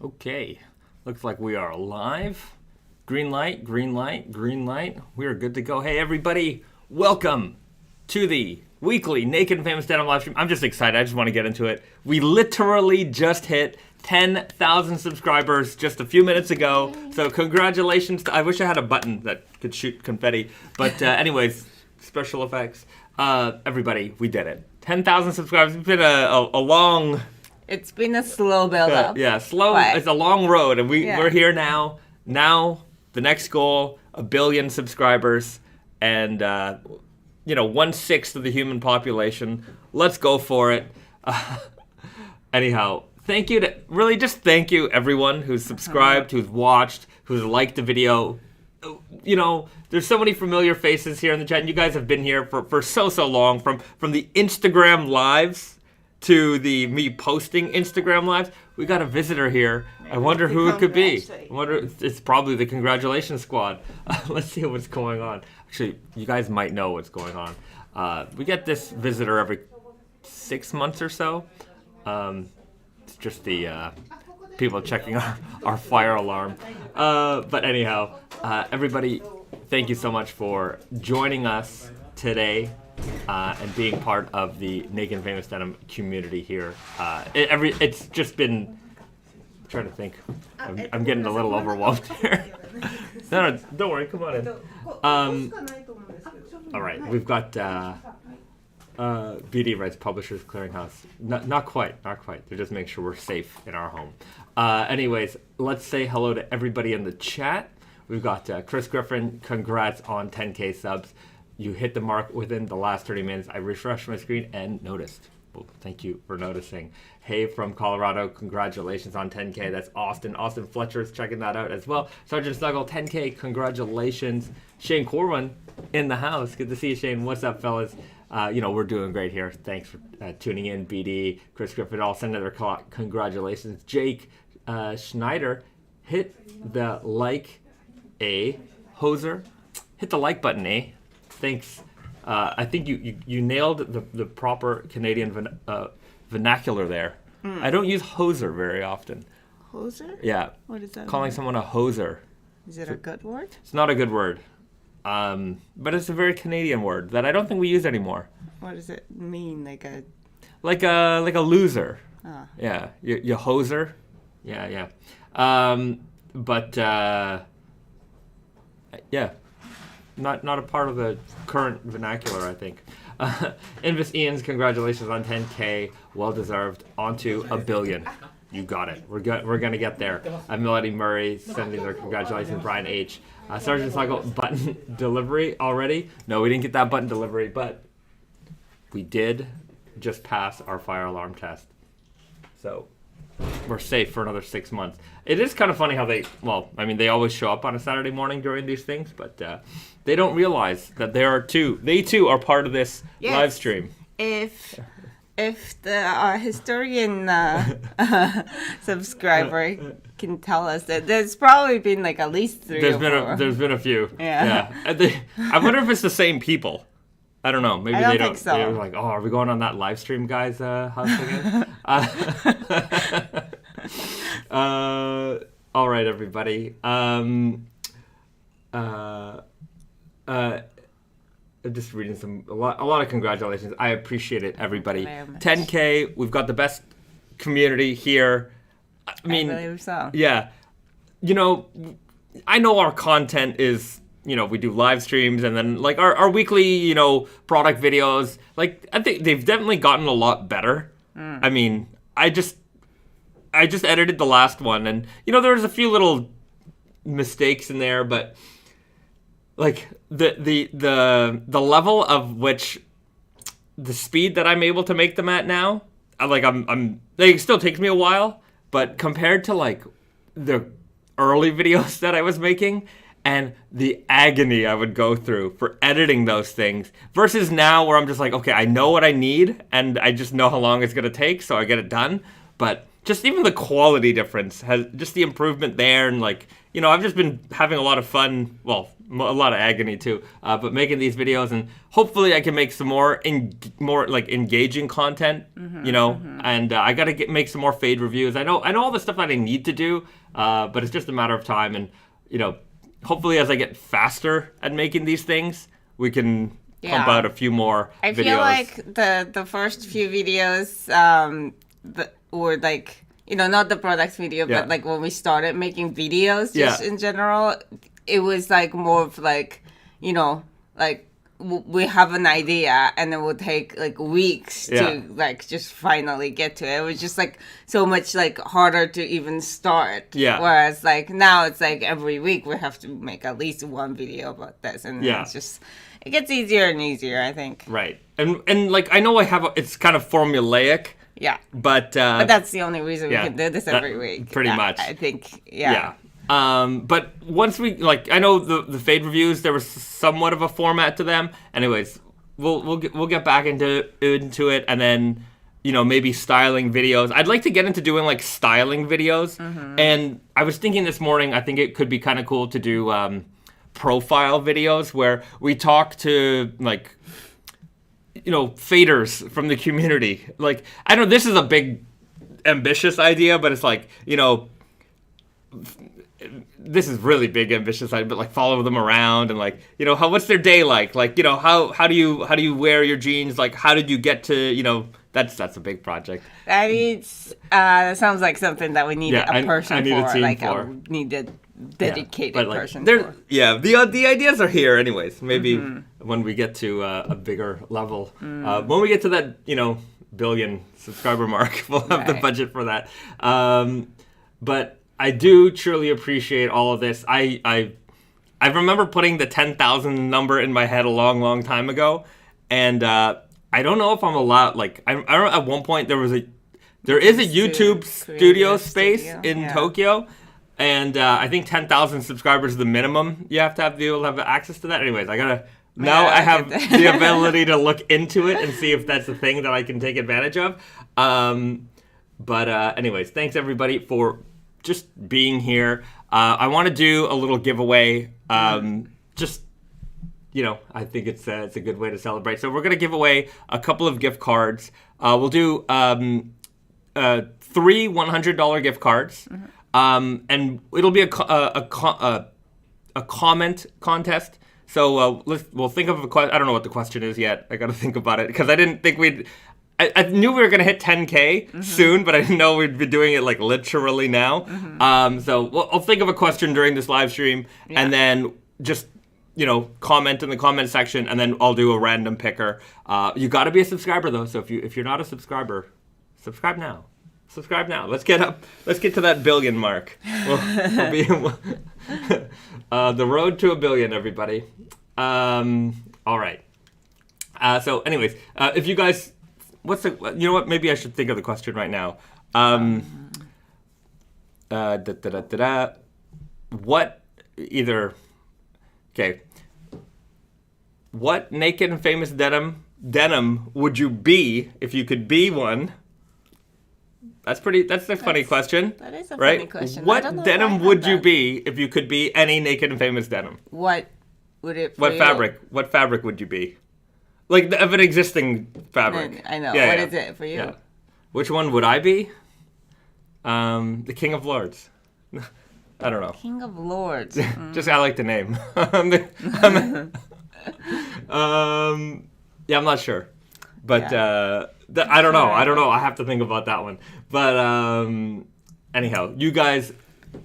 Okay, looks like we are live. Green light, green light, green light. We are good to go. Hey, everybody, welcome to the weekly Naked Famous Denim live stream. I'm just excited. I just want to get into it. We literally just hit 10,000 subscribers just a few minutes ago. So congratulations. I wish I had a button that could shoot confetti. But anyways, special effects. Everybody, we did it. 10,000 subscribers. It's been a long... It's been a slow build-up. Yeah, slow. But it's a long road, and we're here now. Now, the next goal, 1 billion subscribers, and 1/6 of the human population. Let's go for it. Anyhow, thank you everyone who's subscribed, who's watched, who's liked the video. There's so many familiar faces here in the chat. And you guys have been here for so long, from the Instagram lives to me posting Instagram lives. We got a visitor here. I wonder who it could be. I wonder, it's probably the congratulations squad. Let's see what's going on. Actually, you guys might know what's going on. We get this visitor every 6 months or so. It's just the people checking our fire alarm. But anyhow, everybody, thank you so much for joining us today. And being part of the Naked Famous Denim community here. It's just been... I'm trying to think. I'm getting a little overwhelmed here. No, don't worry. Come on in. All right. We've got BD Rights Publishers Clearinghouse. Not quite. They're just making sure we're safe in our home. Anyways, let's say hello to everybody in the chat. We've got Chris Griffin. Congrats on 10K subs. You hit the mark within the last 30 minutes. I refreshed my screen and noticed. Well, thank you for noticing. Hey, from Colorado, congratulations on 10K. That's Austin. Austin Fletcher's checking that out as well. Sergeant Snuggle, 10K, congratulations. Shane Corwin in the house. Good to see you, Shane. What's up, fellas? We're doing great here. Thanks for tuning in, BD. Chris Griffin, all send their congratulations. Jake Schneider, hit the like a hoser. Hit the like button, eh? Thanks. I think you nailed the proper Canadian vernacular there. I don't use hoser very often. Hoser? Yeah. What is that? Calling someone a hoser. Is it a good word? It's not a good word. But it's a very Canadian word that I don't think we use anymore. What does it mean? Like a loser. Ah. Yeah. You hoser. Yeah. Yeah. Not a part of the current vernacular, I think. Invis Ian's congratulations on 10K, well deserved. On to 1 billion. You got it. We're gonna get there. Melody Murray sending their congratulations. Brian H. Sergeant Snuggle, button delivery already? No, we didn't get that button delivery, but we did just pass our fire alarm test. So we're safe for another 6 months. It is kind of funny how they always show up on a Saturday morning during these things, but they don't realize that they too are part of this live stream. If the historian subscriber can tell us that there's probably been like at least 3 or 4. There's been a few. Yeah. I wonder if it's the same people. I don't know. Maybe I don't they don't. Think so. They're like, oh, are we going on that live stream guy's house again? All right, everybody. I'm just reading a lot of congratulations. I appreciate it, everybody. 10K. We've got the best community here. I believe so. Yeah. I know our content is. We do live streams and then like our weekly, product videos. Like I think they've definitely gotten a lot better. I mean, I just edited the last one and there was a few little mistakes in there, but like the level of which the speed that I'm able to make them at now, it still takes me a while, but compared to like the early videos that I was making, and the agony I would go through for editing those things versus now where I'm just like, okay, I know what I need and I just know how long it's going to take, so I get it done. But just even the quality difference has just the improvement there. And like, I've just been having a lot of fun. Well, a lot of agony too. But making these videos, and hopefully I can make some more like engaging content, you know. And I got to make some more fade reviews. I know all the stuff that I need to do, but it's just a matter of time. And you know, hopefully as I get faster at making these things, we can pump out a few more videos. I feel like the first few videos were like, you know, not the product video, but like when we started making videos just in general, it was like more of like, you know, like we have an idea and it will take like weeks to like just finally get to it. It was just like so much like harder to even start. Yeah. Whereas like now it's like every week we have to make at least one video about this, and it's just, it gets easier and easier, I think. Right. And like I know it's kind of formulaic. Yeah. But that's the only reason we can do this every week. Pretty much. I think. Yeah. But once we, like, I know the fade reviews, there was somewhat of a format to them. Anyways, we'll get back into it, and then, you know, maybe styling videos. I'd like to get into doing like styling videos. And I was thinking this morning, I think it could be kind of cool to do profile videos where we talk to like, you know, faders from the community. Like, I know this is a big ambitious idea, but it's like, you know, this is really big ambitious idea, but like follow them around and like, you know, what's their day like? Like, you know, how do you wear your jeans? Like, how did you get to, you know, that's a big project. That sounds like something that we need a person I need for. A team like for. a needed dedicated like, person for. Yeah, the ideas are here anyways. Maybe when we get to a bigger level, when we get to that, you know, billion subscriber mark, we'll have the budget for that. But I do truly appreciate all of this. I remember putting the 10,000 number in my head a long time ago, and I don't know if I'm allowed. Like, I don't, at one point there is a YouTube studio space in Tokyo, and I think 10,000 subscribers is the minimum you have to be able to have access to that. Anyways, I have the ability to look into it and see if that's a thing that I can take advantage of. But anyways, thanks everybody for just being here. I want to do a little giveaway. Just, you know, I think it's a good way to celebrate. So we're going to give away a couple of gift cards. We'll do 3 $100 gift cards. And it'll be a comment contest. So we'll think of a question. I don't know what the question is yet. I got to think about it because I didn't think I knew we were going to hit 10K soon, but I didn't know we'd be doing it like literally now. So I'll think of a question during this live stream, and then just, you know, comment in the comment section, and then I'll do a random picker. You got to be a subscriber though. So if you're not a subscriber, subscribe now. Subscribe now. Let's get to that billion mark. We'll be the road to a billion, everybody. All right. So anyways, if you guys, you know what? Maybe I should think of the question right now. What naked and famous denim would you be if you could be one? That's a funny question. That is a right? funny question. What denim would you be if you could be any naked and famous denim? What would it be? What fabric would you be? Like of an existing fabric. I know. What is it for you? Yeah. Which one would I be? The King of Lords. I don't know. King of Lords. Just I like the name. Yeah, I'm not sure. But I don't know. I have to think about that one. But anyhow, you guys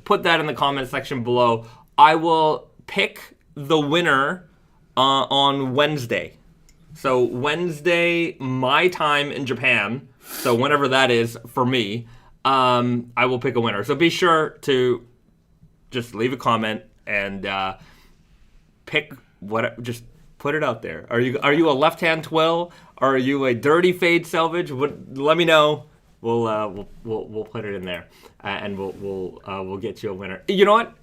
put that in the comment section below. I will pick the winner on Wednesday. So Wednesday, my time in Japan. So whenever that is for me, I will pick a winner. So be sure to just leave a comment and pick what. Just put it out there. Are you a left-hand twill? Or are you a dirty fade selvage? Let me know. We'll put it in there, and we'll get you a winner. You know what?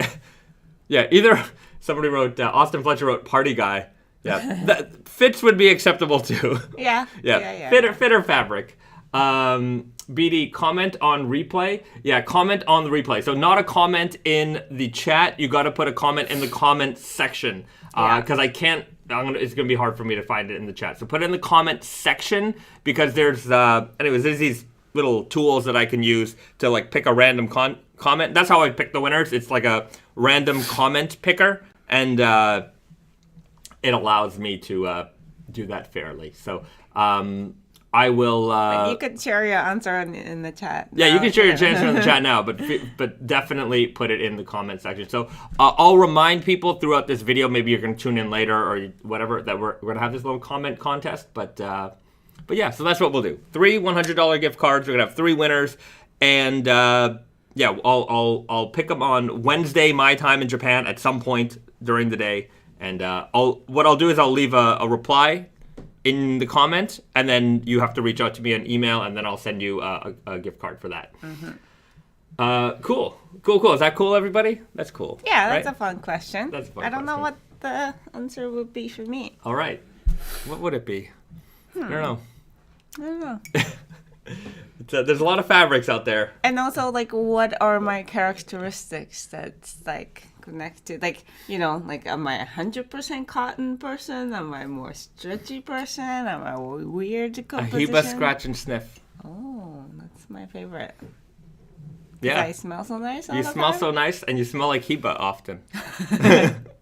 Yeah, either somebody wrote Austin Fletcher wrote party guy. Yeah, fits would be acceptable too. Yeah. Fit or fabric. BD, comment on replay. Yeah, comment on the replay. So not a comment in the chat. You got to put a comment in the comment section because I can't. It's gonna be hard for me to find it in the chat. So put it in the comment section because there's there's these little tools that I can use to like pick a random comment. That's how I pick the winners. It's like a random comment picker, and it allows me to do that fairly. So I will. You could share your answer in the chat. Yeah, you can share your answer in the chat now, but definitely put it in the comment section. So I'll remind people throughout this video. Maybe you're going to tune in later or whatever that we're going to have this little comment contest. But yeah, so that's what we'll do. 3 $100 gift cards. We're going to have 3 winners, and yeah, I'll pick them on Wednesday my time in Japan at some point during the day, and what I'll do is I'll leave a reply in the comment, and then you have to reach out to me on email, and then I'll send you a gift card for that. Cool. Is that cool, everybody? That's cool. Yeah, that's a fun question. That's a fun I don't know question. what the answer would be for me. All right. What would it be? I don't know. There's a lot of fabrics out there. And also, like, what are my characteristics that's, like, connected? Like, you know, like, am I a 100% cotton person? Am I a more stretchy person? Am I a weird composition? A Hiba scratch and sniff. Oh, that's my favorite. Yeah. I smell so nice all You the smell time? so nice, and you smell like Hiba often.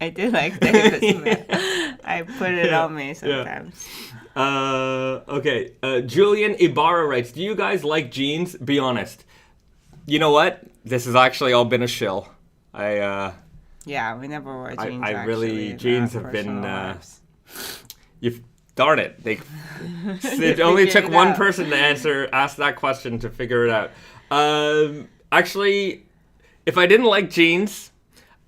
I do like the Hiba smell. I put it on me sometimes. Okay. Julian Ibarra writes, do you guys like jeans? Be honest. You know what? This has actually all been a shill. Yeah, we never wore jeans. I really jeans have been. Darn it! It only took one person to ask that question to figure it out. Actually, if I didn't like jeans,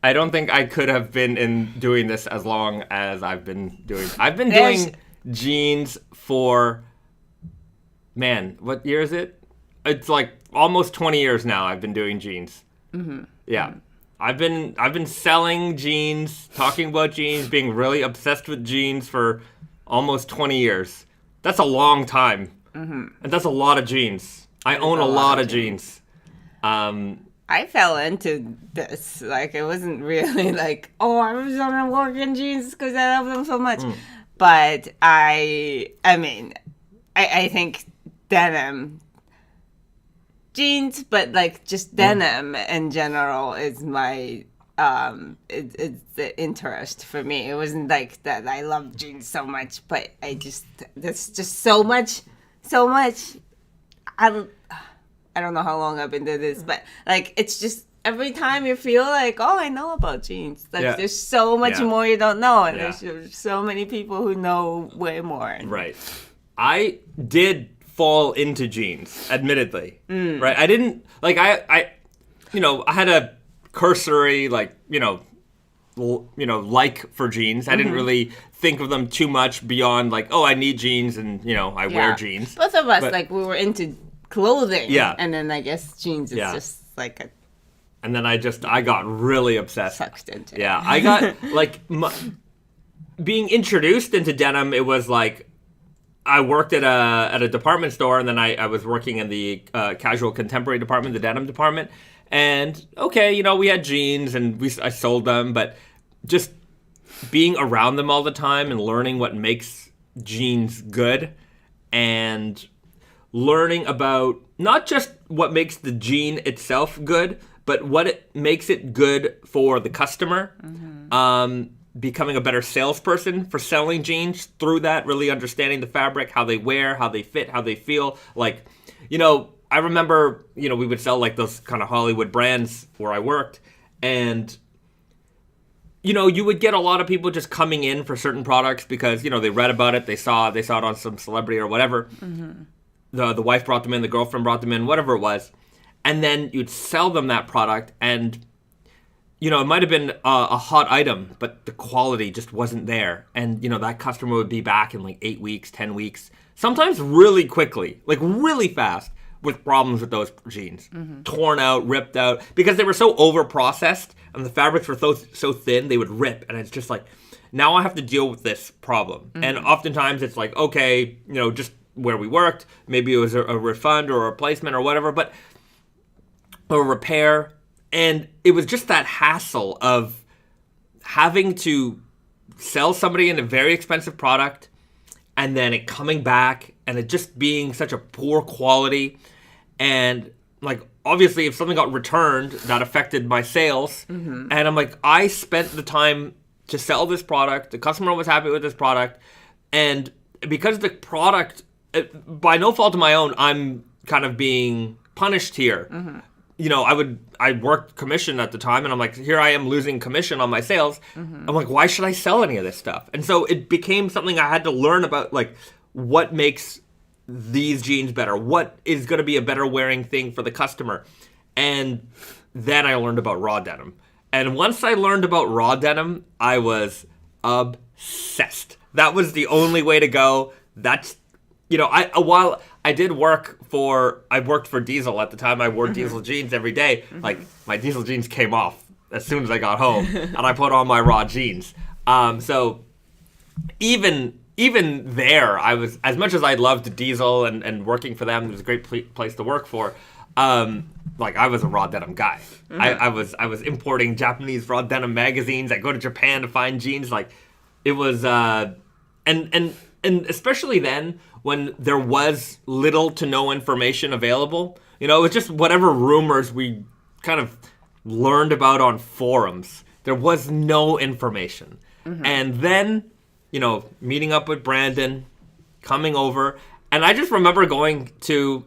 I don't think I could have been doing this as long as I've been doing. I've been doing jeans for, man, what year is it? It's like almost 20 years now. I've been doing jeans. Mm-hmm. Yeah. Mm-hmm. I've been selling jeans, talking about jeans, being really obsessed with jeans for almost 20 years. That's a long time. Mm-hmm. And that's a lot of jeans. I own a lot of jeans. I fell into this. Like, it wasn't really like, oh, I was gonna work in jeans because I love them so much. But I mean, I think denim, jeans, but like just denim in general is my it's the interest for me. It wasn't like that I love jeans so much, but there's just so much. I don't know how long I've been doing this, but like it's just every time you feel like, oh, I know about jeans. Like there's so much more you don't know, and there's so many people who know way more. Right. I did fall into jeans, admittedly. Right. I didn't like I had a cursory like like for jeans. I didn't really think of them too much beyond like, oh, I need jeans and I wear jeans. Both of us we were into clothing. Yeah. And then I guess jeans is just like a. And then I got really obsessed. Sucked into it. Yeah. I got like being introduced into denim. It was like I worked at a department store, and then I was working in the casual contemporary department, the denim department. And okay, we had jeans and I sold them, but just being around them all the time and learning what makes jeans good and learning about not just what makes the jean itself good, but what it makes it good for the customer. Becoming a better salesperson for selling jeans through that, really understanding the fabric, how they wear, how they fit, how they feel. Like, I remember, we would sell like those kind of Hollywood brands where I worked, and you would get a lot of people just coming in for certain products because, they read about it, they saw it on some celebrity or whatever. The wife brought them in, the girlfriend brought them in, whatever it was. And then you'd sell them that product, and, it might have been a hot item, but the quality just wasn't there. And, that customer would be back in like 8 weeks, 10 weeks, sometimes really quickly, like really fast, with problems with those jeans. Torn out, ripped out, because they were so over-processed and the fabrics were so thin, they would rip. And it's just like, now I have to deal with this problem. And oftentimes it's like, okay, just where we worked. Maybe it was a refund or a replacement or whatever, but a repair. And it was just that hassle of having to sell somebody in a very expensive product and then it coming back and it just being such a poor quality. And like, obviously, if something got returned, that affected my sales. And I'm like, I spent the time to sell this product. The customer was happy with this product. And because the product, by no fault of my own, I'm kind of being punished here. You know, I worked commission at the time, and I'm like, here I am losing commission on my sales. I'm like, why should I sell any of this stuff? And so it became something I had to learn about, like, what makes these jeans better? What is going to be a better wearing thing for the customer? And then I learned about raw denim. And once I learned about raw denim, I was obsessed. That was the only way to go. That's, you know, while I worked for Diesel at the time. I wore Diesel jeans every day. Like, my Diesel jeans came off as soon as I got home, and I put on my raw jeans. So even there, I was, as much as I loved Diesel and working for them, it was a great place to work for. Like, I was a raw denim guy. I was importing Japanese raw denim magazines. I go to Japan to find jeans. Like, it was, and especially then when there was little to no information available. You know, it was just whatever rumors we kind of learned about on forums. There was no information. And then, you know, meeting up with Brandon, coming over, and I just remember going to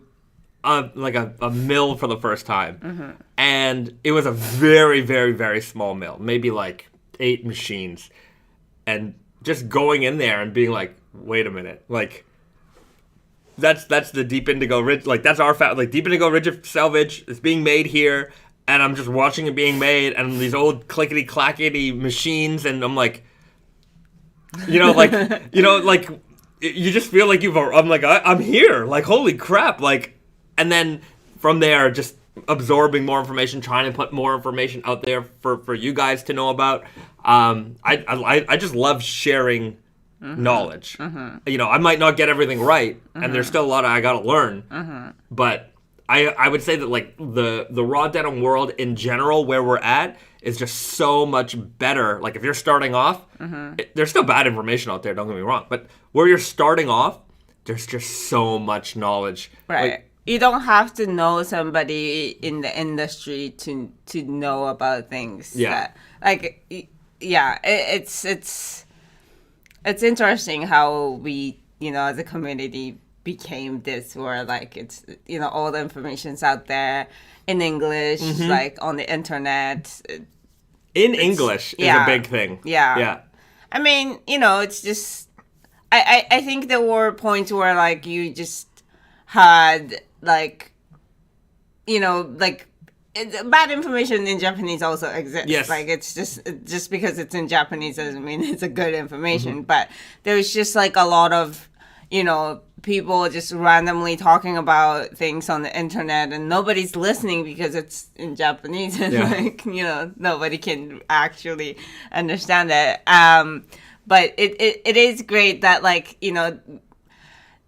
a mill for the first time. And it was a very, very, very small mill, maybe like 8 machines. And just going in there and being like, wait a minute, like, that's the Deep Indigo Ridge, like, that's our like, Deep Indigo Ridge Selvage is being made here, and I'm just watching it being made, and these old clickety-clackety machines, and I'm like, you know, like, you just feel like I'm like, I'm here, like, holy crap, like, and then from there, just absorbing more information, trying to put more information out there for you guys to know about. I just love sharing knowledge. You know, I might not get everything right, and there's still a lot I gotta learn. But I would say that, like, the raw denim world in general, where we're at, is just so much better. Like, if you're starting off, there's still bad information out there, don't get me wrong, but where you're starting off, there's just so much knowledge. Right. Like, you don't have to know somebody in the industry to know about things. Yeah. It's interesting how we, you know, as a community became this, where, like, it's, you know, all the information's out there in English, like, on the internet. English is a big thing. Yeah. I mean, you know, it's just, I think there were points where, like, you just had, like, you know, like, bad information in Japanese also exists. Yes. Like, it's just because it's in Japanese doesn't mean it's a good information. But there's just, like, a lot of, you know, people just randomly talking about things on the internet, and nobody's listening because it's in Japanese, and like, you know, nobody can actually understand it. But it is great that, like, you know,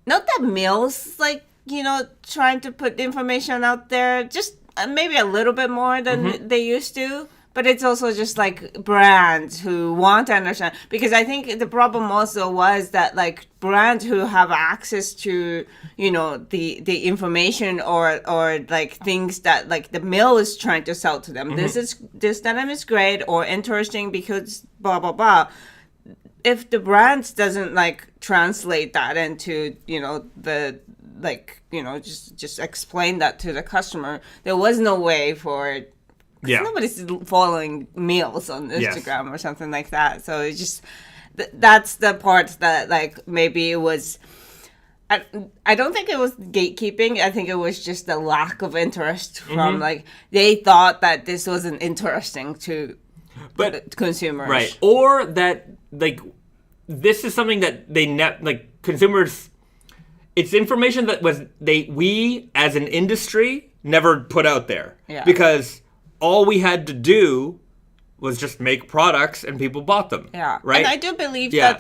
not that mills, like, you know, trying to put information out there, just maybe a little bit more than they used to. But it's also just, like, brands who want to understand. Because I think the problem also was that, like, brands who have access to, you know, the information or like, things that, like, the mill is trying to sell to them. This denim is great or interesting because blah, blah, blah. If the brand doesn't, like, translate that into, you know, the, like, you know, just explain that to the customer, there was no way for, nobody's following meals on Instagram or something like that. So it's just, that's the part that, like, maybe it was, I don't think it was gatekeeping. I think it was just a lack of interest from, like, they thought that this wasn't interesting to consumers. Right. Or that, like, this is something that like, consumers, it's information that we as an industry never put out there. Yeah. Because all we had to do was just make products and people bought them. Yeah. Right? And I do believe that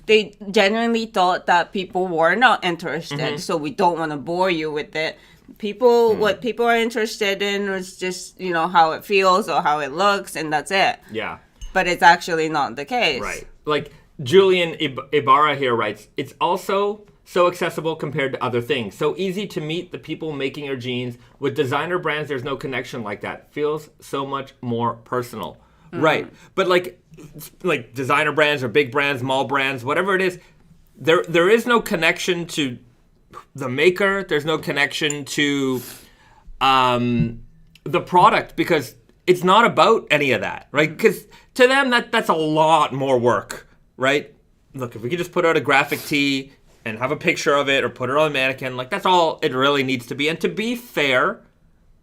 they genuinely thought that people were not interested. So we don't want to bore you with it. What people are interested in is just, how it feels or how it looks, and that's it. Yeah. But it's actually not the case. Right. Like Julian Ibarra here writes, it's also so accessible compared to other things. So easy to meet the people making your jeans. With designer brands, there's no connection like that. Feels so much more personal. Right. But like designer brands or big brands, small brands, whatever it is, there is no connection to the maker. There's no connection to the product, because it's not about any of that, right? Because to them, that's a lot more work, right? Look, if we could just put out a graphic tee and have a picture of it or put it on a mannequin, like that's all it really needs to be. And to be fair,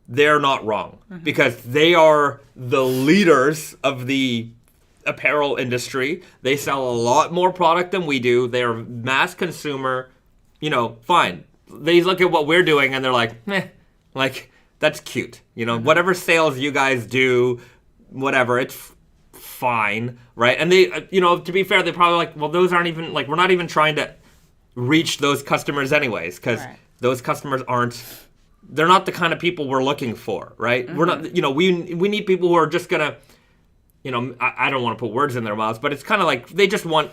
they're not wrong, because they are the leaders of the apparel industry. They sell a lot more product than we do. They are mass consumer. Fine. They look at what we're doing and they're like, like, that's cute. Whatever sales you guys do, whatever, it's fine, right? And they, to be fair, they're probably like, well, those aren't even, like, we're not even trying to reach those customers anyways, because those customers they're not the kind of people we're looking for, right? We're not, we need people who are just gonna, I don't want to put words in their mouths, but it's kind of like they just want,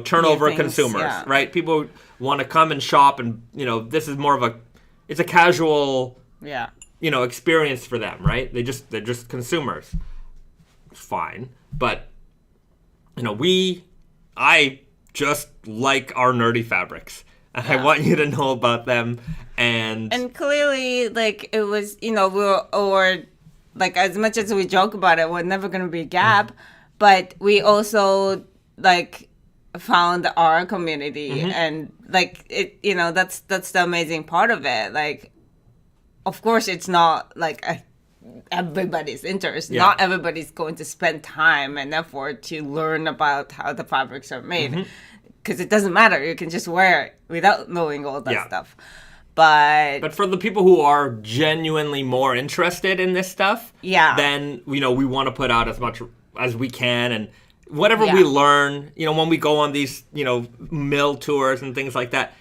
turnover consumers, right? People want to come and shop, and this is more of it's a casual, experience for them, right? They're just consumers. It's fine, but I just like our nerdy fabrics, and I want you to know about them, and clearly, like, it was, like, as much as we joke about it, we're never gonna be Gap, but we also like found our community, and like it, that's the amazing part of it. Like, of course, it's not like everybody's interest. Not everybody's going to spend time and effort to learn about how the fabrics are made, because it doesn't matter. You can just wear it without knowing all that stuff. But for the people who are genuinely more interested in this stuff, then we want to put out as much as we can, and whatever we learn, when we go on these, mill tours and things like that,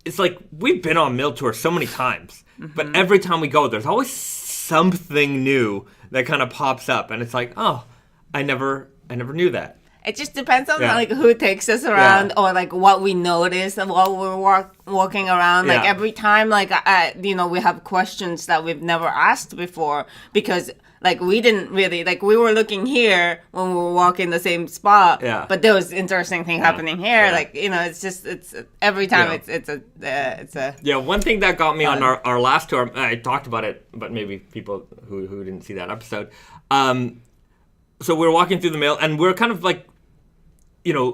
it's like we've been on mill tours so many times, but every time we go, there's always something new that kind of pops up, and it's like, oh, I never knew that. It just depends on like who takes us around, or like what we notice while we're walking around. Like every time, like we have questions that we've never asked before, because like we didn't really, like, we were looking here when we were walking the same spot, but there was interesting thing happening here. Like, it's every time it's a one thing that got me on our last tour, I talked about it, but maybe people who didn't see that episode. So we were walking through the mill, and we're kind of like,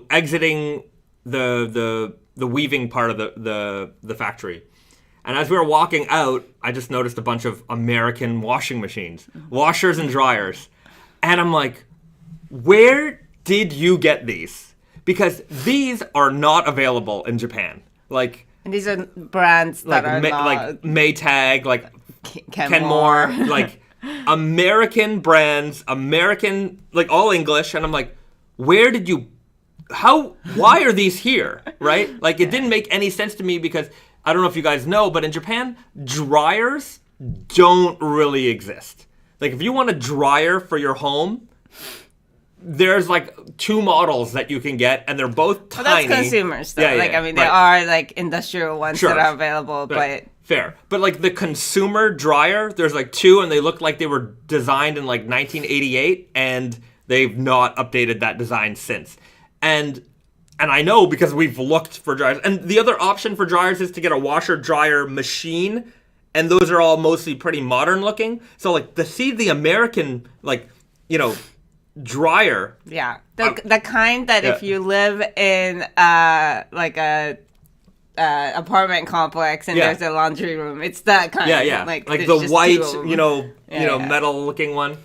exiting the weaving part of the factory. And as we were walking out, I just noticed a bunch of American washing machines, washers and dryers. And I'm like, where did you get these? Because these are not available in Japan. Like, and these are brands that are not... like Maytag, like Kenmore, like American brands, like all English. And I'm like, why are these here, right? Like, it didn't make any sense to me, because I don't know if you guys know, but in Japan, dryers don't really exist. Like, if you want a dryer for your home, there's like 2 models that you can get, and they're both tiny. Well, that's consumers, though. There are like industrial ones that are available, but... Fair. But like the consumer dryer, there's like 2, and they look like they were designed in like 1988, and they've not updated that design since. And I know, because we've looked for dryers. And the other option for dryers is to get a washer-dryer machine, and those are all mostly pretty modern looking. So like to see the American, like, dryer. Yeah. The kind that if you live in like a apartment complex and there's a laundry room, it's that kind. Yeah. Like the white, metal looking one.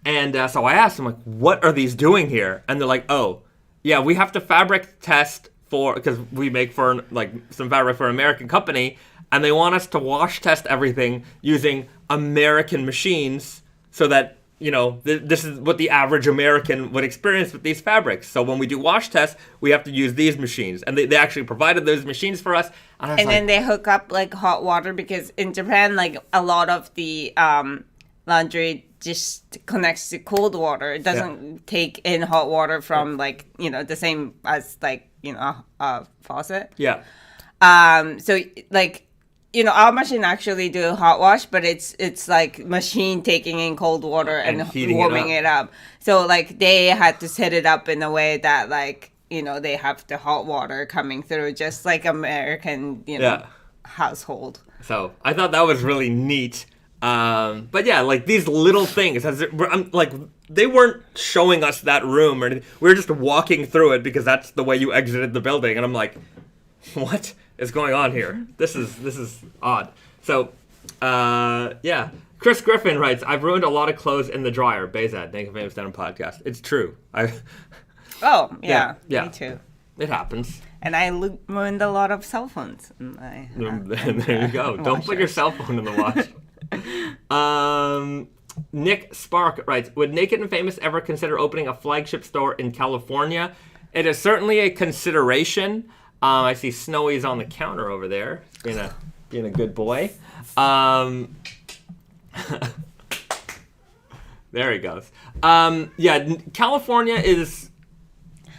And so I asked them, like, what are these doing here? And they're like, oh, yeah, we have to fabric test because we make for like some fabric for an American company, and they want us to wash test everything using American machines so that this is what the average American would experience with these fabrics. So when we do wash tests, we have to use these machines. And they actually provided those machines for us. And then they hook up like hot water, because in Japan, like a lot of the laundry just connects to cold water. It doesn't take in hot water from like, the same as like, a faucet. Yeah. So like, our machine actually do hot wash, but it's like machine taking in cold water and warming it up. So like they had to set it up in a way that like, they have the hot water coming through, just like American, household. So I thought that was really neat. But yeah, like these little things, they weren't showing us that room or anything. We were just walking through it because that's the way you exited the building. And I'm like, what is going on here? This is odd. So, yeah. Chris Griffin writes, I've ruined a lot of clothes in the dryer. Bahzad, Naked Famous Denim podcast. It's true. Oh, yeah. Me too. It happens. And I ruined a lot of cell phones. There you go. Don't put your cell phone in the wash. Nick Spark writes, would Naked and Famous ever consider opening a flagship store in California? It is certainly a consideration. I see Snowy's on the counter over there, being a good boy. There he goes. Yeah, California is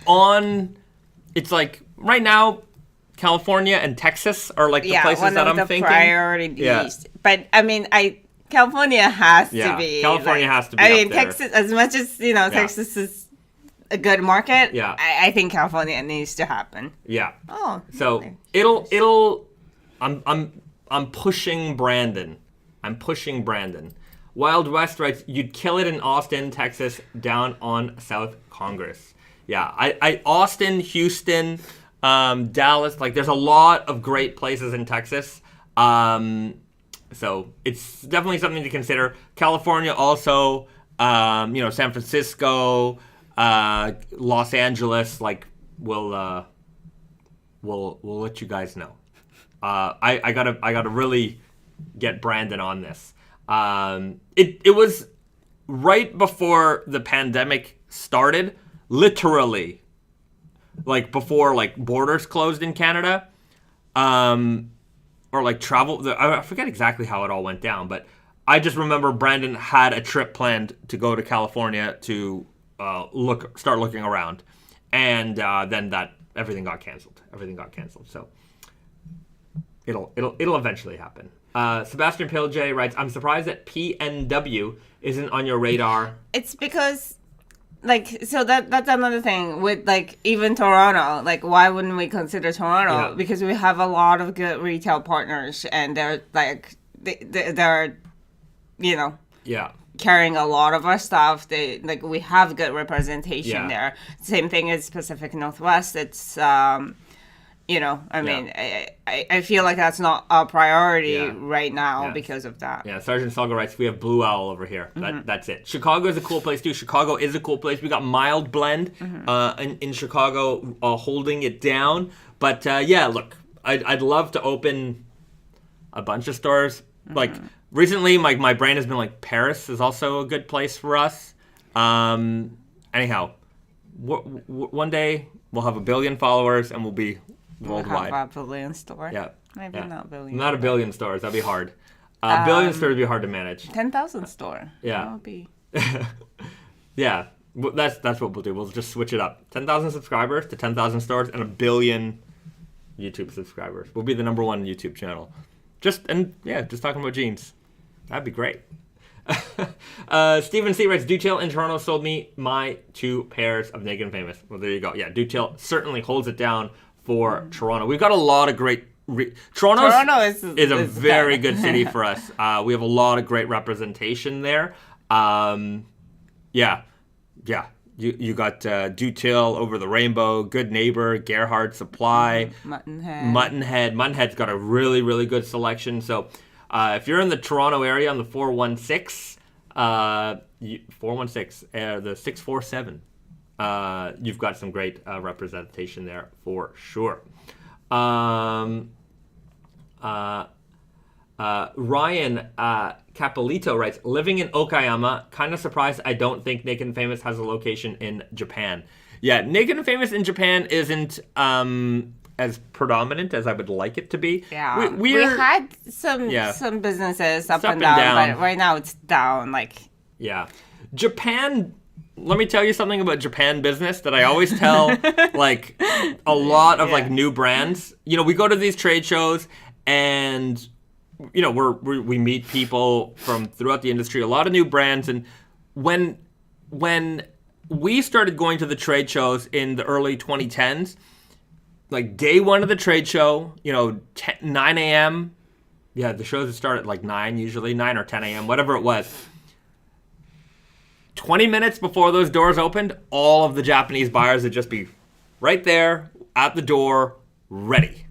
on. It's like right now, California and Texas are like the places that I'm thinking. Priorities. Yeah. But I mean, California has to be. California has to be. I mean, Texas, as much as Texas is a good market. Yeah. I think California needs to happen. Yeah. Oh. So it'll. I'm pushing Brandon. Wild West writes, you'd kill it in Austin, Texas, down on South Congress. Yeah. I Austin, Houston, Dallas. Like, there's a lot of great places in Texas. So it's definitely something to consider. California also. San Francisco. Los Angeles, like, we'll let you guys know. I gotta really get Brandon on this. It was right before the pandemic started, literally, like before like borders closed in Canada, or like travel. I forget exactly how it all went down, but I just remember Brandon had a trip planned to go to California to start looking around, and then everything got canceled. So it'll eventually happen. Sebastian Pilj writes, I'm surprised that PNW isn't on your radar. It's because, that's another thing with, even Toronto. Like, why wouldn't we consider Toronto? Yeah. Because we have a lot of good retail partners, and they're, they're Yeah. carrying a lot of our stuff. We have good representation there. Same thing as Pacific Northwest. It's I feel like that's not a priority right now because of that. Yeah, Sergeant Salga writes, we have Blue Owl over here. That's it. Chicago is a cool place too. Chicago is a cool place. We got Mild Blend in Chicago holding it down. But look, I'd love to open a bunch of stores. Like recently, my brain has been like Paris is also a good place for us. Anyhow, one day we'll have 1 billion followers and we'll be worldwide. We'll have a billion store. Yeah. Maybe not billion. Not 1 billion stores. That'd be hard. A billion stores would be hard to manage. 10,000 store. Yeah. That would be. Yeah. That's what we'll do. We'll just switch it up. 10,000 subscribers to 10,000 stores and 1 billion YouTube subscribers. We'll be the number 1 YouTube channel. Just talking about jeans. That'd be great. Stephen C. writes, Detail in Toronto sold me my 2 pairs of Naked and Famous. Well, there you go. Yeah, Detail certainly holds it down for Toronto. We've got a lot of great... Toronto is a very good city for us. We have a lot of great representation there. Yeah. You got Detail, Over the Rainbow, Good Neighbor, Gerhard Supply, Muttonhead. Muttonhead's got a really, really good selection. So if you're in the Toronto area on the 416, the 647, you've got some great representation there for sure. Ryan Capolito writes, living in Okayama, kind of surprised I don't think Naked and Famous has a location in Japan. Yeah, Naked and Famous in Japan isn't as predominant as I would like it to be. Yeah, we had some businesses up and down, but right now it's down. Yeah, Japan. Let me tell you something about Japan business that I always tell a lot of new brands. We go to these trade shows and we meet people from throughout the industry, a lot of new brands, and when we started going to the trade shows in the early 2010s, day one of the trade show, 9 a.m. Yeah, the shows start at 9 usually, 9 or 10 a.m., whatever it was. 20 minutes before those doors opened, all of the Japanese buyers would just be right there at the door, ready.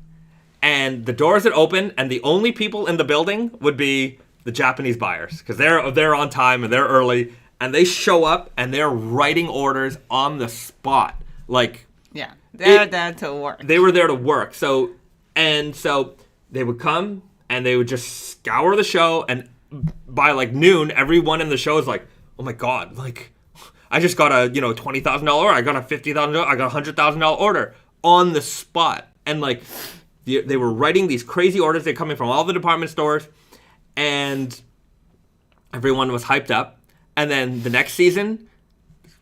And the doors would open, and the only people in the building would be the Japanese buyers, because they're on time and they're early, and they show up and they're writing orders on the spot. They're there to work. They were there to work. So they would come and they would just scour the show, and by noon, everyone in the show is like, oh my God, I just got a $20,000 order, I got a $50,000, I got a $100,000 order on the spot. And they were writing these crazy orders. They're coming from all the department stores, and everyone was hyped up. And then the next season,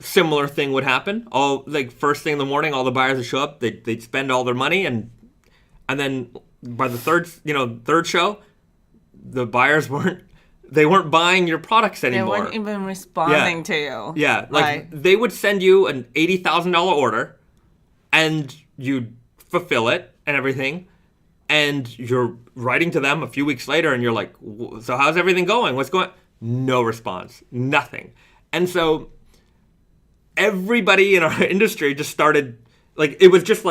similar thing would happen. All first thing in the morning, all the buyers would show up. They'd spend all their money, and then by the third show, the buyers weren't buying your products anymore. They weren't even responding to you. Yeah, they would send you an $80,000 order, and you'd fulfill it and everything, and you're writing to them a few weeks later, and you're like, so how's everything going? What's going on? No response. Nothing. And so everybody in our industry just started, it was just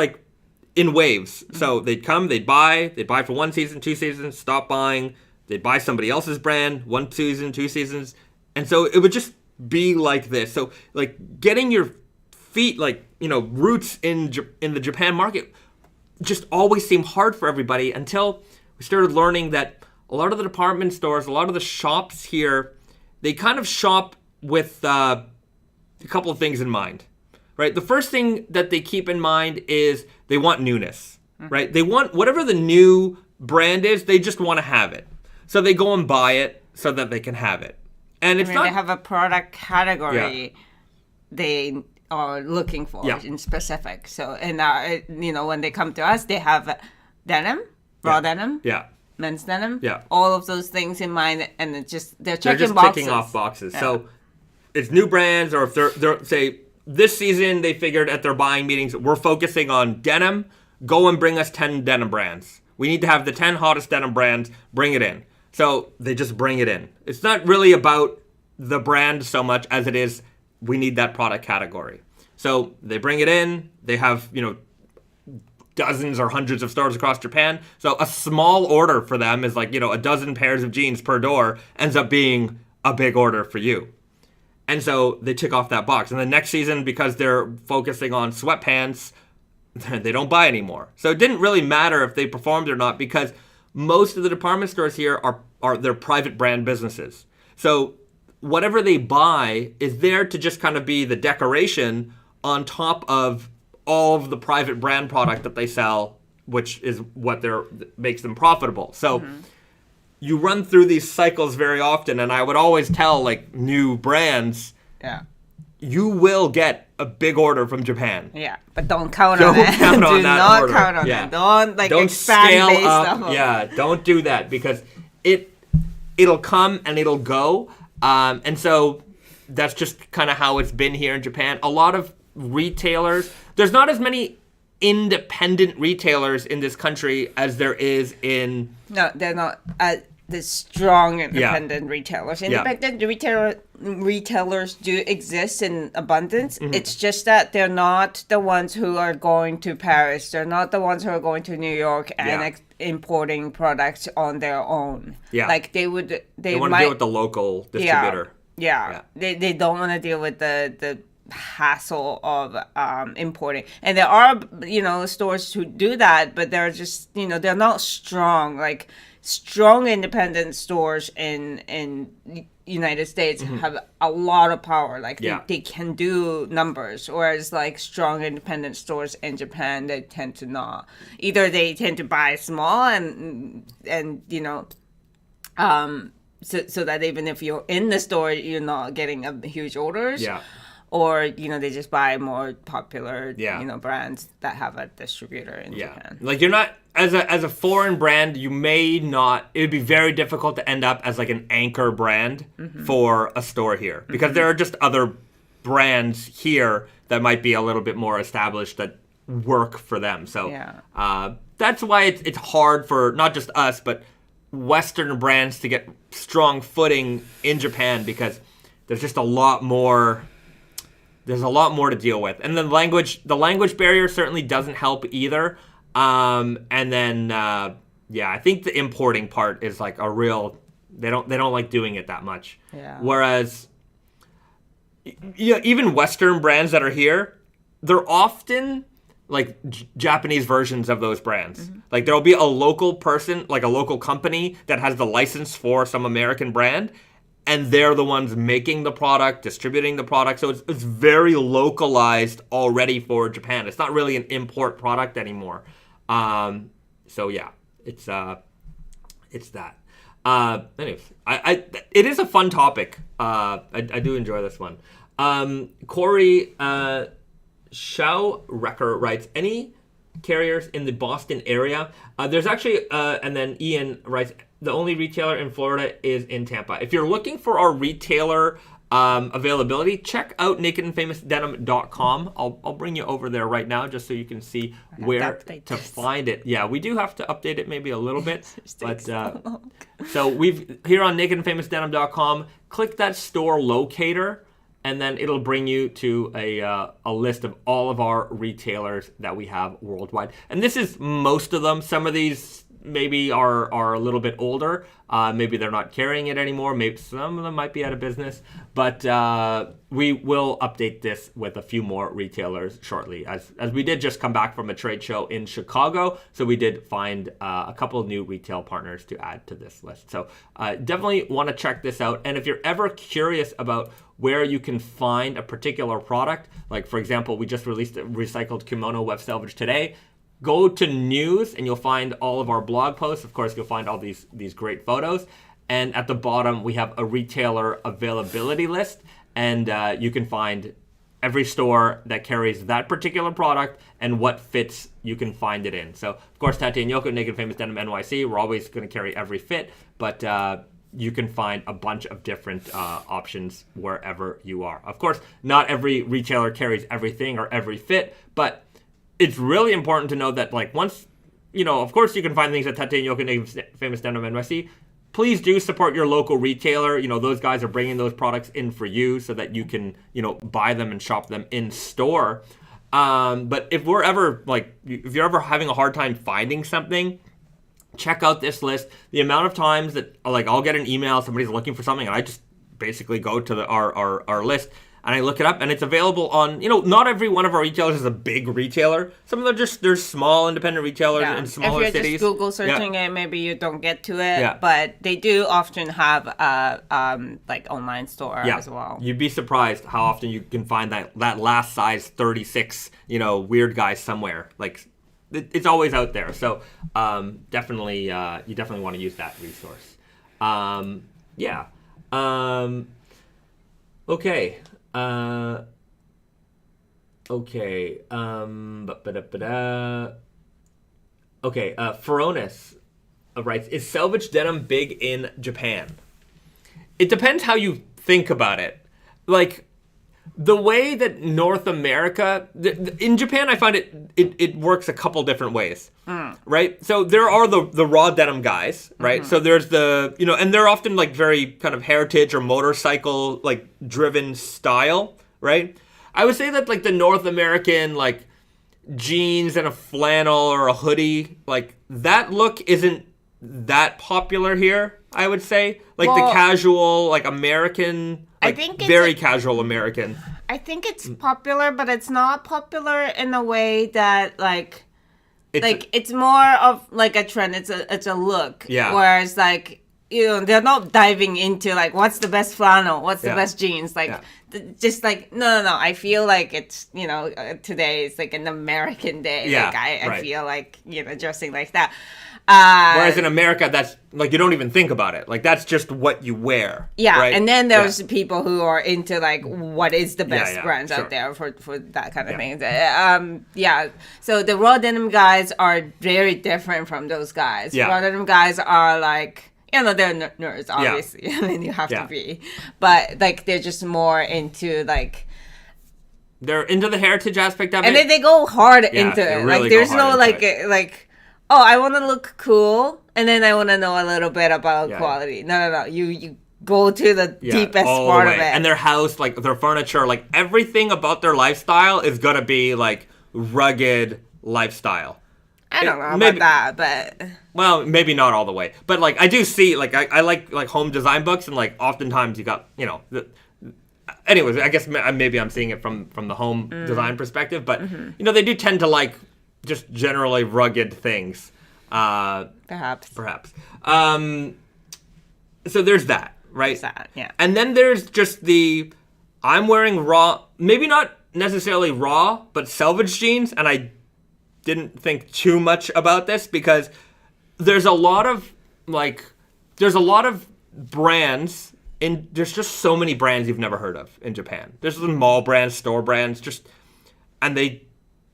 in waves. So they'd come, they'd buy for 1 season, 2 seasons, stop buying, they'd buy somebody else's brand, 1 season, 2 seasons. And so it would just be like this. So getting your feet, roots in the Japan market just always seemed hard for everybody, until we started learning that a lot of the department stores, a lot of the shops here, they kind of shop with a couple of things in mind, right? The first thing that they keep in mind is they want newness, right? They want whatever the new brand is, they just want to have it. So they go and buy it so that they can have it. And it's they have a product category they are looking for in specific. So, and when they come to us, they have denim, raw denim, men's denim, all of those things in mind, and they're just ticking off boxes. Yeah. So it's new brands, or if they're say this season they figured at their buying meetings, we're focusing on denim, go and bring us 10 denim brands. We need to have the 10 hottest denim brands, bring it in. So they just bring it in. It's not really about the brand so much as it is we need that product category. So they bring it in. They have, dozens or hundreds of stores across Japan. So a small order for them is a dozen pairs of jeans per door ends up being a big order for you. And so they tick off that box. And the next season, because they're focusing on sweatpants, they don't buy anymore. So it didn't really matter if they performed or not, because most of the department stores here are their private brand businesses. So whatever they buy is there to just kind of be the decoration on top of all of the private brand product that they sell, which is what makes them profitable. So you run through these cycles very often, and I would always tell new brands, you will get a big order from Japan. Yeah, but don't count on it. Count on do that not order. Count on it. Don't expand scale based up. off Yeah, don't do that, because it'll come and it'll go. And so that's just kind of how it's been here in Japan. A lot of retailers, there's not as many independent retailers in this country as there is in... No, they're not the strong independent retailers. Independent retailers do exist in abundance. It's just that they're not the ones who are going to Paris. They're not the ones who are going to New York and importing products on their own. Yeah. They want to deal with the local distributor. They don't want to deal with the hassle of importing. And there are, stores who do that, but they're just, they're not strong. Like strong independent stores in United States have a lot of power. Like they can do numbers, whereas like strong independent stores in Japan, they tend to not. Either they tend to buy small and so that even if you're in the store, you're not getting a huge orders. Yeah. Or, they just buy more popular, brands that have a distributor in Japan. Like you're not, as a foreign brand, you may not, it would be very difficult to end up as like an anchor brand for a store here. Because there are just other brands here that might be a little bit more established that work for them. So that's why it's hard for not just us, but Western brands to get strong footing in Japan, because there's just a lot more... There's a lot more to deal with. And the language barrier certainly doesn't help either. And then, I think the importing part is like a real, they don't like doing it that much. Yeah. Whereas, even Western brands that are here, they're often like Japanese versions of those brands. Like there'll be a local person, like a local company that has the license for some American brand, and they're the ones making the product, distributing the product. So it's very localized already for Japan. It's not really an import product anymore. So yeah, it's that. Anyways, it is a fun topic. I do enjoy this one. Corey Schaurecker writes, any carriers in the Boston area? There's actually, and then Ian writes, the only retailer in Florida is in Tampa. If you're looking for our retailer availability, check out nakedandfamousdenim.com. I'll bring you over there right now just so you can see where to find it. Yeah, we do have to update it maybe a little bit. But so we've here on nakedandfamousdenim.com, click that store locator, and then it'll bring you to a list of all of our retailers that we have worldwide. And this is most of them. Some of these maybe are a little bit older. Maybe they're not carrying it anymore. Maybe some of them might be out of business. But we will update this with a few more retailers shortly. As we did just come back from a trade show in Chicago, so we did find a couple of new retail partners to add to this list. So definitely want to check this out. And if you're ever curious about where you can find a particular product, like for example, we just released a recycled kimono web salvage today. Go to news and you'll find all of our blog posts. Of course, you'll find all these great photos. And at the bottom, we have a retailer availability list. And you can find every store that carries that particular product and what fits you can find it in. So, of course, Tate and Yoko, Naked Famous Denim NYC, we're always going to carry every fit. But you can find a bunch of different options wherever you are. Of course, not every retailer carries everything or every fit, but it's really important to know that, like, once, of course you can find things at Tate and Yoko, Naked Famous Denim NYC. Please do support your local retailer. Those guys are bringing those products in for you so that you can, buy them and shop them in store. But if you're ever having a hard time finding something, check out this list. The amount of times that, like, I'll get an email, somebody's looking for something, and I just basically go to our list, and I look it up, and it's available on, not every one of our retailers is a big retailer. Some of them they're small independent retailers in smaller cities. If you're just Google searching it, maybe you don't get to it, but they do often have like online store as well. You'd be surprised how often you can find that last size 36, weird guy somewhere. Like, it's always out there. So definitely, you definitely want to use that resource. Okay. Furonis writes, is selvage denim big in Japan? It depends how you think about it. Like, the way that North America, in Japan, I find it works a couple different ways, right? So there are the raw denim guys, right? So there's and they're often like very kind of heritage or motorcycle like driven style, right? I would say that like the North American like jeans and a flannel or a hoodie, like that look isn't that popular here, I would say. Like the casual, like American, like very casual American. I think it's popular, but it's not popular in a way that like it's more of like a trend. It's a look. Yeah. Whereas like, you know, they're not diving into like what's the best flannel, what's the best jeans, like just like no. I feel like it's, you know, today is like an American day. Yeah, like I right. feel like, you know, dressing like that. Whereas in America, that's like you don't even think about it. Like that's just what you wear. Yeah, right? and then there's people who are into like what is the best brands sure. out there for that kind of thing. So the raw denim guys are very different from those guys. Yeah. Raw denim guys are like, you know, they're nerds, obviously. I mean, you have to be, but like they're just more into like. They're into the heritage aspect of it, and then they go hard into it. Really like there's no like. Oh, I want to look cool, and then I want to know a little bit about quality. No. You go to the deepest part of it. And their house, like their furniture, like everything about their lifestyle is gonna be like rugged lifestyle. I don't know about that, but well, maybe not all the way. But like I do see, like I like home design books, and like oftentimes you got, you know. Anyways, I guess maybe I'm seeing it from the home design perspective, but you know they do tend to like. Just generally rugged things. Perhaps. So there's that, right? There's that, yeah. And then there's just I'm wearing raw, maybe not necessarily raw, but selvage jeans. And I didn't think too much about this because there's a lot of brands there's just so many brands you've never heard of in Japan. There's the mall brands, store brands, and they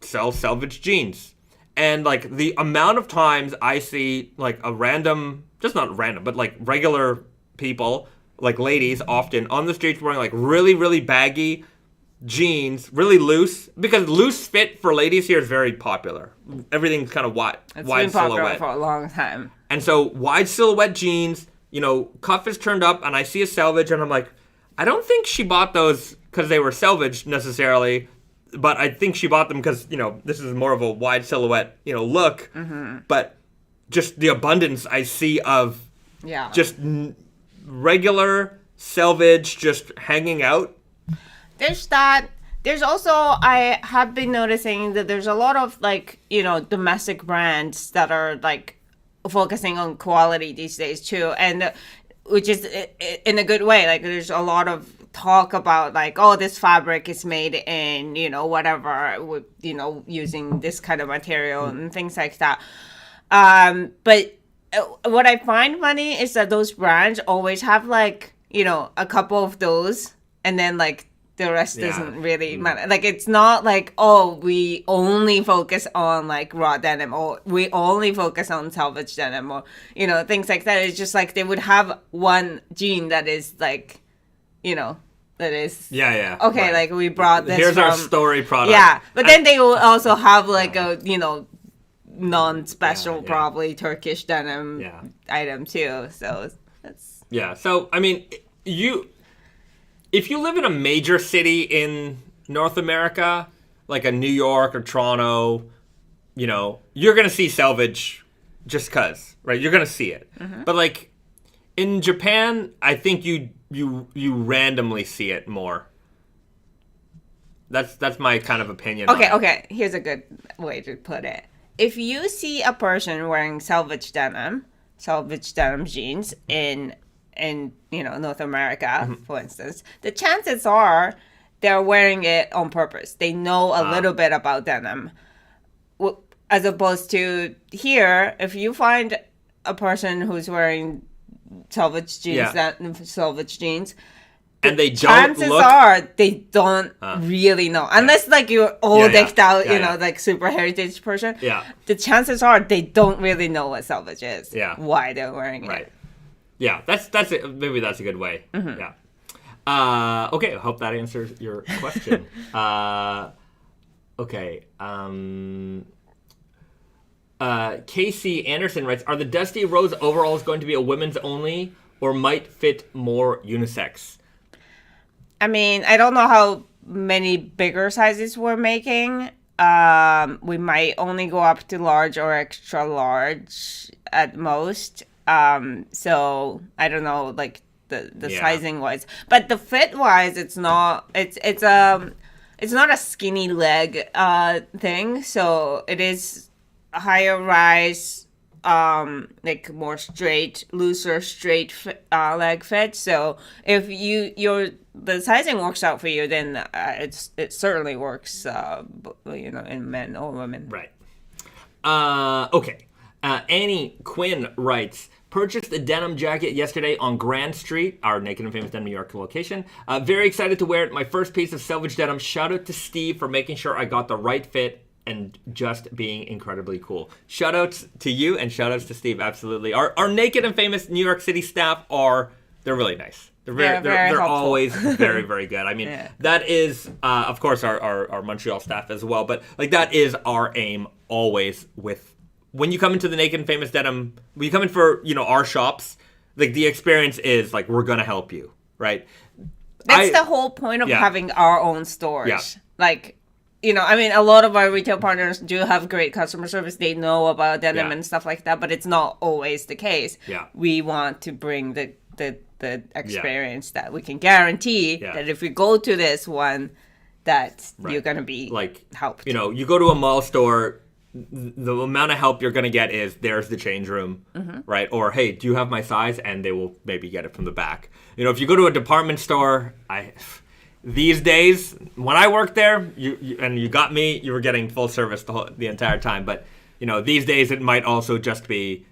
sell selvage jeans. And like the amount of times I see like just not random, but like regular people, like ladies often on the streets wearing like really, really baggy jeans, really loose, because loose fit for ladies here is very popular. Everything's kind of wide been silhouette. Popular for a long time. And so wide silhouette jeans, you know, cuff is turned up and I see a selvage and I'm like, I don't think she bought those because they were selvage necessarily. But I think she bought them because, you know, this is more of a wide silhouette, you know, look. Mm-hmm. But just the abundance I see of just regular selvage just hanging out. There's that. There's also, I have been noticing that there's a lot of, like, you know, domestic brands that are, like, focusing on quality these days, too. And which is in a good way. Like, there's a lot of talk about like, oh, this fabric is made in, you know, whatever, with, you know, using this kind of material and things like that. But what I find funny is that those brands always have like, you know, a couple of those, and then like the rest doesn't really matter. Like it's not like, oh, we only focus on like raw denim, or we only focus on selvage denim, or, you know, things like that. It's just like they would have one jean that is like, you know, that is okay, right. Like we brought this here's from our story product. Yeah, but then they will also have like a, you know, non-special probably Turkish denim item too. So that's So I mean, if you live in a major city in North America, like a New York or Toronto, you know, you're gonna see selvage just cause, right? You're gonna see it. Mm-hmm. But like in Japan, I think you randomly see it more. That's my kind of opinion. Okay. Here's a good way to put it. If you see a person wearing selvage denim jeans in you know, North America, for instance, the chances are they're wearing it on purpose. They know a little bit about denim. As opposed to here, if you find a person who's wearing selvage jeans, and they don't chances are they don't really know, unless like you're all decked out, you know, like super heritage person. The chances are they don't really know what selvage is. Why they're wearing it. Yeah, that's it. Maybe that's a good way. Mm-hmm. Yeah. Okay, I hope that answers your question. Okay. Casey Anderson writes, are the Dusty Rose overalls going to be a women's only, or might fit more unisex? I mean, I don't know how many bigger sizes we're making. We might only go up to large or extra large at most. So I don't know, like the sizing wise. But the fit wise, it's not a skinny leg thing. So it is a higher rise, like more straight, looser, straight leg fit. So if the sizing works out for you, then it certainly works, in men or women. Right. Okay. Annie Quinn writes, purchased a denim jacket yesterday on Grand Street, our Naked and Famous Denim New York location. Very excited to wear it. My first piece of Selvedge denim. Shout out to Steve for making sure I got the right fit and just being incredibly cool. Shout outs to you and shout outs to Steve. Absolutely. Our Naked and Famous New York City staff they're really nice. They're always very, very good. I mean, that is, of course, our Montreal staff as well. But like that is our aim always when you come into the Naked and Famous Denim, when you come in for, our shops, like the experience is like, we're going to help you, right? That's the whole point of having our own stores. Yeah. Like, a lot of our retail partners do have great customer service. They know about denim and stuff like that, but it's not always the case. Yeah. We want to bring the experience that we can guarantee that if we go to this one, that you're going to be helped. You go to a mall store, the amount of help you're going to get is there's the change room, right? Or, hey, do you have my size? And they will maybe get it from the back. If you go to a department store, these days, when I worked there, you got me, you were getting full service the entire time. But, these days it might also just be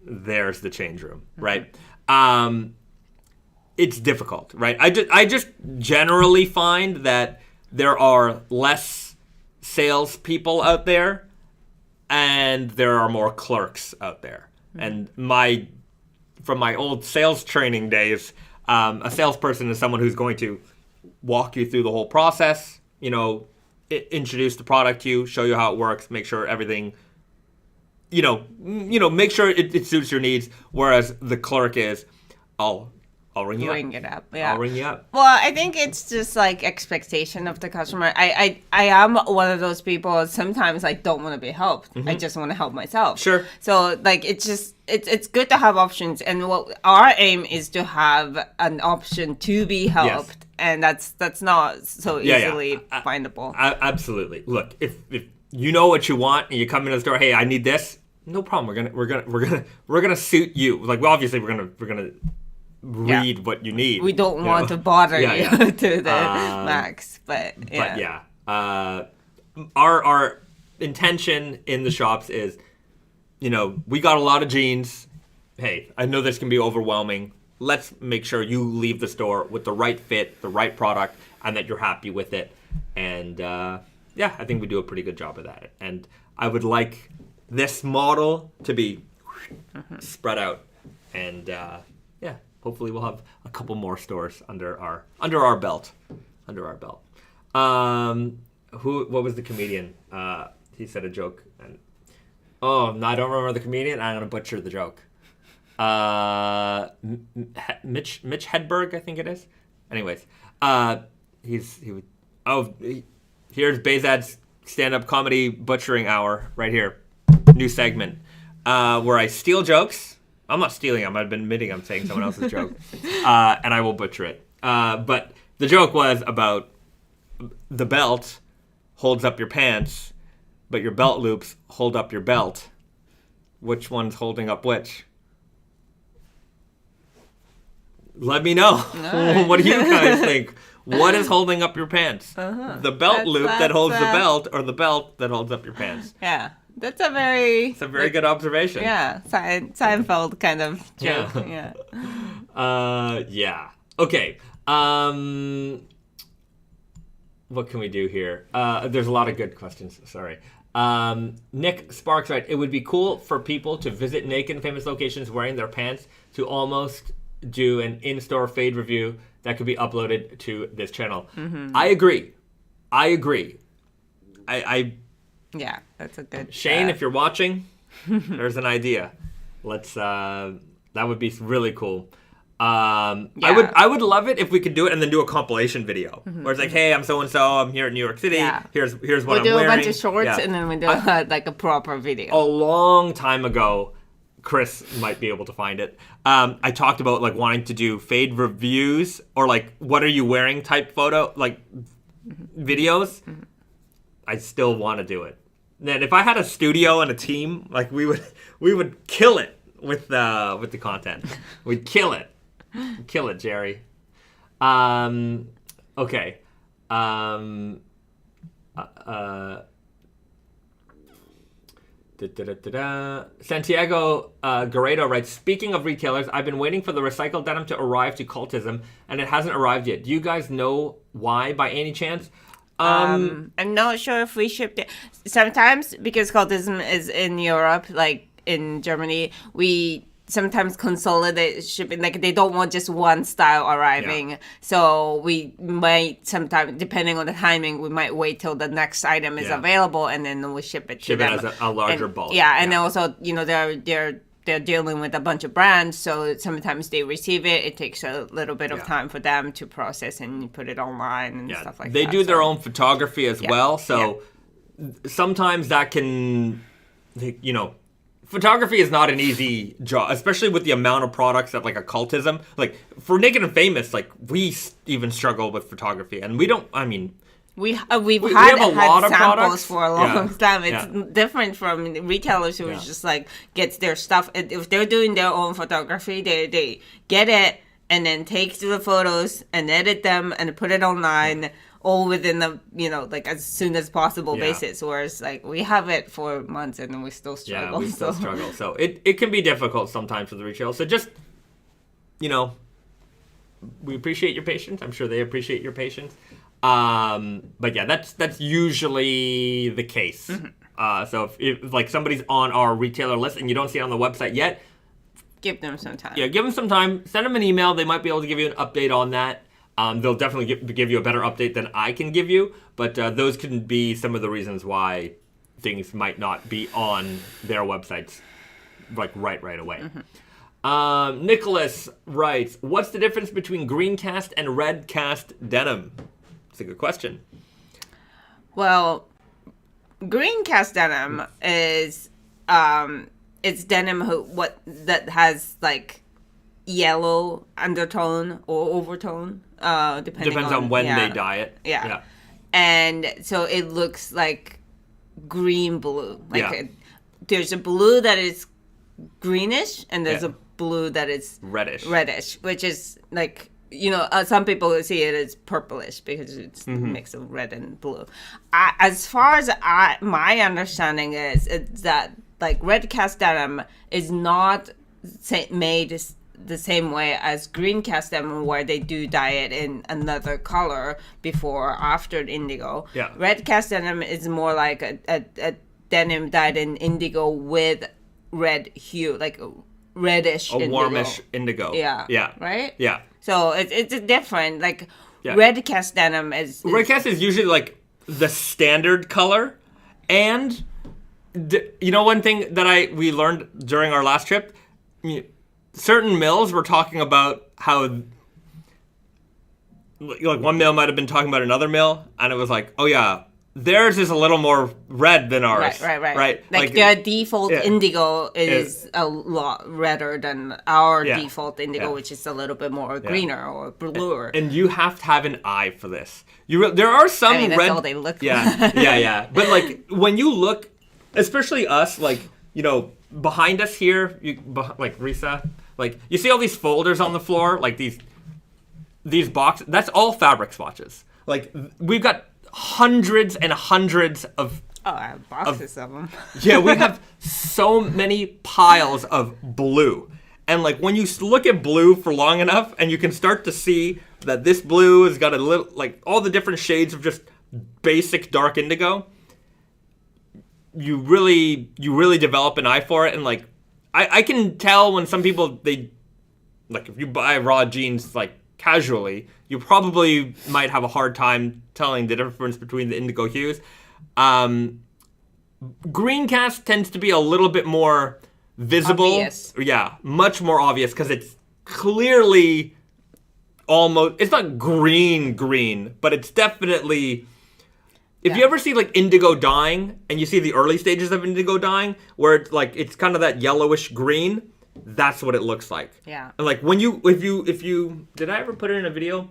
there's the change room, right? It's difficult, right? I just generally find that there are less salespeople out there and there are more clerks out there. And from my old sales training days, a salesperson is someone who's going to walk you through the whole process, introduce the product to you, show you how it works, make sure everything, make sure it suits your needs. Whereas the clerk is, I'll ring you up. Ring it up, yeah. I'll ring you up. Well, I think it's just like expectation of the customer. I am one of those people, sometimes I don't want to be helped. I just want to help myself. Sure. So like it's good to have options, and what our aim is to have an option to be helped. Yes. And that's not so easily findable. Absolutely. Look, if you know what you want and you come into the store, hey, I need this, no problem. We're gonna suit you. Like, well, obviously we're gonna read what you need. We don't want to bother you to the max, but our intention in the shops is, we got a lot of jeans. Hey, I know this can be overwhelming. Let's make sure you leave the store with the right fit, the right product, and that you're happy with it. And I think we do a pretty good job of that. And I would like this model to be spread out. And hopefully we'll have a couple more stores under our belt. What was the comedian? He said a joke. And I don't remember the comedian. I'm gonna butcher the joke. Mitch Hedberg, I think it is. Anyways, here's Bahzad's stand-up comedy butchering hour right here. New segment where I steal jokes. I'm not stealing them. I've been admitting I'm saying someone else's joke, and I will butcher it. But the joke was about the belt holds up your pants, but your belt loops hold up your belt. Which one's holding up which? Let me know. Right. What do you guys think? What is holding up your pants? The belt loop that holds the belt, or the belt that holds up your pants? Yeah. That's a very good observation. Yeah, Seinfeld kind of joke. Yeah. Okay. What can we do here? There's a lot of good questions. Sorry. Nick Sparks, right? It would be cool for people to visit Naked and Famous locations wearing their pants to almost do an in-store fade review that could be uploaded to this channel. I agree. Yeah, that's a good... Shane, if you're watching, there's an idea. Let's... that would be really cool. I would love it if we could do it and then do a compilation video. Where it's like, hey, I'm so-and-so, I'm here in New York City, here's what I'm wearing. We'll do a bunch of shorts and then we do like a proper video. A long time ago, Chris might be able to find it. I talked about like wanting to do fade reviews or like what are you wearing type photo, like videos. I still want to do it. And if I had a studio and a team, like we would kill it with the content. We'd kill it. Kill it, Jerry. Okay. Santiago Guerrero writes, speaking of retailers, I've been waiting for the recycled denim to arrive to Cultism, and it hasn't arrived yet. Do you guys know why, by any chance? I'm not sure if we shipped it. Sometimes, because Cultism is in Europe, like in Germany, we sometimes consolidate shipping. Like they don't want just one style arriving. So we might sometimes, depending on the timing, we might wait till the next item is available and then we ship it to them. Ship it as a larger bulk. Yeah, and then also, they're dealing with a bunch of brands, so sometimes they receive it. It takes a little bit of time for them to process and put it online and stuff like that. They do their own photography as well, so sometimes that can, photography is not an easy job, especially with the amount of products that like a Cultism. Like for Naked and Famous, like we even struggle with photography, and we don't. I mean, we've had a lot of samples products for a long time. It's different from retailers who just like gets their stuff. If they're doing their own photography, they get it and then take the photos and edit them and put it online. All within the, like as soon as possible basis. Whereas like we have it for months and then we still struggle. Yeah, we still struggle. So it can be difficult sometimes for the retail. So just, we appreciate your patience. I'm sure they appreciate your patience. But yeah, that's usually the case. So if like somebody's on our retailer list and you don't see it on the website yet, give them some time. Yeah, give them some time. Send them an email. They might be able to give you an update on that. They'll definitely give you a better update than I can give you, but those can be some of the reasons why things might not be on their websites like right away. Nicholas writes, what's the difference between Greencast and Redcast denim? It's a good question. Well, Greencast denim is it's denim that has like yellow undertone or overtone, depends on when they dye it. Yeah. And so it looks like green blue. There's a blue that is greenish and there's a blue that is reddish, which is like, some people see it as purplish because it's a mix of red and blue. As far as my understanding is that like Redcast denim is not made the same way as Greencast denim, where they do dye it in another color before or after indigo. Redcast denim is more like a denim dyed in indigo with red hue, like reddish indigo. Warmish indigo. Yeah. Right? Yeah. So it's different. Like Redcast denim is Redcast is usually like the standard color, and one thing that we learned during our last trip. Certain mills were talking about how, like, one mill might have been talking about another mill, and it was like, oh yeah, theirs is a little more red than ours. Right. Like their default indigo is a lot redder than our default indigo, which is a little bit more greener or bluer. And you have to have an eye for this. There are some red. That's all they look like. Yeah. But like when you look, especially us, like behind us here, like Risa. Like, you see all these folders on the floor, like these boxes, that's all fabric swatches. Like, we've got hundreds and hundreds of... Oh, I have boxes of them. Yeah, we have so many piles of blue. And, like, when you look at blue for long enough, and you can start to see that this blue has got a little, like, all the different shades of just basic dark indigo, you really develop an eye for it, and, like, I can tell when some people, if you buy raw jeans, like, casually, you probably might have a hard time telling the difference between the indigo hues. Greencast tends to be a little bit more visible. Obvious. Yeah, much more obvious, because it's clearly almost, it's not green, but it's definitely If you ever see like indigo dyeing, and you see the early stages of indigo dyeing, where it's like it's kind of that yellowish green, that's what it looks like. Yeah. And like when if you did I ever put it in a video?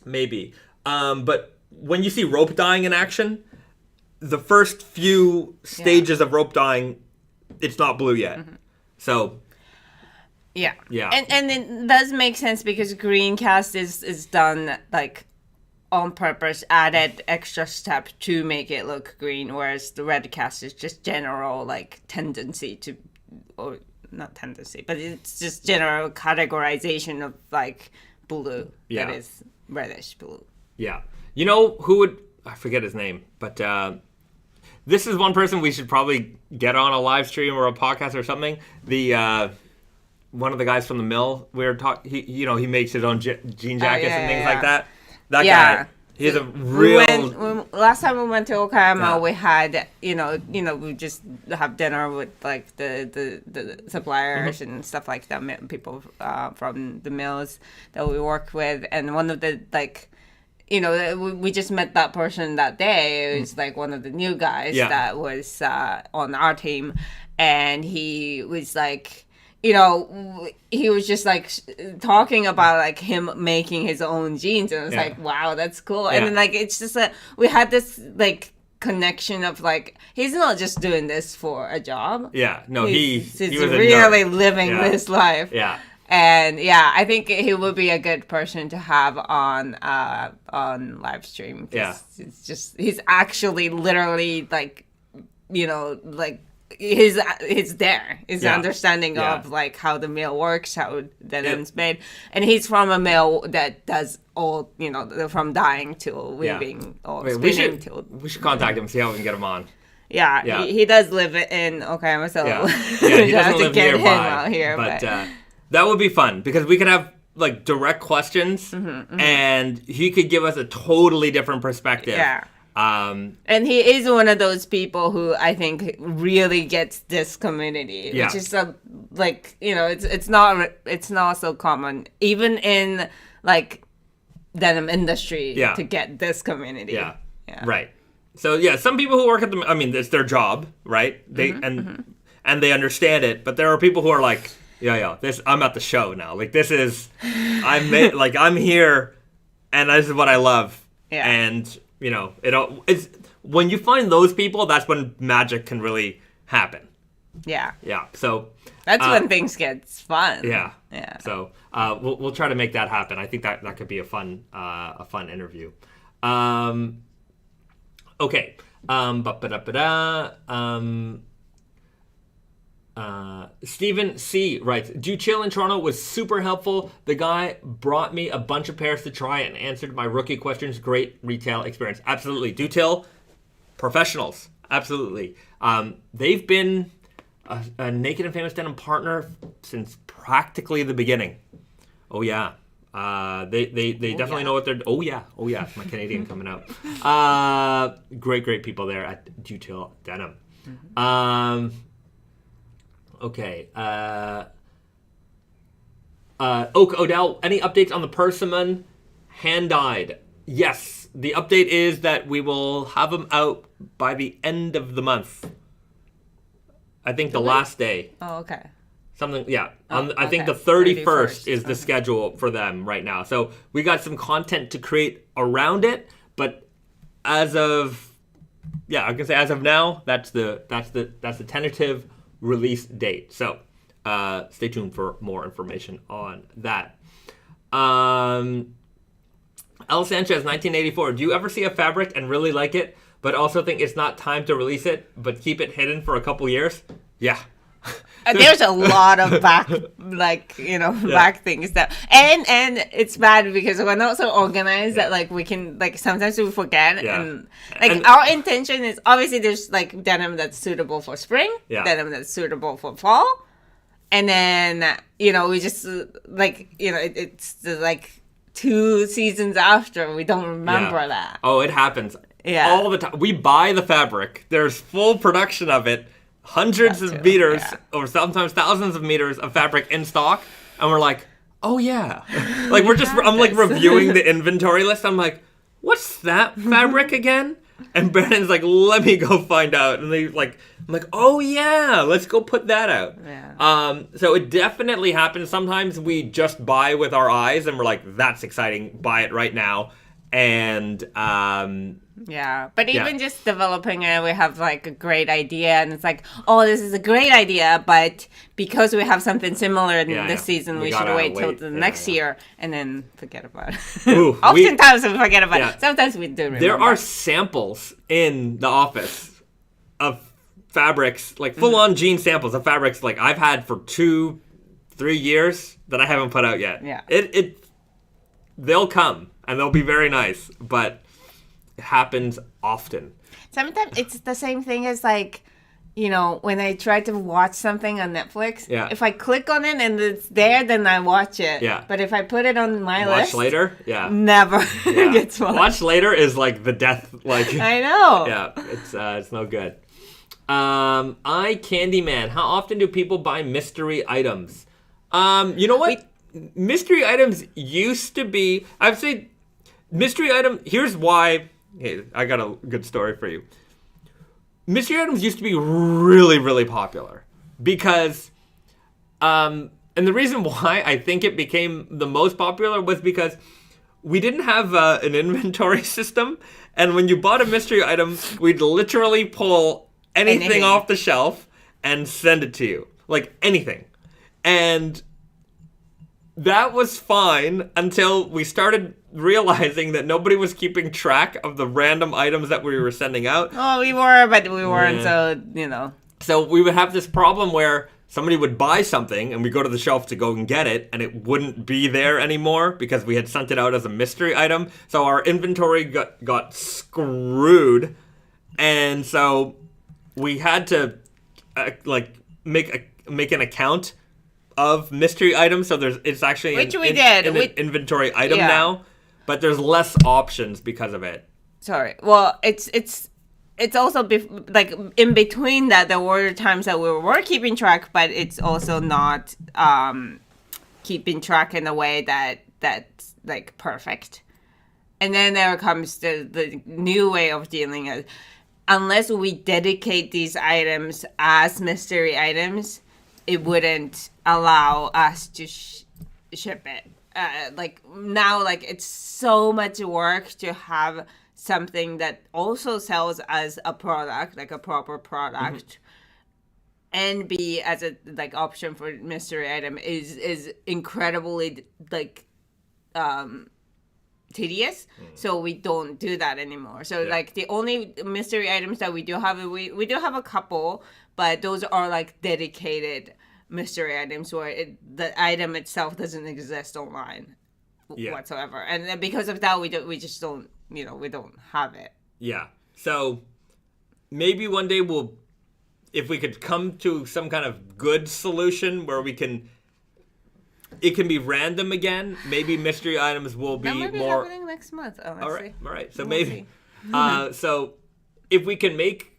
Maybe. But when you see rope dyeing in action, the first few stages of rope dyeing, it's not blue yet. So. Yeah. Yeah. And it does make sense because Greencast is done like on purpose, added extra step to make it look green, whereas the Redcast is just general like tendency to, or not tendency, but it's just general categorization of like blue that is reddish blue. Yeah. You know who would, I forget his name, but this is one person we should probably get on a live stream or a podcast or something. The one of the guys from the mill, we were talking, he makes his own jean jackets and things like that. That guy, he's a real... last time we went to Okayama, we had, we just have dinner with, like, the suppliers and stuff like that, people from the mills that we work with. And one of the, like, we just met that person that day. It was, like, one of the new guys that was on our team. And he was, like... he was just like talking about like him making his own jeans, and it was like, wow, that's cool. And then like it's just we had this like connection of like he's not just doing this for a job. Yeah, no, he's really living this life. Yeah. And I think he would be a good person to have on live stream. It's just he's actually literally like like. His understanding of like how the mill works, how denim's made, and he's from a mill that does all from dyeing to weaving or spinning to. We should contact him, see how we can get him on. Yeah. He does live in Okayama, so he doesn't live get nearby, him out here. But that would be fun because we could have like direct questions, and he could give us a totally different perspective. Yeah. And he is one of those people who I think really gets this community, which is it's not so common even in like denim industry to get this community. Yeah. Right. So some people who work at the, I mean, it's their job, right? They and they understand it, but there are people who are like, this I'm at the show now. Like this is, I'm here, and this is what I love. Yeah. And it's when you find those people, that's when magic can really happen. Yeah. Yeah. So that's when things get fun. Yeah. Yeah. So we'll try to make that happen. I think that could be a fun interview. Okay. Stephen C. writes, "Do chill in Toronto was super helpful. The guy brought me a bunch of pairs to try and answered my rookie questions. Great retail experience." Absolutely. Do till professionals. Absolutely. They've been a Naked and Famous Denim partner since practically the beginning. Oh yeah. They definitely know what they're. Oh yeah. My Canadian coming out. Great people there at Do Till Denim. Okay. Oak Odell, any updates on the persimmon hand-dyed? Yes. The update is that we will have them out by the end of the month. I think the last day. Oh, okay. Something, yeah. I think the 31st is the schedule for them right now. So we got some content to create around it, but as of, I can say as of now, that's the tentative release date. So stay tuned for more information on that. L. Sanchez, 1984. Do you ever see a fabric and really like it, but also think it's not time to release it, but keep it hidden for a couple years? Yeah. There's a lot of back things that, and it's bad because we're not so organized that like we can like sometimes we forget and our intention is obviously there's like denim that's suitable for spring, denim that's suitable for fall, and then we just it's like 2 seasons after we don't remember that. Oh, it happens all the time. We buy the fabric. There's full production of it. Hundreds of meters or sometimes thousands of meters of fabric in stock, and we're like, oh yeah. Like I'm like reviewing the inventory list. I'm like, what's that fabric again? And Brandon's like, let me go find out. And I'm like, oh yeah, let's go put that out. Yeah. So it definitely happens. Sometimes we just buy with our eyes and we're like, that's exciting, buy it right now. And yeah, but even just developing it, we have like a great idea, and it's like, oh, this is a great idea, but because we have something similar in this season, we should wait till the next year, and then forget about it. Ooh, Oftentimes we forget about it. Sometimes we do remember. There are samples in the office of fabrics, like full-on jean samples of fabrics, like I've had for 2-3 years that I haven't put out yet. Yeah. They'll come. And they'll be very nice, but it happens often. Sometimes it's the same thing as like, you know, when I try to watch something on Netflix. Yeah. If I click on it and it's there, then I watch it. Yeah. But if I put it on my list, watch later. Yeah. Never gets watched. Watch later is like the death. Like I know. Yeah. It's no good. Candyman. How often do people buy mystery items? You know what? Mystery items used to be. I'd say. Mystery item, here's why. Hey, I got a good story for you. Mystery items used to be really, really popular because, and the reason why I think it became the most popular was because we didn't have an inventory system, and when you bought a mystery item, we'd literally pull anything off the shelf and send it to you, like anything, and that was fine until we started realizing that nobody was keeping track of the random items that we were sending out. Oh, we were, but we weren't, so, you know. So we would have this problem where somebody would buy something and we go to the shelf to go and get it, and it wouldn't be there anymore because we had sent it out as a mystery item. So our inventory got screwed, and so we had to make an account of mystery items, so it's actually an inventory item now, but there's less options because of it. Sorry. Well, it's also like in between that there were times that we were keeping track, but it's also not keeping track in a way that's like perfect. And then there comes the new way of dealing it. Unless we dedicate these items as mystery items, it wouldn't allow us to ship it. Like now, like it's so much work to have something that also sells as a product, like a proper product, and be as a like option for mystery item is incredibly like tedious. So we don't do that anymore. So like the only mystery items that we do have, we do have a couple, but those are like dedicated mystery items where the item itself doesn't exist online whatsoever, and then because of that we just don't, you know, we don't have it. Yeah. So maybe one day if we could come to some kind of good solution where it can be random again, maybe mystery items will be that might be more happening next month. all right. So maybe so if we can make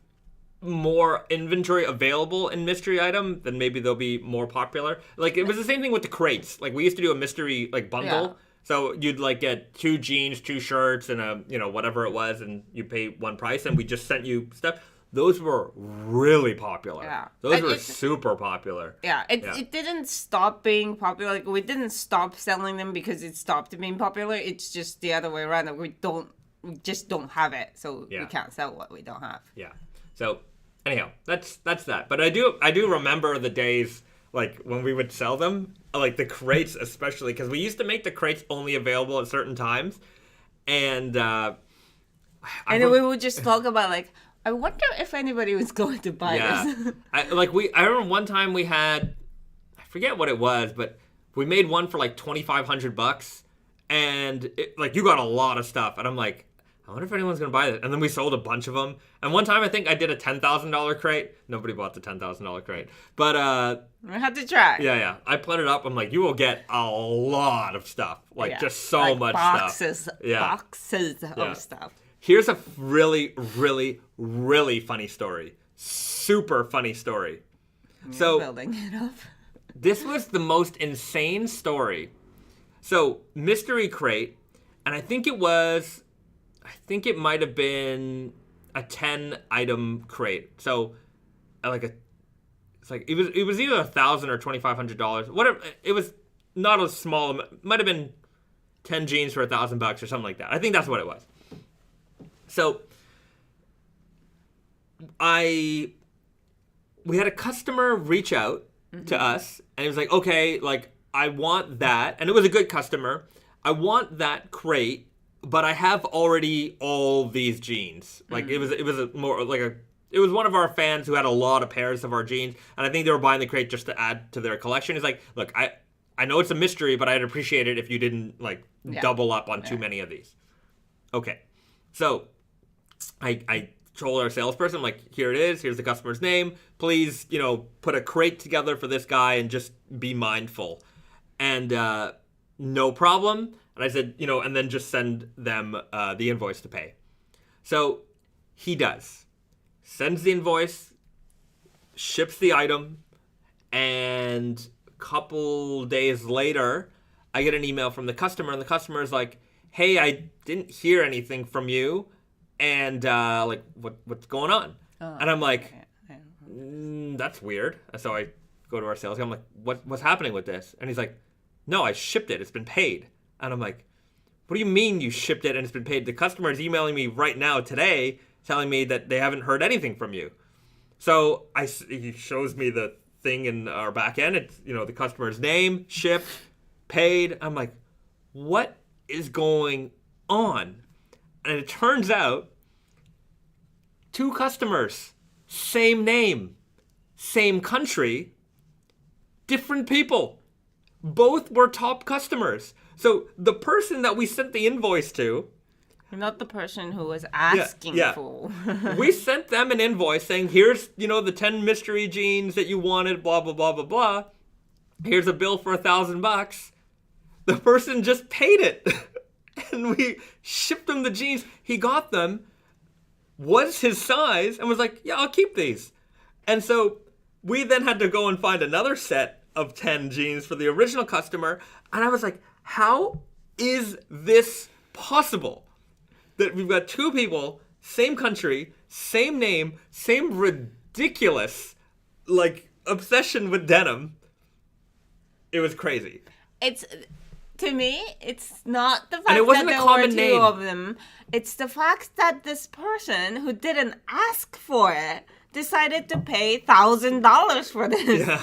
more inventory available in mystery item, then maybe they'll be more popular. Like it was the same thing with the crates. Like we used to do a mystery like bundle. So you'd like get 2 jeans, 2 shirts, and a, you know, whatever it was, and you pay one price, and we just sent you stuff. Those were really popular. Yeah. Those were super popular. Yeah. It didn't stop being popular. Like we didn't stop selling them because it stopped being popular. It's just the other way around. Like we just don't have it, so we can't sell what we don't have. Yeah. So anyhow, that's that. But I do remember the days like when we would sell them, like the crates especially, because we used to make the crates only available at certain times, and then we would just talk about like, I wonder if anybody was going to buy this. I remember one time we had, I forget what it was, but we made one for like $2,500, and like you got a lot of stuff, and I'm like, I wonder if anyone's going to buy this. And then we sold a bunch of them. And one time I think I did a $10,000 crate. Nobody bought the $10,000 crate. But we had to try. Yeah. I put it up. I'm like, you will get a lot of stuff. Like just so like much boxes, stuff. Boxes of stuff. Here's a really, really, really funny story. Super funny story. You're building it up. This was the most insane story. So, mystery crate, and I think it might have been a 10 item crate. So it was either $1,000 or $2,500. Whatever. It was not a small amount. It might have been 10 jeans for $1,000 or something like that. I think that's what it was. So we had a customer reach out to us, and he was like, okay, like, I want that. And it was a good customer. I want that crate, but I have already all these jeans. Like, it was one of our fans who had a lot of pairs of our jeans, and I think they were buying the crate just to add to their collection. He's like, look, I know it's a mystery, but I'd appreciate it if you didn't, like, double up on too many of these. Okay. So I told our salesperson, I'm like, here it is. Here's the customer's name. Please, put a crate together for this guy and just be mindful. And no problem. And I said, and then just send them the invoice to pay. So he does. Sends the invoice, ships the item, and a couple days later, I get an email from the customer, and the customer is like, hey, I didn't hear anything from you, and what's going on? And I'm like, that's weird. So I go to our sales guy. I'm like, what's happening with this? And he's like, no, I shipped it. It's been paid. And I'm like, what do you mean you shipped it and it's been paid? The customer is emailing me right now today telling me that they haven't heard anything from you. So he shows me the thing in our back end. It's, the customer's name, shipped, paid. I'm like, what is going on? And it turns out 2 customers, same name, same country, different people. Both were top customers. So the person that we sent the invoice to, not the person who was asking for. We sent them an invoice saying, here's, the 10 mystery jeans that you wanted, blah, blah, blah, blah, blah. Here's a bill for $1,000. The person just paid it. And we shipped him the jeans. He got them, was his size, and was like, yeah, I'll keep these. And so we then had to go and find another set of 10 jeans for the original customer. And I was like, how is this possible? That we've got 2 people, same country, same name, same ridiculous, obsession with denim. It was crazy. To me, it's not the fact that there were 2 of them. It's the fact that this person who didn't ask for it decided to pay $1,000 for this. Yeah.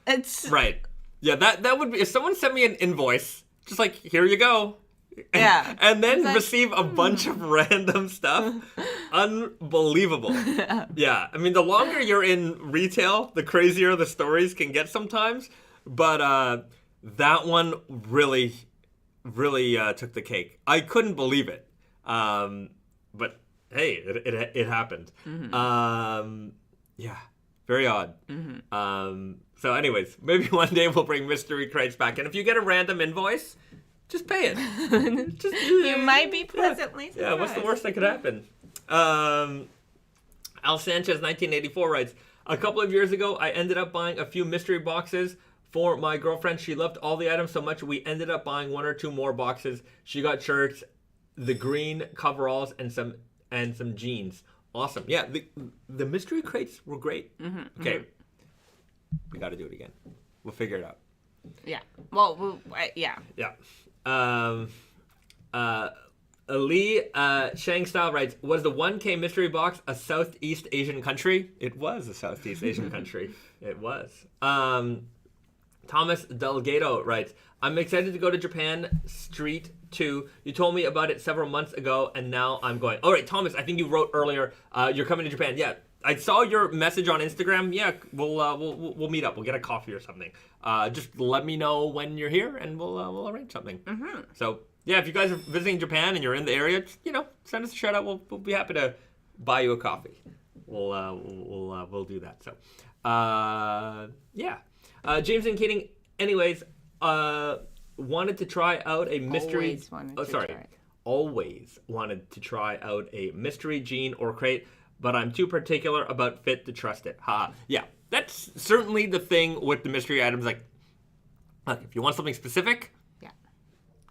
It's right. Yeah, that would be, if someone sent me an invoice, just like, here you go. And then receive a bunch of random stuff. Unbelievable. Yeah. I mean, the longer you're in retail, the crazier the stories can get sometimes. But that one really, really took the cake. I couldn't believe it. But hey, it happened. Yeah. Very odd. So anyways, maybe one day we'll bring mystery crates back. And if you get a random invoice, just pay it. You might be pleasantly surprised. Yeah, what's the worst that could happen? Al Sanchez, 1984, writes, a couple of years ago, I ended up buying a few mystery boxes for my girlfriend. She loved all the items so much, we ended up buying 1 or 2 more boxes. She got shirts, the green coveralls, and some jeans. Awesome. Yeah, the mystery crates were great. Okay. We got to do it again. We'll figure it out. Yeah. Well, yeah. Yeah. Lee Shang Style writes, was the 1K mystery box a Southeast Asian country? It was a Southeast Asian country. It was. Thomas Delgado writes, I'm excited to go to Japan Street 2. You told me about it several months ago, and now I'm going. All right, Thomas, I think you wrote earlier, you're coming to Japan. Yeah, I saw your message on Instagram. Yeah, we'll meet up. We'll get a coffee or something. Just let me know when you're here, and we'll arrange something. So, yeah, if you guys are visiting Japan and you're in the area, just, send us a shout out. We'll be happy to buy you a coffee. We'll do that. So, yeah. James and Keating, anyways, wanted to try out a mystery. Always wanted to try out a mystery jean or crate, but I'm too particular about fit to trust it. Yeah, that's certainly the thing with the mystery items. Like, look, if you want something specific,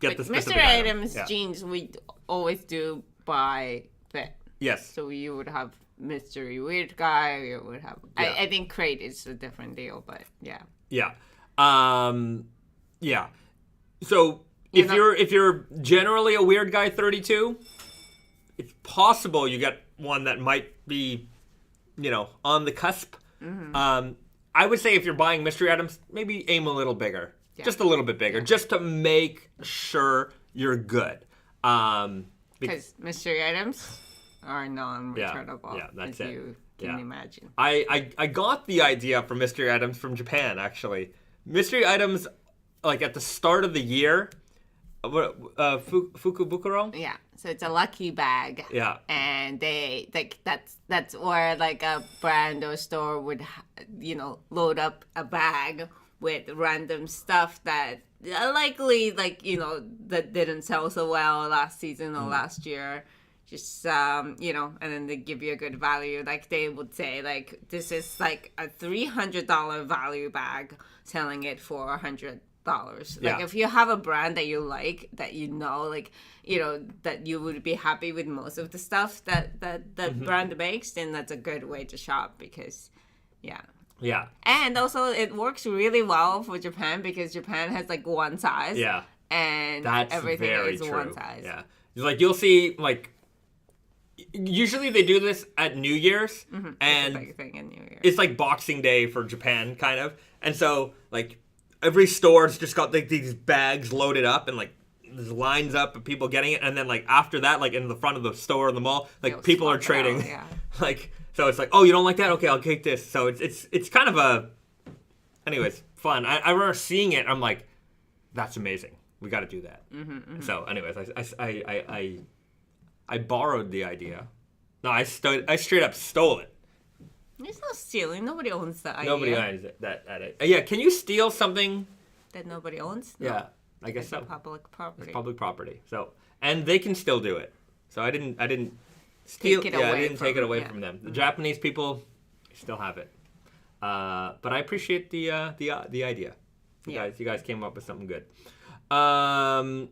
get the specific mystery items, Yeah. jeans, we always do by fit. Yes. So you would have mystery weird guy. You would have. Yeah. I think crate is a different deal, but yeah. Yeah. Yeah. So if you're generally a weird guy 32, it's possible you get one that might be, on the cusp. Mm-hmm. I would say if you're buying mystery items, maybe aim a little bigger. Yeah. Just a little bit bigger, just to make sure you're good. Because mystery items are non-returnable, that's as you can imagine. I got the idea for mystery items from Japan, actually. Mystery items, like at the start of the year, Fukubukuro? Yeah, so it's a lucky bag. Yeah. And they, that's where like a brand or store would, load up a bag with random stuff that likely, that didn't sell so well last season or last year. Just, and then they give you a good value. Like, they would say, like, this is, like, a $300 value bag, selling it for $100. Like, if you have a brand that you like, that that you would be happy with most of the stuff that brand makes, then that's a good way to shop because, Yeah. And also, it works really well for Japan because Japan has, like, one size. Yeah. And that's everything very is true. one size. Yeah. Like, you'll see, like, usually they do this at New Year's. Mm-hmm. And it's a big thing in New Year's. It's like Boxing Day for Japan, kind of. And so, like, every store's just got, like, these bags loaded up and, like, there's lines up of people getting it. And then, like, after that, like, in the front of the store in the mall, like, people are trading. Yeah. Like... So it's like, oh, you don't like that? Okay, I'll take this. So it's kind of anyways, fun. I remember seeing it. I'm like, that's amazing. We got to do that. Mm-hmm, mm-hmm. So anyways, I borrowed the idea. No, I straight up stole it. It's not stealing. Nobody owns that idea. Nobody owns that. Yeah, can you steal something that nobody owns? No. Yeah, I guess so. Public property. It's public property. So and they can still do it. So I didn't. I didn't take it away from them. The Japanese people still have it, but I appreciate the idea. You guys came up with something good. So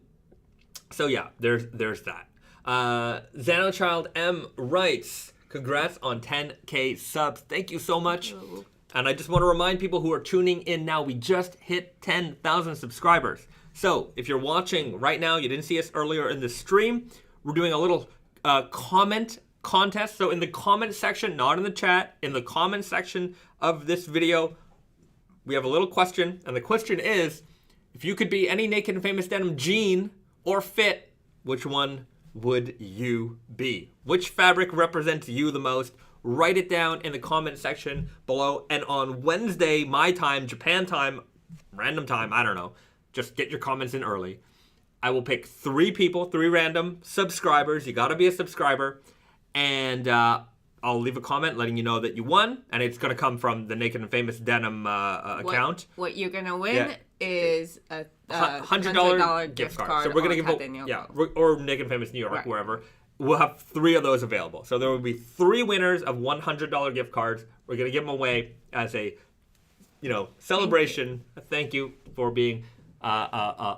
yeah, there's that. Xanochild M writes, "Congrats on 10K subs. Thank you so much." Ooh. And I just want to remind people who are tuning in now, we just hit 10,000 subscribers. So if you're watching right now, you didn't see us earlier in the stream, we're doing a little comment contest. So in the comment section, not in the chat, in the comment section of this video, we have a little question. And the question is, if you could be any Naked and Famous Denim jean or fit, which one would you be? Which fabric represents you the most? Write it down in the comment section below. And on Wednesday, my time, Japan time, random time, I don't know, just get your comments in early. I will pick 3 people, 3 random subscribers. You got to be a subscriber. And I'll leave a comment letting you know that you won. And it's going to come from the Naked and Famous Denim account. What you're going to win is a $100 gift card. So we're going to give or Naked and Famous New York, wherever. We'll have 3 of those available. So there will be 3 winners of $100 gift cards. We're going to give them away as a, celebration. Thank you for being a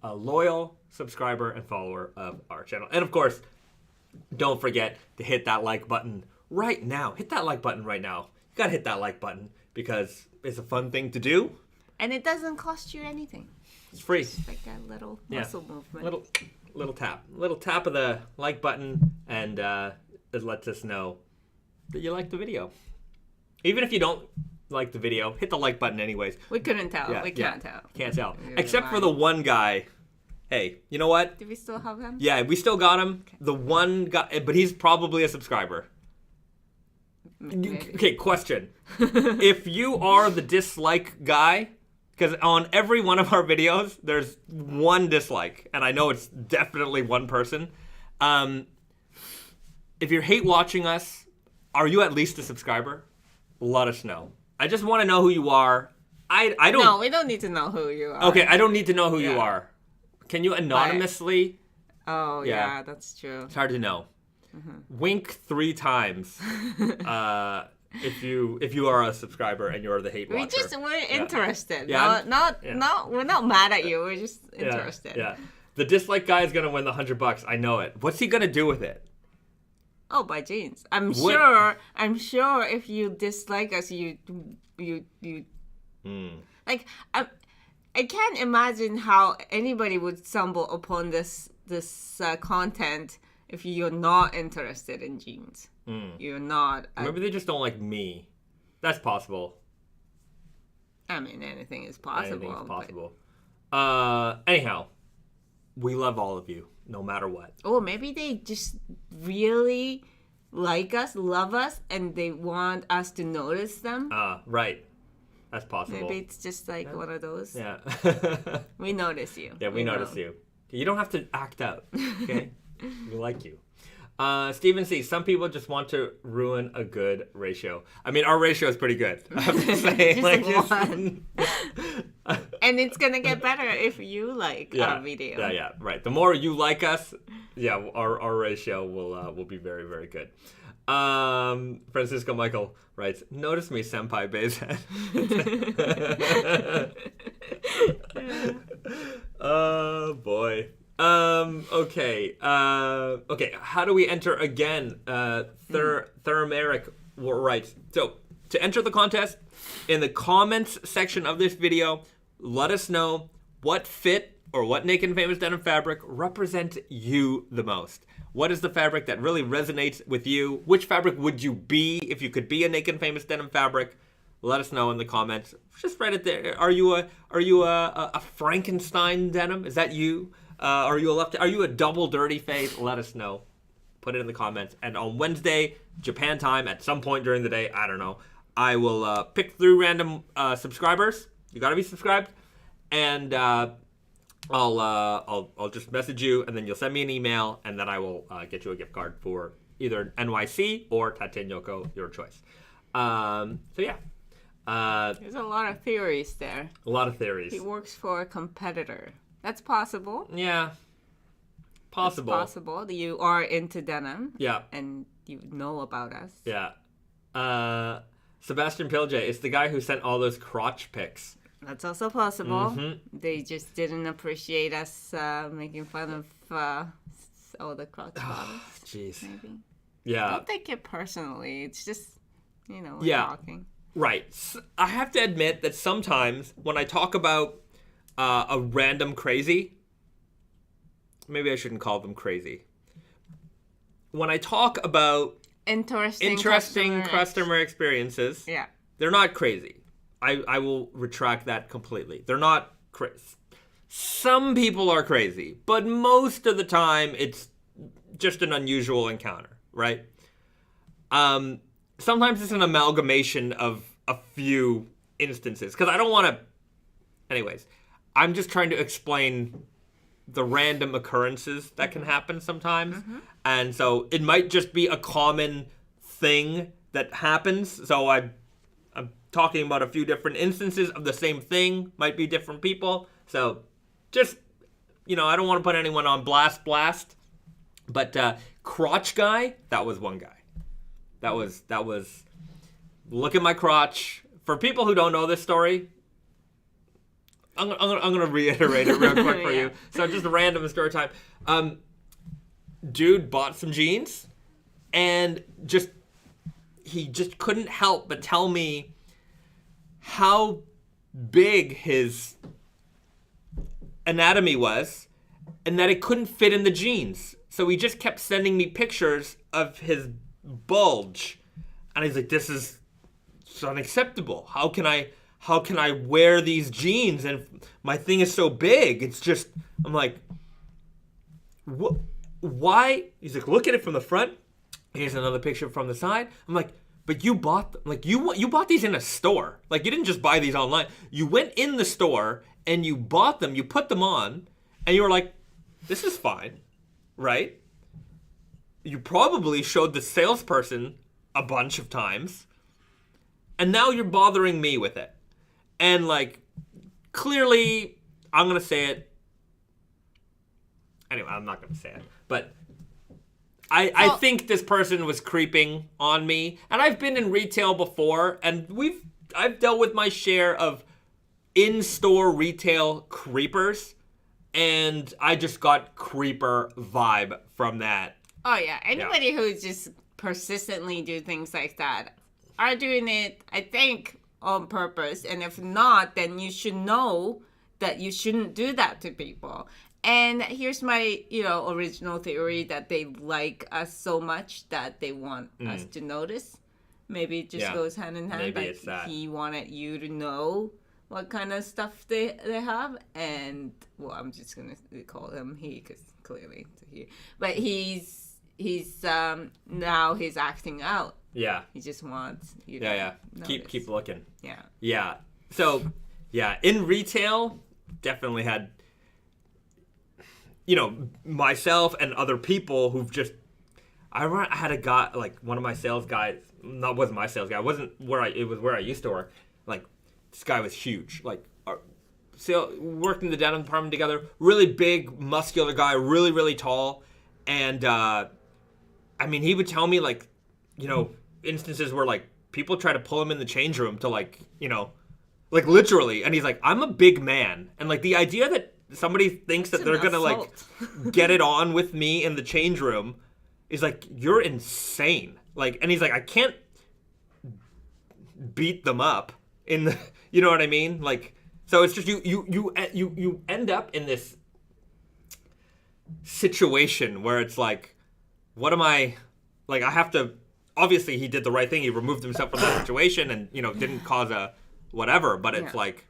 loyal subscriber and follower of our channel. And of course, don't forget to hit that like button right now. Hit that like button right now. You gotta hit that like button because it's a fun thing to do. And it doesn't cost you anything. It's free. It's like a little muscle movement. Little tap of the like button, and it lets us know that you like the video. Even if you don't like the video, hit the like button anyways. We couldn't tell. We can't tell. Can't tell. Except for the one guy. Hey, you know what? Do we still have him? Yeah, we still got him. Okay. The one guy, but he's probably a subscriber. Okay, question. If you are the dislike guy, because on every one of our videos, there's one dislike, and I know it's definitely one person. If you hate watching us, are you at least a subscriber? Let us know. I just want to know who you are. I don't. No, we don't need to know who you are. Okay, I don't need to know who you are. Can you anonymously? Oh, yeah, that's true. It's hard to know. Mm-hmm. Wink 3 times if you are a subscriber and you're the hate watcher. We're interested. Yeah. We're not mad at you. We're just interested. Yeah. The dislike guy is gonna win the $100. I know it. What's he gonna do with it? Oh, by jeans. I'm What- sure if you dislike us, you like I can't imagine how anybody would stumble upon this content if you're not interested in jeans. You're not. Maybe they just don't like me. That's possible. I mean, anything is possible. Anything's possible. Anyhow, we love all of you, no matter what. Or maybe they just really like us, love us, and they want us to notice them. Right. That's possible. Maybe it's just like one of those. Yeah. We notice you. Yeah, we notice you. You don't have to act out, okay? We like you. Stephen C., some people just want to ruin a good ratio. I mean, our ratio is pretty good. I have to say. Just one. And it's going to get better if you like our video. Yeah, right. The more you like us, our ratio will be very, very good. Francisco Michael writes, notice me, Senpai Bahzad. Oh, boy. Okay. How do we enter again? Thermeric writes, so to enter the contest, in the comments section of this video, let us know what fit or what Naked Famous Denim fabric represents you the most. What is the fabric that really resonates with you? Which fabric would you be if you could be a Naked Famous Denim fabric? Let us know in the comments. Just write it there. Are you a Frankenstein denim? Is that you? Are you a double dirty face? Let us know. Put it in the comments. And on Wednesday, Japan time, at some point during the day, I don't know, I will pick through random subscribers. You gotta be subscribed, and I'll just message you, and then you'll send me an email, and then I will get you a gift card for either NYC or Taten Yoko, your choice. So yeah. There's a lot of theories there. A lot of theories. He works for a competitor. That's possible. Yeah. Possible. It's possible. You are into denim. Yeah. And you know about us. Yeah. Sebastian Pilje is the guy who sent all those crotch pics. That's also possible. Mm-hmm. They just didn't appreciate us making fun of all the crotch bottoms. Jeez. Maybe. Yeah. Don't take it personally. It's just, we're talking. Right. I have to admit that sometimes when I talk about a random crazy, maybe I shouldn't call them crazy. When I talk about interesting customer experiences, they're not crazy. I will retract that completely. They're not crazy. Some people are crazy, but most of the time it's just an unusual encounter, right? Sometimes it's an amalgamation of a few instances, because I don't want to... Anyways, I'm just trying to explain the random occurrences that can happen sometimes. Mm-hmm. And so it might just be a common thing that happens. So I'm talking about a few different instances of the same thing, might be different people. So just, I don't want to put anyone on blast. But Crotch Guy, that was one guy. That was look at my crotch. For people who don't know this story, I'm gonna reiterate it real quick for you. So just a random story time. Dude bought some jeans, and he just couldn't help but tell me how big his anatomy was, and that it couldn't fit in the jeans. So he just kept sending me pictures of his bulge, and he's like, "This is unacceptable. How can I wear these jeans and my thing is so big?" It's just, I'm like, what? Why? He's like, "Look at it from the front. Here's another picture from the side." I'm like, "But you bought them. Like you bought these in a store. Like you didn't just buy these online. You went in the store and you bought them. You put them on, and you were like, this is fine, right? You probably showed the salesperson a bunch of times, and now you're bothering me with it." And clearly, I'm gonna say it. Anyway, I'm not gonna say it, but I think this person was creeping on me. And I've been in retail before, and I've dealt with my share of in-store retail creepers, and I just got creeper vibe from that. Oh yeah, anybody who's just persistently do things like that are doing it, I think, on purpose. And if not, then you should know that you shouldn't do that to people. And here's my, original theory that they like us so much that they want us to notice. Maybe it just goes hand in hand. Maybe it's that. He wanted you to know what kind of stuff they have. And, well, I'm just going to call him he because clearly it's a he. But he's now he's acting out. Yeah. He just wants you to notice. Keep looking. Yeah. Yeah. So, in retail, definitely had, myself and other people who've just, I had a guy, like one of my sales guys, wasn't my sales guy, it was where I used to work. Like, this guy was huge. Like, worked in the denim department together, really big, muscular guy, really, really tall. And, he would tell me, like, instances where, like, people try to pull him in the change room to, like, like, literally. And he's like, I'm a big man. And, like, the idea that somebody thinks that they're going to, like, get it on with me in the change room is, like, you're insane. Like, and he's like, I can't beat them up in the, you know what I mean? Like, so it's just you end up in this situation where it's like, what am I, like, I have to, obviously he did the right thing. He removed himself from the situation and, didn't cause a whatever, but it's like,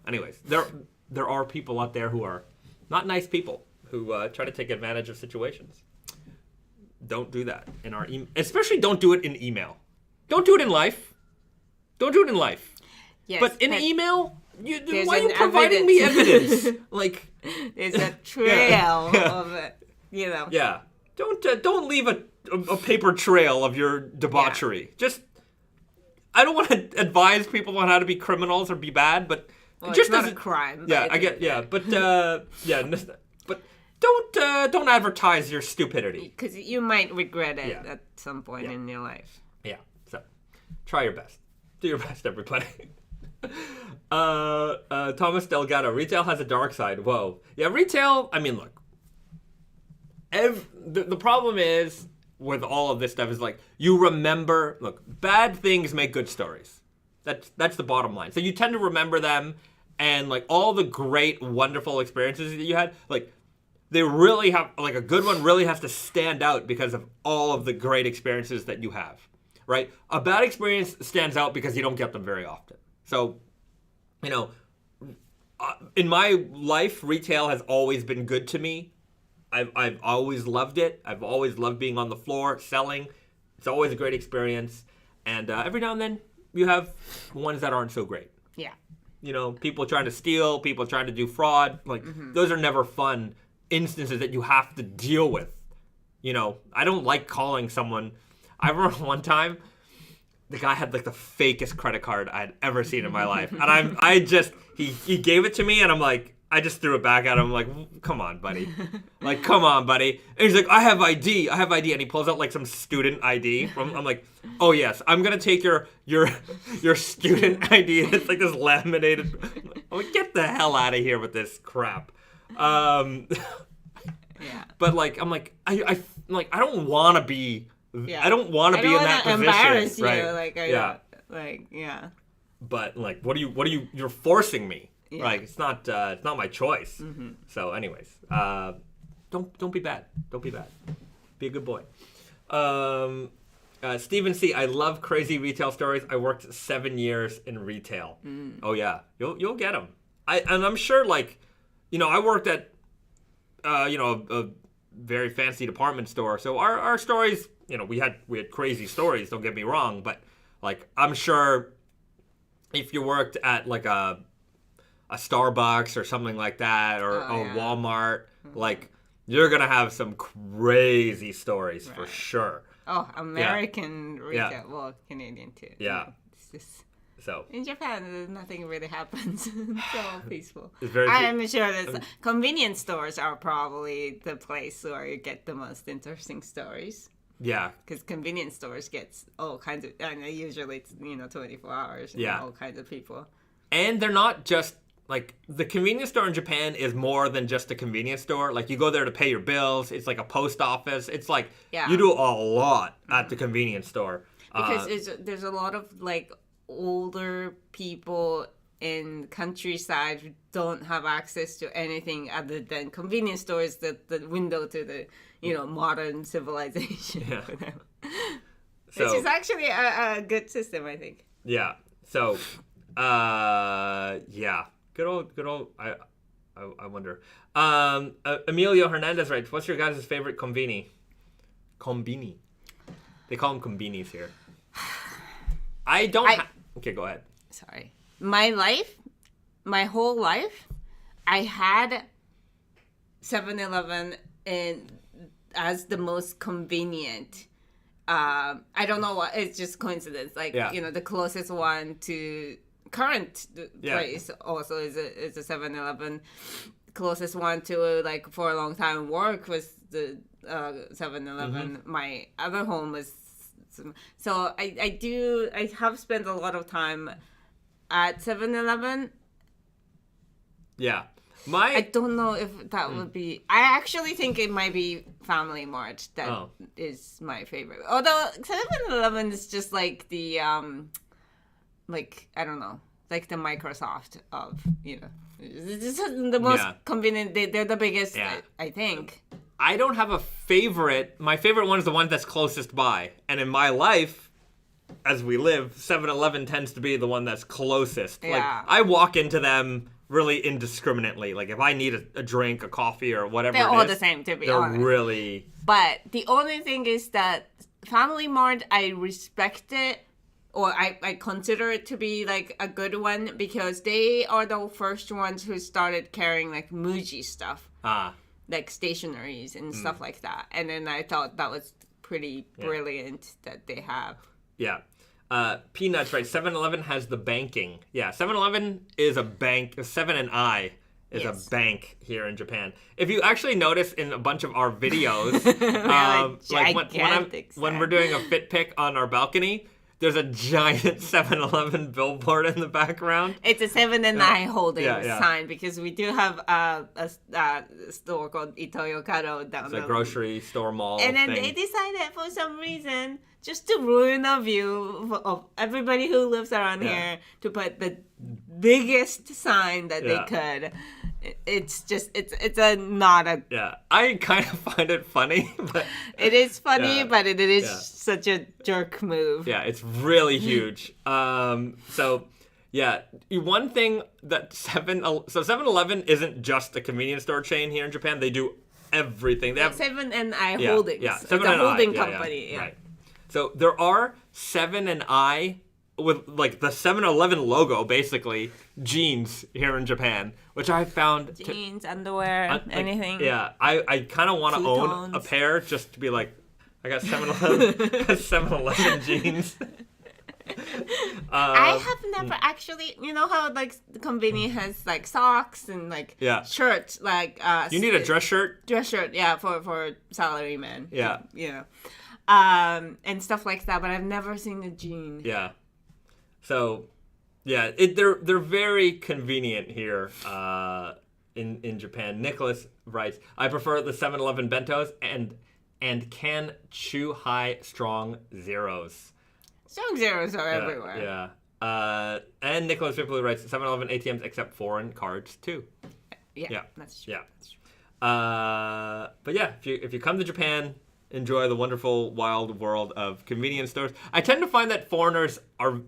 anyways, there are people out there who are not nice people who try to take advantage of situations. Don't do that in our email. Especially don't do it in email. Don't do it in life. Don't do it in life. Yes, but in email, why are you providing me evidence? Like, there's a trail of it, Yeah. Don't leave a paper trail of your debauchery. Yeah. Just, I don't want to advise people on how to be criminals or be bad, but well, it just it's not doesn't. A crime. Yeah, I get. Yeah, but but don't advertise your stupidity because you might regret it at some point in your life. Yeah. So, try your best. Do your best, everybody. Thomas Delgado. Retail has a dark side. Whoa. Yeah, retail. I mean, look. The problem is with all of this stuff is like you remember. Look, bad things make good stories. That's the bottom line. So you tend to remember them, and like all the great, wonderful experiences that you had, like they really have like a good one really has to stand out because of all of the great experiences that you have. Right? A bad experience stands out because you don't get them very often. So, in my life, retail has always been good to me. I've always loved it. I've always loved being on the floor, selling. It's always a great experience. And every now and then, you have ones that aren't so great. Yeah. People trying to steal, people trying to do fraud. Like, those are never fun instances that you have to deal with. I don't like calling someone. I remember one time, the guy had like the fakest credit card I'd ever seen in my life. And he gave it to me and I'm like, I just threw it back at him. I'm like, come on, buddy. Like, come on, buddy. And he's like, I have ID. And he pulls out like some student ID. I'm like, oh yes, I'm going to take your student ID. And it's like this laminated. I'm like, get the hell out of here with this crap. Yeah. But like, I'm like, I don't want to be. Yeah. I don't want to be in that position. Embarrass you, right? But like, what do you? You're forcing me. Yeah. Like it's not my choice. Mm-hmm. So, anyways, don't be bad. Don't be bad. Be a good boy. Stephen C. I love crazy retail stories. I worked 7 years in retail. Mm. Oh yeah, you'll get them. And I'm sure like, I worked at, a very fancy department store. So our stories. We had crazy stories, don't get me wrong, but like I'm sure if you worked at like a Starbucks or something like that or Walmart, like you're going to have some crazy stories for sure. Oh, American retail, well, Canadian too. Yeah. So in Japan, nothing really happens. It's all peaceful. It's very I'm sure that convenience stores are probably the place where you get the most interesting stories. Yeah. Because convenience stores gets all kinds of, and usually it's, 24 hours and all kinds of people. And they're not just, like the convenience store in Japan is more than just a convenience store. Like you go there to pay your bills. It's like a post office. It's like you do a lot at the convenience store. Because there's a lot of like older people in countryside who don't have access to anything other than convenience stores, the window to the modern civilization. Yeah. So, which is actually a good system, I think. Yeah. So, yeah. Good old. I wonder. Emilio Hernandez writes, "What's your guys' favorite konbini?" Konbini. They call them konbinis here. I don't. Okay, go ahead. Sorry. My whole life, I had 7-Eleven as the most convenient. I don't know what. It's just coincidence. Like the closest one to current place also is a 7-Eleven. Closest one to like for a long time work was the 7-Eleven. My other home was so I have spent a lot of time at 7-Eleven. Yeah. I don't know if that would be. I actually think it might be Family Mart that is my favorite. Although 7-Eleven is just like the like I don't know, like the Microsoft of it's just the most convenient. They're the biggest. I think. I don't have a favorite. My favorite one is the one that's closest by, and in my life, as we live, 7-Eleven tends to be the one that's closest. Yeah. Like I walk into them really indiscriminately. Like if I need a drink, a coffee, or whatever, they're all the same, to be honest. They're really. But the only thing is that Family Mart, I respect it, or I consider it to be like a good one because they are the first ones who started carrying like Muji stuff, like stationaries and stuff like that. And then I thought that was pretty brilliant that they have. Yeah. Peanuts, right? 7-Eleven has the banking. Yeah, 7-Eleven is a bank. 7 and I is a bank here in Japan. If you actually notice in a bunch of our videos, like when we're doing a fit pick on our balcony, there's a giant 7-Eleven billboard in the background. It's a 7 and I holding sign because we do have a store called Itoyokado down It's a grocery store mall and then they decided for some reason just to ruin the view of everybody who lives around here to put the biggest sign that they could. It's not a... Yeah, I kind of find it funny. But it is funny, but it is such a jerk move. Yeah, it's really huge. So, yeah, one thing that 7-Eleven isn't just a convenience store chain here in Japan. They do everything. They have 7 and I Holdings. Yeah, 7 it's a holding company. Right. So there are 7 and I with like the 7-Eleven logo, basically, jeans here in Japan, which I found... Jeans, underwear, anything. Yeah, I kind of want to own a pair just to be like, I got 7-Eleven jeans. I have never actually, you know how like the konbini has like socks and like shirts, like... you need a dress shirt? Dress shirt, for salarymen. Yeah. And stuff like that, but I've never seen a jean. Yeah. So, yeah, they're very convenient here in Japan. Nicholas writes, I prefer the 7-Eleven bentos and can chew high strong zeros. Strong zeros are everywhere. Yeah. And Nicholas Ripley writes, 7-Eleven ATMs accept foreign cards too. Yeah, that's true. Yeah. But yeah, if you come to Japan, enjoy the wonderful, wild world of convenience stores. I tend to find that foreigners are,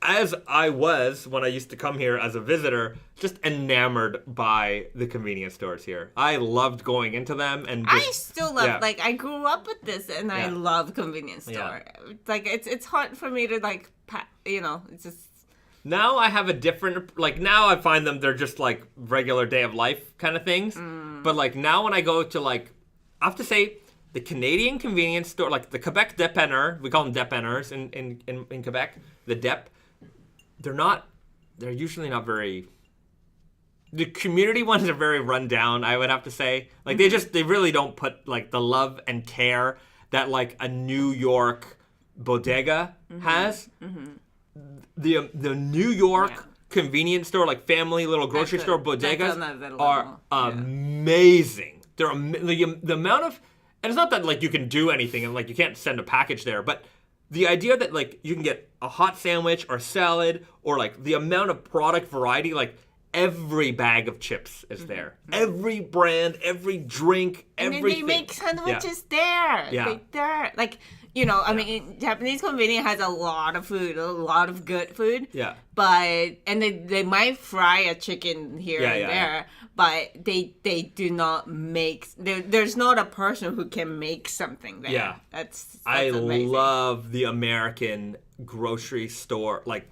as I was when I used to come here as a visitor, just enamored by the convenience stores here. I loved going into them, and I still love. Like I grew up with this, and I love convenience store. Like it's hard for me to like, it's just. Now I have a different, like now I find them, they're just like regular day of life kind of things. But like now when I go to like, I have to say, the Canadian convenience store, like the Quebec dépanneur, we call them dépanneurs in Quebec, the dep, they're usually not very, the community ones are very run down, I would have to say. Like they really don't put like the love and care that like a New York bodega has. The New York convenience store, like family little grocery store bodegas are level. amazing. They're the amount of, and it's not that like you can do anything and like you can't send a package there, but the idea that like you can get a hot sandwich or salad or like the amount of product variety, like every bag of chips is there. Every brand, every drink, everything. And then they make sandwiches there. Yeah. They're like, you know, I mean, Japanese convenience has a lot of food, a lot of good food. Yeah. But, and they might fry a chicken here and there, but they do not make, there's not a person who can make something there. Yeah. That's I amazing. love the American grocery store, like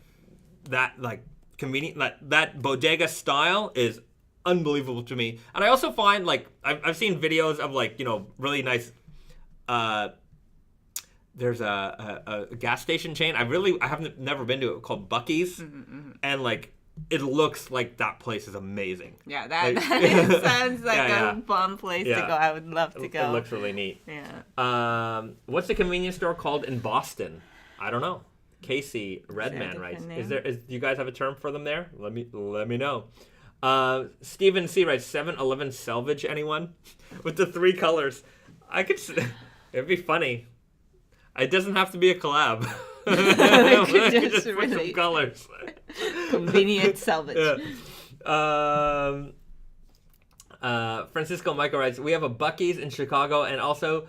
that, like convenient, that bodega style is unbelievable to me. And I also find like, I've seen videos of like, you know, really nice, there's a gas station chain. I never been to it, called Buc-ee's, and like it looks like that place is amazing. Yeah, that Like, sounds like a fun place to go. I would love to go. It looks really neat. Yeah. What's the convenience store called in Boston? I don't know. Casey Redman writes. Do you guys have a term for them there? Let me know. Stephen C writes 7-Eleven Selvedge. Anyone with the 3 colors? I could. It'd be funny. It doesn't have to be a collab. I could just put some colors. Convenient salvage. Francisco Michael writes, we have a Buc-ee's in Chicago and also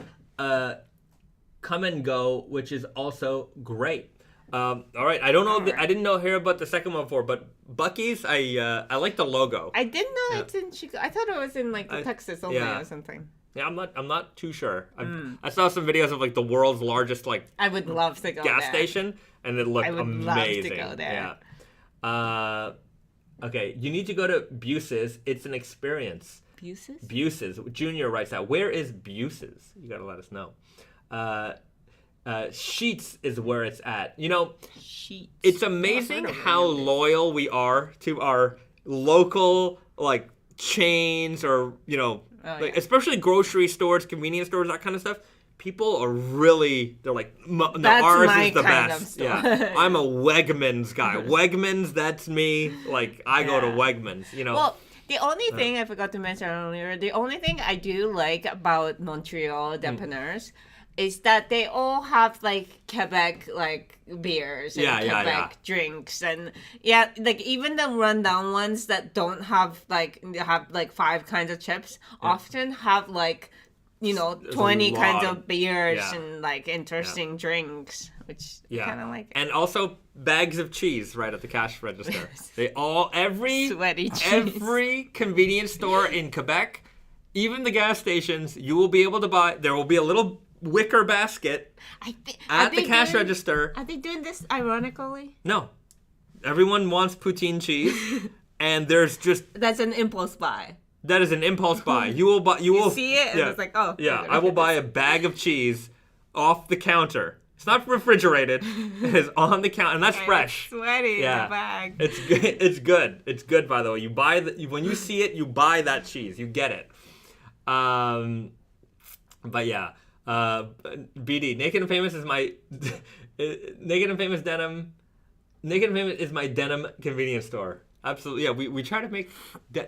Come and Go, which is also great. All right, I don't know. I didn't hear about the second one before, but Buc-ee's, I like the logo. I didn't know it's in Chicago. I thought it was in like Texas only or something. Yeah, I'm not too sure. I saw some videos of like the world's largest like I would love to go gas there. station, and it looked amazing. Love to go there. Yeah. Okay, you need to go to Buse's. It's an experience. Buse's. Junior writes out. Where is Buse's? You gotta let us know. Sheets is where it's at. You know, Sheets. It's amazing how loyal we are to our local like chains or you know. Especially grocery stores, convenience stores, that kind of stuff. People are really, they're like, ours is the best. Yeah, I'm a Wegmans guy. Wegmans, that's me. Like, I go to Wegmans, you know. Well, the only thing I forgot to mention earlier, the only thing I do like about Montreal dépanneurs is that they all have like Quebec like beers and Quebec drinks and like even the rundown ones that don't have like 5 kinds of chips often have like 20 kinds of beers and like interesting drinks, which I kind of like. And also bags of cheese right at the cash register. Sweaty cheese. Every convenience store in Quebec, even the gas stations, you will be able to buy. There will be a little wicker basket at the cash register. Are they doing this ironically? No. Everyone wants poutine cheese, and there's just... That's an impulse buy. That is an impulse buy. You will buy... You will see it, and it's like, oh. Yeah, I will buy a bag of cheese off the counter. It's not refrigerated. It is on the counter, and that's fresh. It's sweaty in the bag. It's good. It's good. It's good, by the way. You buy when you see it, you buy that cheese. You get it. But yeah. BD, Naked and Famous is my Naked and Famous Denim. Naked and Famous is my denim convenience store. Absolutely, yeah. We try to make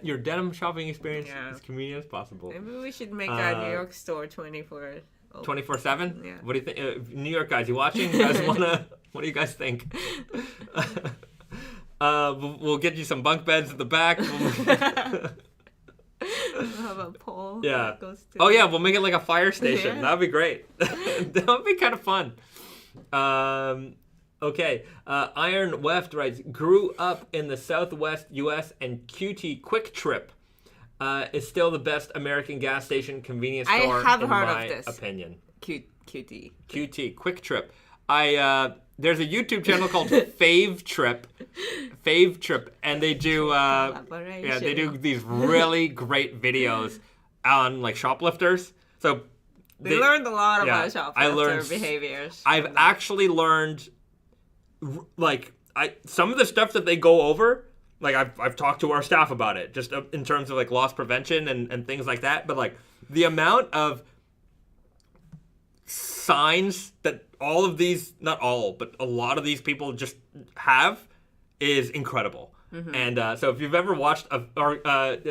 your denim shopping experience as convenient as possible. Maybe we should make our New York store 24/7. 24/7. Yeah. What do you think, New York guys? You watching? You guys wanna? What do you guys think? We'll get you some bunk beds at the back. We'll have a pole. Yeah. That goes to We'll make it like a fire station. That'd be great. That would be kind of fun. Okay. Iron Weft writes, grew up in the Southwest U.S. and QT Quick Trip is still the best American gas station convenience store in my opinion. QT Quick Trip. There's a YouTube channel called Fave Trip, and they do they do these really great videos on like shoplifters. So they learned a lot about shoplifter behaviors. I've actually learned some of the stuff that they go over. Like I've talked to our staff about it, just in terms of like loss prevention and things like that. But like the amount of signs that all of these, not all, but a lot of these people just have is incredible. And so if you've ever watched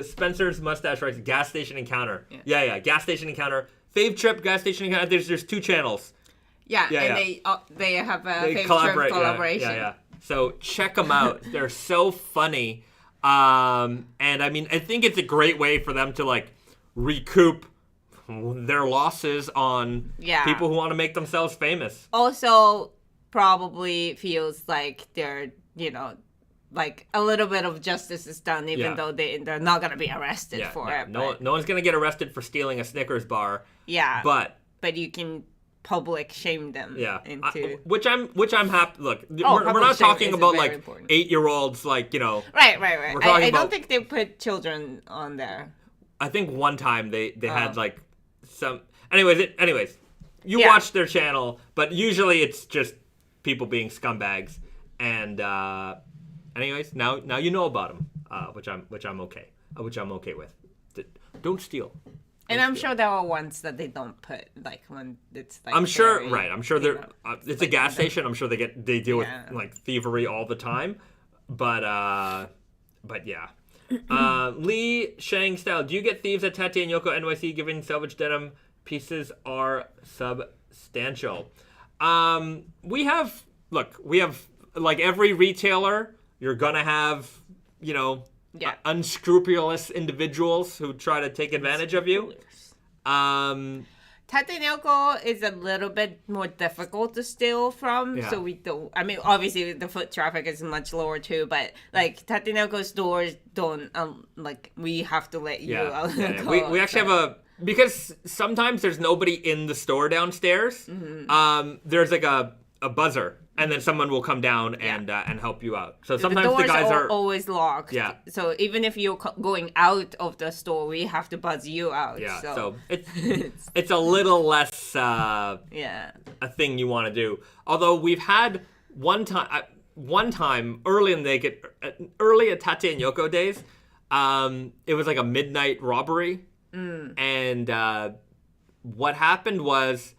Spencer's Mustache Rice Gas Station Encounter, Gas Station Encounter, Fave Trip, Gas Station Encounter. There's 2 channels. They have a Fave Trip collaboration. Yeah. So check them out. They're so funny. And I mean, I think it's a great way for them to like recoup their losses on people who want to make themselves famous. Also, probably feels like they're, like a little bit of justice is done, even though they're not gonna be arrested for it. No one's gonna get arrested for stealing a Snickers bar. Yeah. But you can public shame them. Yeah. Into which I'm happy. Look, we're not talking about like important. 8-year-olds, like Right. I don't think they put children on there. I think one time they had like some. Anyways, you watch their channel, but usually it's just people being scumbags. And anyways, now you know about them, which I'm okay with. Don't steal. And I'm sure there are ones that they don't put, like when it's like. I'm sure they're. It's like a gas station. I'm sure they deal with like thievery all the time, but yeah. Lee Shang style. Do you get thieves at Tate and Yoko NYC giving Selvedge denim pieces are substantial? We have like every retailer. You're gonna have unscrupulous individuals who try to take advantage of you. Tate and Yoko is a little bit more difficult to steal from, so we don't. I mean, obviously the foot traffic is much lower too, but like Tate and Yoko stores don't like we have to let you out. We actually have because sometimes there's nobody in the store downstairs. There's like a buzzer. And then someone will come down and help you out. So sometimes the guys are always locked. Yeah. So even if you're going out of the store, we have to buzz you out. Yeah. So it's a little less a thing you want to do. Although we've had one time early at Tate and Yoko days, it was like a midnight robbery, and what happened was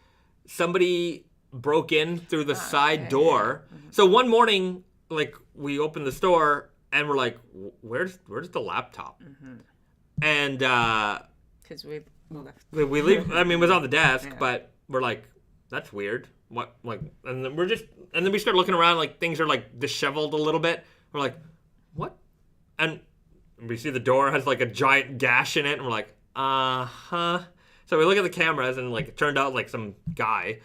somebody broke in through the side door. So one morning, like, we opened the store and we're like, where's the laptop? And because we left. We leave. I mean, it was on the desk, but we're like, that's weird. What? Like, and then we start looking around, like things are like disheveled a little bit. We're like, what? And we see the door has like a giant gash in it, and we're like, So we look at the cameras, and like it turned out like some guy.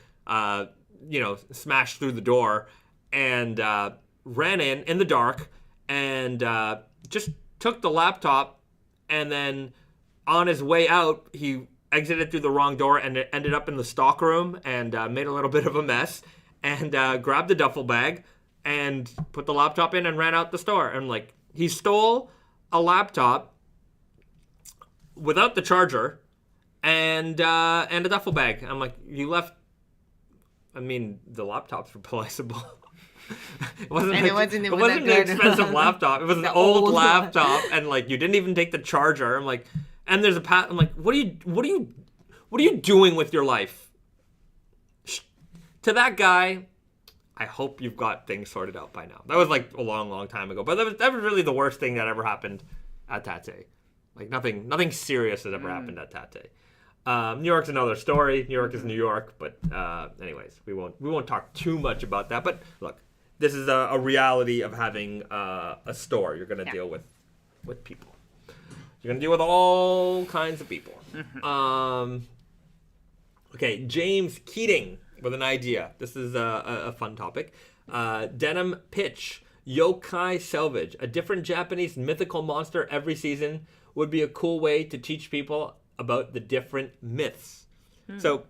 Smashed through the door and ran in the dark and just took the laptop, and then on his way out, he exited through the wrong door and it ended up in the stock room and made a little bit of a mess and grabbed the duffel bag and put the laptop in and ran out the store. And like, he stole a laptop without the charger and a duffel bag. I'm like, you left. I mean, the laptop's replaceable. It wasn't an expensive laptop. It was an old laptop, and like you didn't even take the charger. I'm like, and there's I'm like, what are you doing with your life? To that guy, I hope you've got things sorted out by now. That was like a long, long time ago. But that was really the worst thing that ever happened at Tate. Like nothing serious has ever happened at Tate. New York's another story. New York is New York, but anyways, we won't talk too much about that. But look, this is a reality of having a store. You're going to deal with people. You're going to deal with all kinds of people. Okay, James Keating with an idea. This is a fun topic. Denim pitch. Yokai Selvedge. A different Japanese mythical monster every season would be a cool way to teach people about the different myths. So,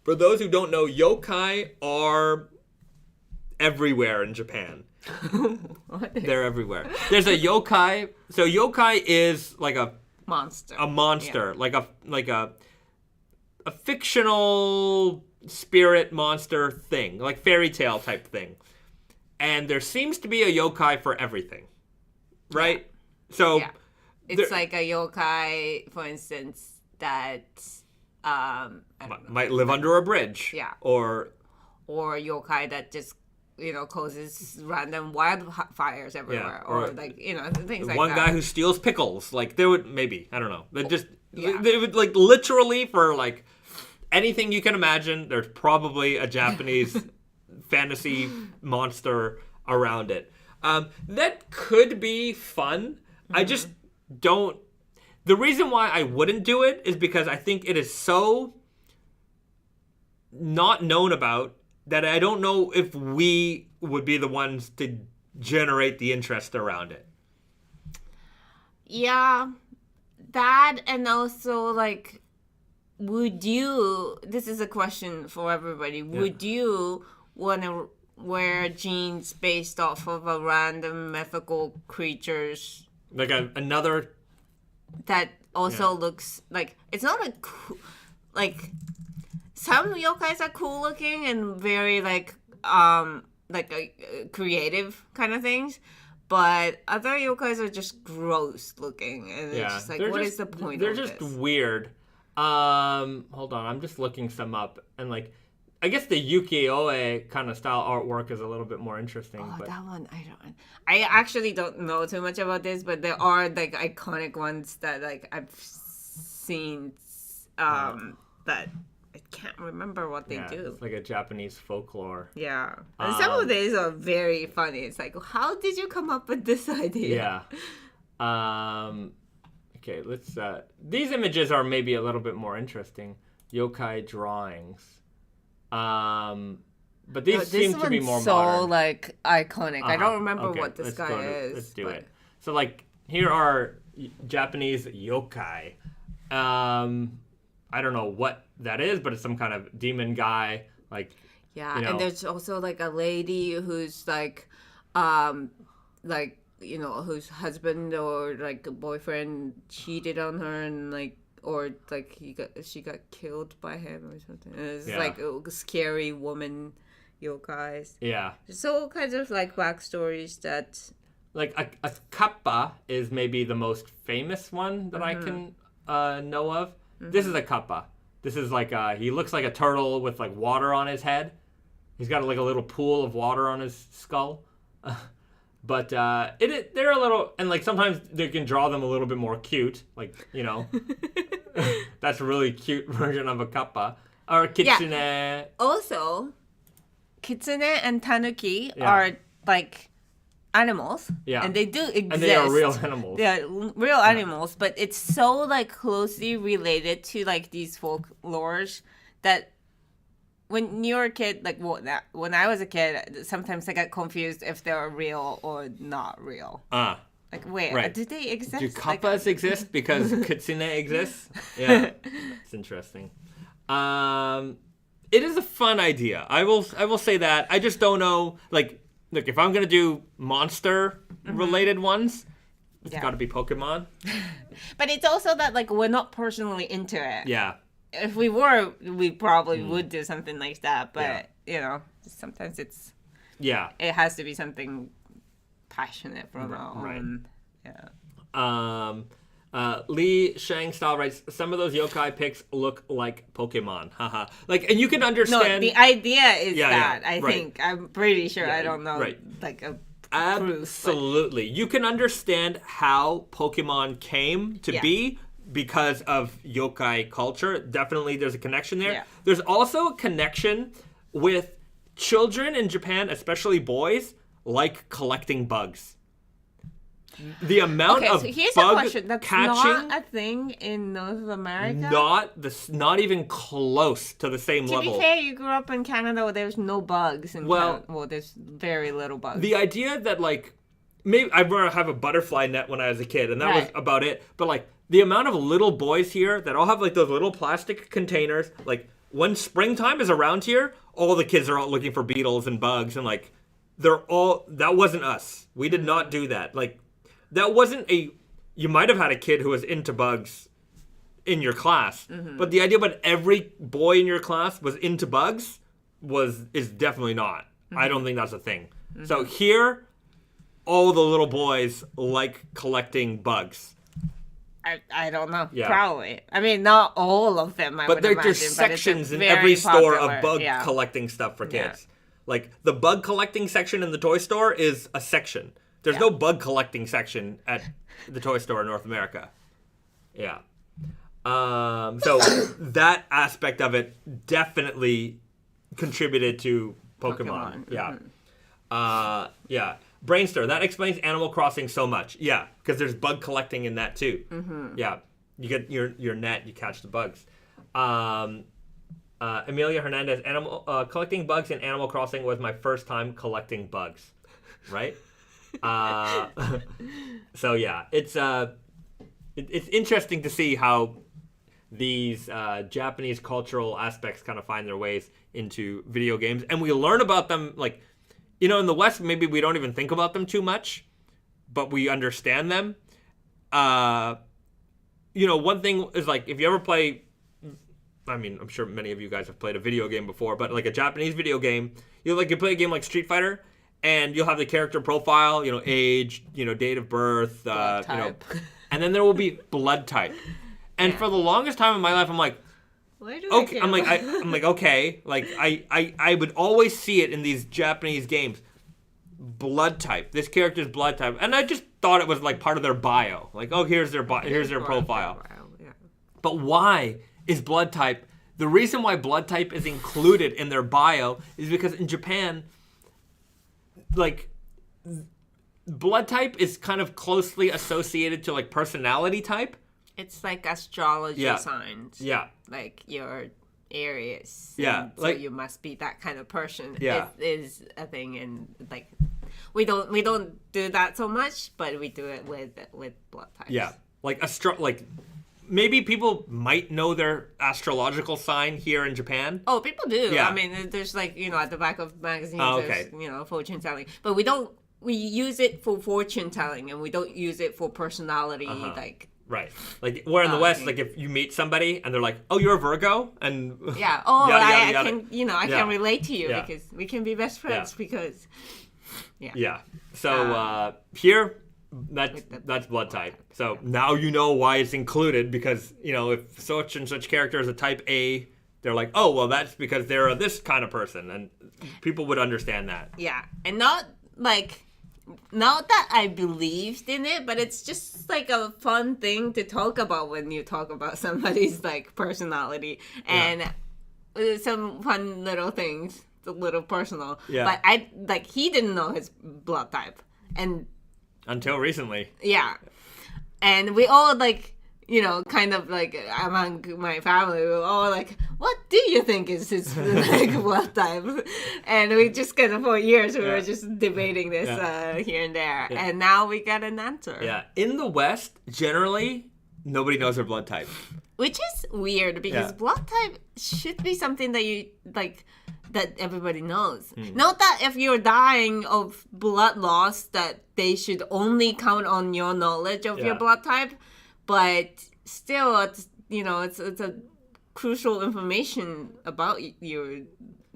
for those who don't know, yokai are everywhere in Japan. They're everywhere. There's a yokai. So yokai is like a monster. Like a fictional spirit monster thing, like fairy tale type thing. And there seems to be a yokai for everything, right? So. It's like a yokai, for instance, that might live under a bridge. Yeah. Or yokai that just causes random wildfires everywhere, or like things like that. One guy who steals pickles, like they would maybe I don't know, they would like literally for like anything you can imagine. There's probably a Japanese fantasy monster around it. That could be fun. I just don't. The reason why I wouldn't do it is because I think it is so not known about that I don't know if we would be the ones to generate the interest around it. Yeah, that, and also like, would you? This is a question for everybody. Yeah. Would you want to wear jeans based off of a random mythical creatures? Like another that also looks like it's not a like some yokais are cool looking and very like creative kind of things, but other yokais are just gross looking, and it's just like what is the point? They're just weird. Hold on, I'm just looking some up, and like I guess the ukiyo-e kind of style artwork is a little bit more interesting. Oh, but that one, I actually don't know too much about this, but there are like iconic ones that like I've seen that I can't remember what they do. It's like a Japanese folklore. Yeah. And some of these are very funny. It's like, how did you come up with this idea? Yeah. Okay, let's these images are maybe a little bit more interesting. Yokai drawings. But these seem to be more modern. So like iconic. I don't remember what this guy is. Let's do it. So like here are Japanese yokai. I don't know what that is, but it's some kind of demon guy. Like and there's also like a lady who's like whose husband or like a boyfriend cheated on her and like. Or like she got killed by him or something. It's like a scary woman yokais. Yeah. So kinds of like backstories that. Like a kappa is maybe the most famous one that I can know of. This is a kappa. This is like he looks like a turtle with like water on his head. He's got like a little pool of water on his skull. But they're a little, and like sometimes they can draw them a little bit more cute, like that's a really cute version of a kappa or kitsune. Yeah. Also, kitsune and tanuki are like animals, and they do exist. And they are real animals. They are real animals, but it's so like closely related to like these folklores that. When you're a kid, like when I was a kid, sometimes I got confused if they were real or not real. Like, wait, do they exist? Do kappas exist because kitsune exists? Yeah, it's interesting. It is a fun idea. I will say that. I just don't know. Like, look, if I'm gonna do monster-related ones, it's got to be Pokemon. But it's also that like we're not personally into it. Yeah. If we were, we probably would do something like that. But, sometimes it's... Yeah. It has to be something passionate from our own... Yeah. Lee Shang Style writes, some of those yokai pics look like Pokemon. Haha. Like, and you can understand... No, the idea is that, I think. I'm pretty sure. I don't know. Right. Like a... Absolutely. Proof, but... You can understand how Pokemon came to be... because of yokai culture. Definitely there's a connection there. Yeah. There's also a connection with children in Japan, especially boys, like collecting bugs. The amount of so here's bug a question. That's catching... not a thing in North America? Not even close to the same level. To be fair, you grew up in Canada where there's no bugs. There's very little bugs. The idea that, like, maybe I remember have a butterfly net when I was a kid, and that was about it. But, like, the amount of little boys here that all have, like, those little plastic containers, like, when springtime is around here, all the kids are out looking for beetles and bugs, and, like, that wasn't us. We did not do that. Like, that wasn't you might have had a kid who was into bugs in your class, but the idea about every boy in your class was into bugs is definitely not. I don't think that's a thing. So here, all the little boys like collecting bugs. I don't know. Yeah. Probably. I mean, not all of them, I would imagine. There's sections in every store of bug collecting stuff for kids. Like, the bug collecting section in the toy store is a section. There's no bug collecting section at the toy store in North America. Yeah. So that aspect of it definitely contributed to Pokemon. Yeah. Yeah. Brainstar, that explains Animal Crossing so much. Yeah, because there's bug collecting in that too. Yeah. You get your net, you catch the bugs. Amelia Hernandez, collecting bugs in Animal Crossing was my first time collecting bugs. Right? So yeah, it's interesting to see how these Japanese cultural aspects kind of find their ways into video games, and we learn about them, like, you know, in the West maybe we don't even think about them too much, but we understand them. You know, one thing is, like, if you ever play, I mean, I'm sure many of you guys have played a video game before, but like a Japanese video game, you play a game like Street Fighter, and you'll have the character profile, you know, age, you know, date of birth, you know, and then there will be blood type. And for the longest time in my life, I'm like, where do okay, I'm like, okay, like I would always see it in these Japanese games, blood type. This character's blood type, and I just thought it was like part of their bio, like, oh, here's their profile. But why is blood type? The reason why blood type is included in their bio is because in Japan, like, blood type is kind of closely associated to like personality type. It's like astrology signs. Yeah. Like your Aries. Yeah. So like, you must be that kind of person. Yeah. It is a thing, and like we don't do that so much, but we do it with blood types. Yeah. Like maybe people might know their astrological sign here in Japan. Oh, people do. Yeah. I mean, there's like, you know, at the back of magazines, okay. There's, you know, fortune telling. But we use it for fortune telling, and we don't use it for personality, like. Right. Like, where in the West, like, if you meet somebody and they're like, oh, you're a Virgo? And yeah. Oh, yada, yada. I can, you know, I can relate to you because we can be best friends because, Yeah. So, here, that's blood type. So, now you know why it's included, because, you know, if such and such character is a type A, they're like, oh, well, that's because they're this kind of person. And people would understand that. Yeah. And not that I believed in it, but it's just like a fun thing to talk about when you talk about somebody's like personality and some fun little things. It's a little personal. Yeah. But he didn't know his blood type, and until recently. Yeah. And we all like, you know, kind of like among my family, we were all like, what do you think is his like blood type? And we just kind of, for years, we were just debating this here and there. Yeah. And now we got an answer. Yeah. In the West, generally, nobody knows their blood type. Which is weird, because blood type should be something that you, like, that everybody knows. Not that if you're dying of blood loss, that they should only count on your knowledge of your blood type. But still, it's, you know, it's a crucial information about you,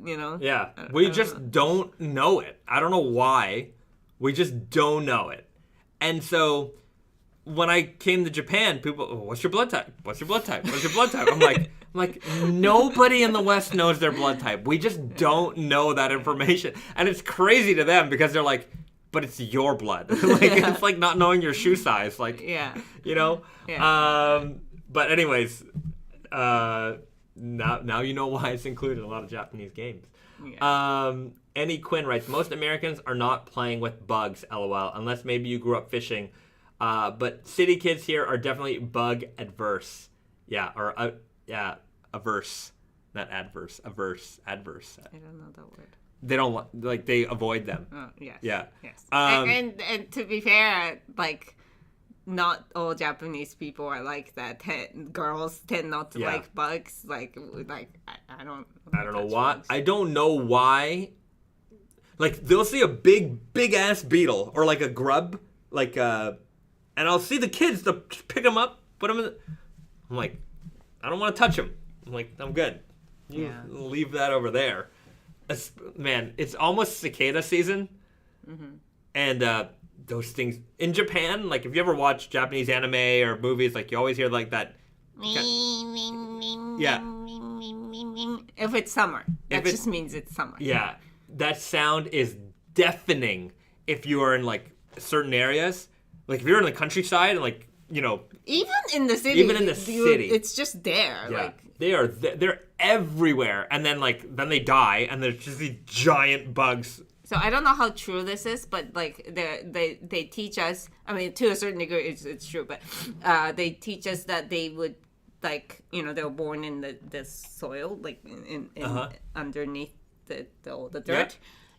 you know? Yeah, we just don't know it. I don't know why. We just don't know it. And so when I came to Japan, people, oh, what's your blood type? What's your blood type? What's your blood type? I'm like, nobody in the West knows their blood type. We just don't know that information. And it's crazy to them because they're like, but it's your blood. It's like not knowing your shoe size. Like, you know? Yeah. But anyways, now you know why it's included in a lot of Japanese games. Yeah. Annie Quinn writes, most Americans are not playing with bugs, LOL, unless maybe you grew up fishing. But city kids here are definitely bug adverse. Yeah, or averse. Not adverse, adverse. I don't know that word. They don't like, they avoid them. Oh, yes. Yeah. Yes. And to be fair, like, not all Japanese people are like that. Girls tend not to like bugs. Like I don't know why. Bugs. I don't know why. Like, they'll see a big ass beetle or like a grub, like and I'll see the kids to pick them up, put them in. I'm like, I don't want to touch them. I'm like, I'm good. You leave that over there. Man, it's almost cicada season, and those things in Japan, like, if you ever watch Japanese anime or movies, like, you always hear like that. If it's summer, that just means it's summer. Yeah, that sound is deafening if you are in like certain areas. Like if you're in the countryside and like, you know, even in the city, it's just there. Yeah, like they're everywhere, and then they die, and there's just these giant bugs. So I don't know how true this is, but like they teach us. I mean, to a certain degree, it's true, but they teach us that they would, like, you know, they were born in the soil, like in underneath the dirt, yeah.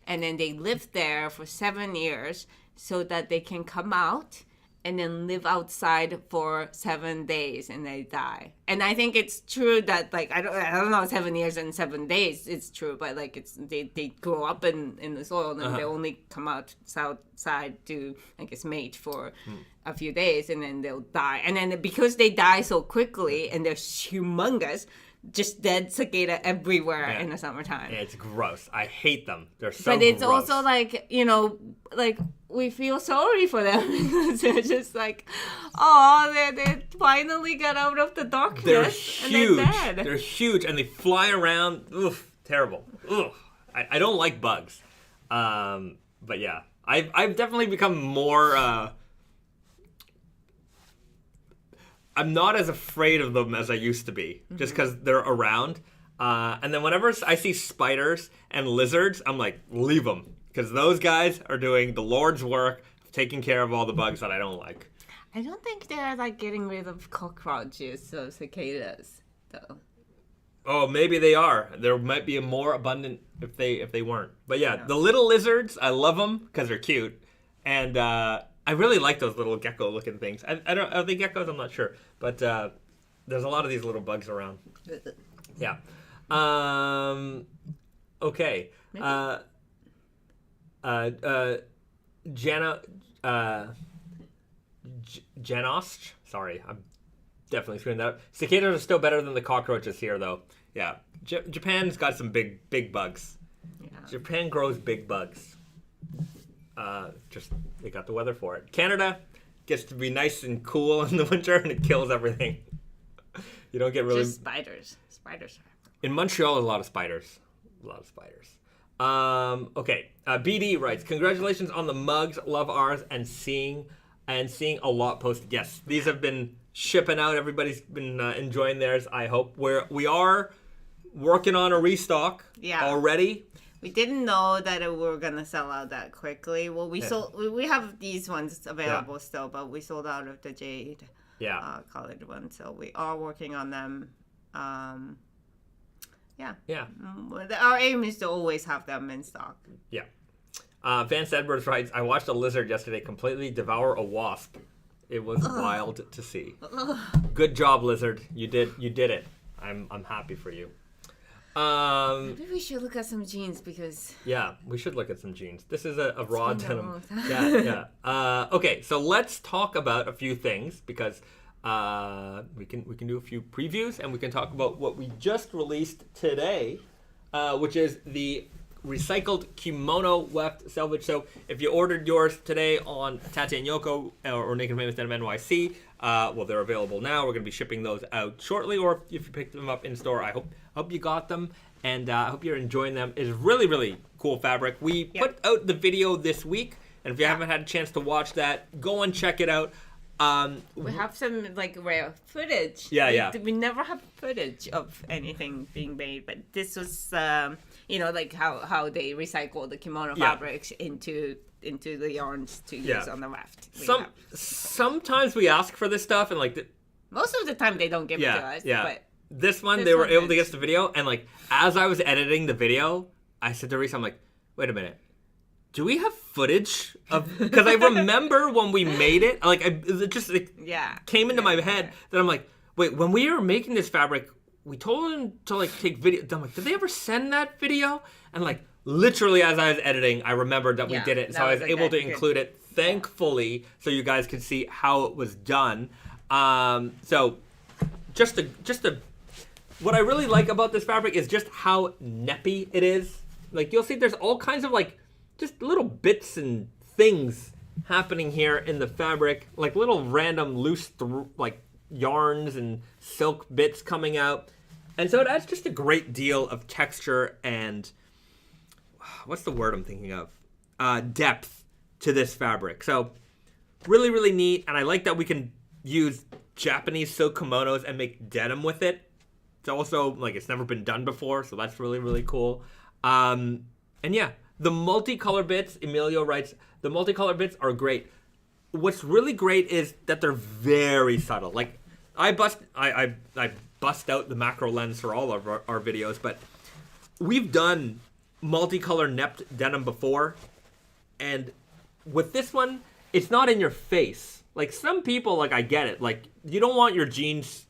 And then they lived there for 7 years so that they can come out and then live outside for 7 days and they die. And I think it's true that, like, I don't know, 7 years and 7 days it's true, but like they grow up in the soil and then they only come outside to, I guess, mate for a few days and then they'll die. And then because they die so quickly and they're humongous, just dead cicada everywhere in the summertime. Yeah, it's gross. I hate them. They're so But it's gross. also like, you know, like we feel sorry for them because they're just like, oh, they finally got out of the darkness. They're huge. And they're dead. They're huge and they fly around. Oof, terrible. Ugh. I don't like bugs. But yeah, I've definitely become more. I'm not as afraid of them as I used to be, just because they're around. And then whenever I see spiders and lizards, I'm like, leave them. Because those guys are doing the Lord's work of taking care of all the bugs that I don't like. I don't think they're like getting rid of cockroaches or cicadas, though. Oh, maybe they are. There might be a more abundant if they weren't. But yeah, the little lizards, I love them because they're cute. And I really like those little gecko-looking things. Are they geckos? I'm not sure. But there's a lot of these little bugs around. Yeah. Okay. Janost? Sorry, I'm definitely screwing that up. Cicadas are still better than the cockroaches here, though. Yeah. Japan's got some big bugs. Yeah. Japan grows big bugs. Just they got the weather for it. Canada gets to be nice and cool in the winter, and it kills everything. You don't get really just spiders. Spiders. In Montreal, a lot of spiders. Okay. BD writes, congratulations on the mugs. Love ours and seeing a lot posted. Yes, these have been shipping out. Everybody's been enjoying theirs. I hope we are working on a restock already. We didn't know that we were gonna sell out that quickly. Well, we have these ones available still, but we sold out of the jade colored one, so we are working on them. Our aim is to always have them in stock. Yeah. Vance Edwards writes, I watched a lizard yesterday completely devour a wasp. It was wild to see. Good job, lizard. You did it. I'm happy for you. Maybe we should look at some jeans because... Yeah, we should look at some jeans. This is a raw denim. Yeah. Okay, so let's talk about a few things because we can do a few previews and we can talk about what we just released today, which is the recycled kimono weft selvage. So if you ordered yours today on Tate and Yoko or Naked Famous Denim NYC, they're available now. We're going to be shipping those out shortly, or if you picked them up in store, I hope you got them, and I hope you're enjoying them. It's really, really cool fabric. We put out the video this week, and if you haven't had a chance to watch that, go and check it out. We have some like rare footage. We never have footage of anything being made, but this was like how they recycle the kimono fabrics into the yarns to use on the weft. Sometimes we ask for this stuff, and like most of the time they don't give it to us. Yeah. But this one they were able to get us the video, and like as I was editing the video, I said to Risa, I'm like, wait a minute. Do we have footage of? Because I remember when we made it, like it just came into my head that I'm like, wait, when we were making this fabric, we told them to like take video. I'm like, did they ever send that video? And like literally as I was editing, I remembered that we did it, so I was able to include it. Thankfully, so you guys could see how it was done. So just what I really like about this fabric is just how neppy it is. Like you'll see, there's all kinds of like. Just little bits and things happening here in the fabric, like little random loose like yarns and silk bits coming out. And so it adds just a great deal of texture and what's the word I'm thinking of? Depth to this fabric. So really, really neat. And I like that we can use Japanese silk kimonos and make denim with it. It's also like it's never been done before, so that's really, really cool. And yeah, the multicolor bits, Emilio writes, the multicolor bits are great. What's really great is that they're very subtle. Like I bust out the macro lens for all of our videos, but we've done multicolor nepped denim before, and with this one, it's not in your face. Like some people, like I get it. Like you don't want your jeans.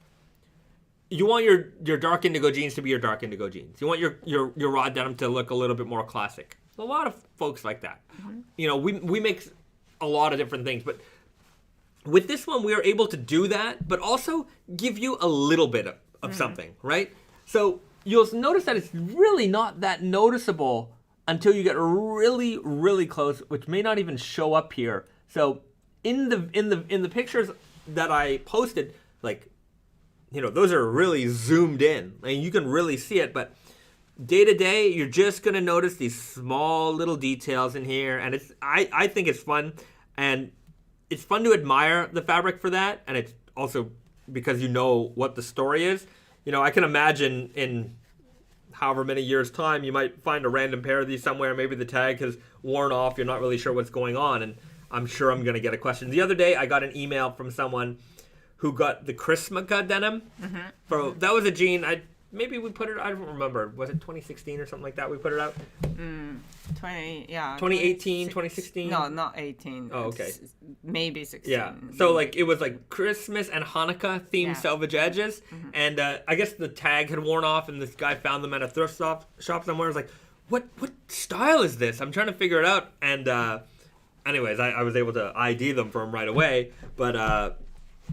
You want your dark indigo jeans to be your dark indigo jeans. You want your raw denim to look a little bit more classic. A lot of folks like that. Mm-hmm. You know, we make a lot of different things, but with this one, we are able to do that, but also give you a little bit of something, right? So you'll notice that it's really not that noticeable until you get really, really close, which may not even show up here. So in the pictures that I posted, like, you know, those are really zoomed in, and you can really see it. But day to day, you're just gonna notice these small little details in here, and I think it's fun, and it's fun to admire the fabric for that, and it's also because you know what the story is. You know, I can imagine in however many years' time, you might find a random pair of these somewhere. Maybe the tag has worn off. You're not really sure what's going on, and I'm sure I'm going to get a question. The other day, I got an email from someone who got the Christmaka denim. Mm-hmm. That was a jean. Maybe we put it, I don't remember. Was it 2016 or something like that we put it out? 2018, 2016? No, not 18. Oh, okay. Maybe 16. Yeah. So, like, it was, like, Christmas and Hanukkah themed selvage edges. Mm-hmm. And I guess the tag had worn off, and this guy found them at a thrift shop somewhere. I was like, what style is this? I'm trying to figure it out. And anyways, I was able to ID them for him right away. But,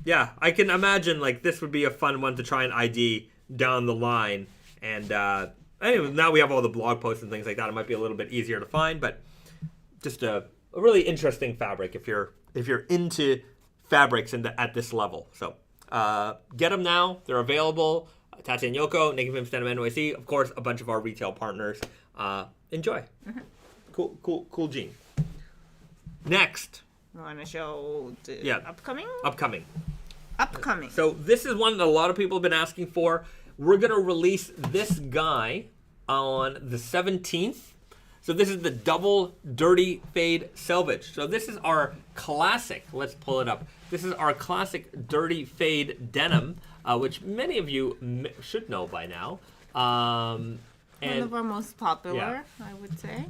yeah, I can imagine, like, this would be a fun one to try and ID down the line. And anyway, now we have all the blog posts and things like that. It might be a little bit easier to find, but just a really interesting fabric if you're into fabrics at this level. So get them now. They're available. Tati and Yoko, Naked Famous Denim NYC, of course, a bunch of our retail partners. Enjoy. Mm-hmm. Cool jean. Next. You want to show the upcoming? Upcoming. So this is one that a lot of people have been asking for. We're going to release this guy on the 17th. So this is the double dirty fade selvage. So this is our classic. Let's pull it up. This is our classic dirty fade denim, which many of you should know by now. One of our most popular, I would say.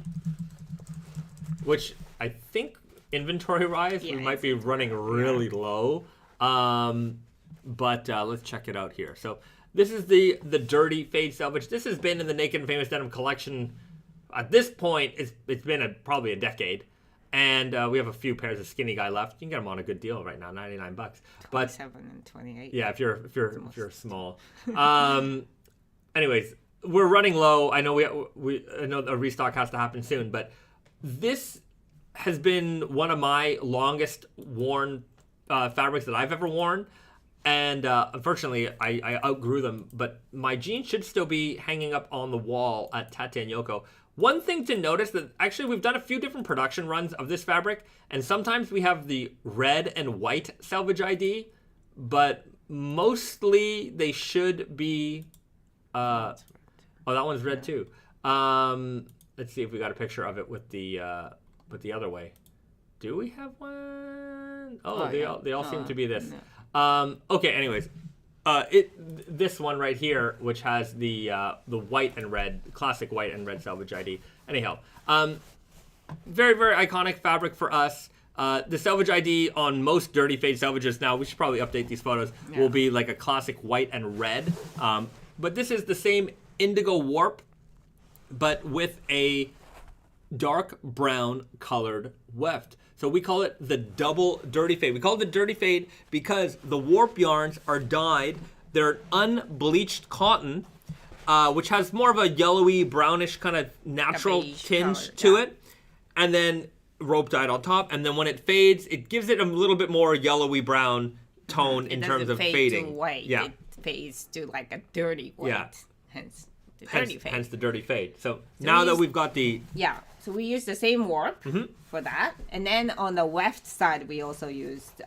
Which I think inventory-wise, we might be running really low. But let's check it out here. So this is the dirty fade selvage. This has been in the Naked Famous Denim collection. At this point, it's been probably a decade. And we have a few pairs of skinny guy left. You can get them on a good deal right now, $99. 27 and 28. Yeah, if you're small. Anyways, we're running low. I know I know a restock has to happen soon, but this has been one of my longest worn fabrics that I've ever worn, and unfortunately I outgrew them, but my jeans should still be hanging up on the wall at Tate and Yoko. One thing to notice that actually we've done a few different production runs of this fabric, and sometimes we have the red and white selvage ID, but mostly they should be that one's red too. Let's see if we got a picture of it with the other way. Do we have one? They all seem to be this. No. Okay, anyways. This one right here, which has the white and red, classic white and red selvage ID. Anyhow, very, very iconic fabric for us. The selvage ID on most dirty fade selvages now, we should probably update these photos, will be like a classic white and red. But this is the same indigo warp, but with a dark brown colored weft. So we call it the double dirty fade. We call it the dirty fade because the warp yarns are dyed. They're unbleached cotton, which has more of a yellowy, brownish kind of natural tinge to it. And then rope dyed on top. And then when it fades, it gives it a little bit more yellowy brown tone in terms of fading. It doesn't fade to white. Yeah. It fades to like a dirty white. Yeah. Hence the dirty fade. Hence the dirty fade. So now that we've got the... Yeah, so we used the same warp for that. And then on the weft side, we also used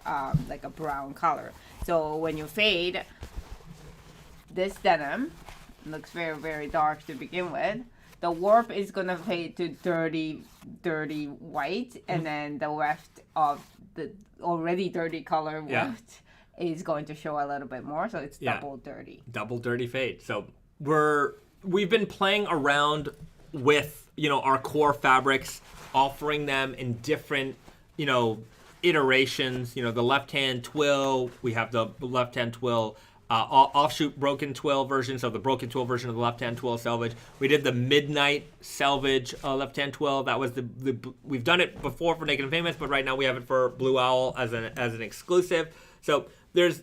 like a brown color. So when you fade, this denim looks very, very dark to begin with. The warp is going to fade to dirty white. And then the weft of the already dirty color weft is going to show a little bit more. So it's double dirty. Double dirty fade. So we've been playing around with, our core fabrics, offering them in different, iterations. The left-hand twill, we have the left-hand twill offshoot broken twill version, so the broken twill version of the left-hand twill selvage. We did the midnight selvage left-hand twill. That was we've done it before for Naked and Famous, but right now we have it for Blue Owl as an exclusive. So we've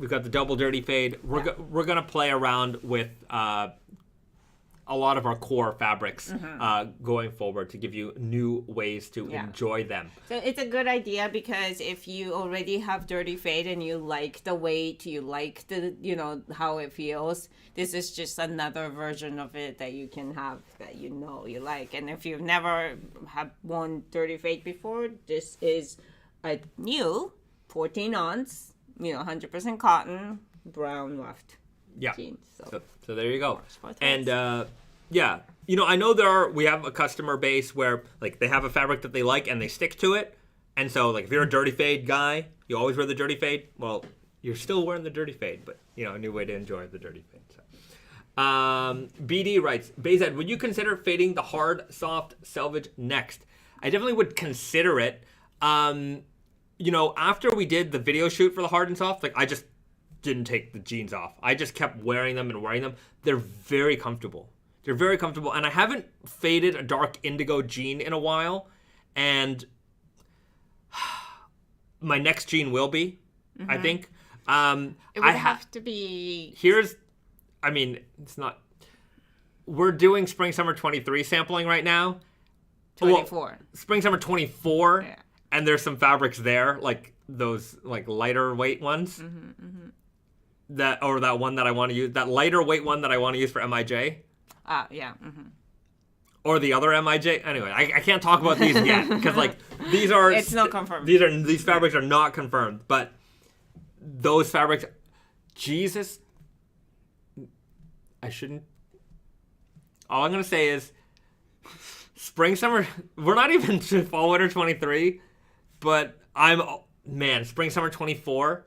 got the double dirty fade. We're gonna play around with a lot of our core fabrics going forward to give you new ways to enjoy them. So it's a good idea because if you already have dirty fade and you like the weight, you like the how it feels, this is just another version of it that you can have that you like. And if you've never have worn dirty fade before, this is a new 14 ounce, 100% cotton brown weft. Jeans. So there you go. And I know we have a customer base where like they have a fabric that they like and they stick to it. And so like if you're a dirty fade guy, you always wear the dirty fade. Well, you're still wearing the dirty fade, but a new way to enjoy the dirty fade. So. BD writes, Bahzad, would you consider fading the hard, soft selvage next? I definitely would consider it. After we did the video shoot for the hard and soft, like I just didn't take the jeans off. I just kept wearing them and wearing them. They're very comfortable. And I haven't faded a dark indigo jean in a while, and my next jean will be, I think. It would have to be... it's not... We're doing Spring Summer 23 sampling right now. 24. Well, Spring Summer 24, and there's some fabrics there, like those like lighter weight ones. That one that I want to use, that lighter weight one that I want to use for MIJ. Or the other MIJ. Anyway, I can't talk about these yet because like these are. It's not confirmed. These fabrics are not confirmed, but those fabrics. Jesus, I shouldn't. All I'm gonna say is, spring summer. We're not even to fall winter 23, but spring summer 24.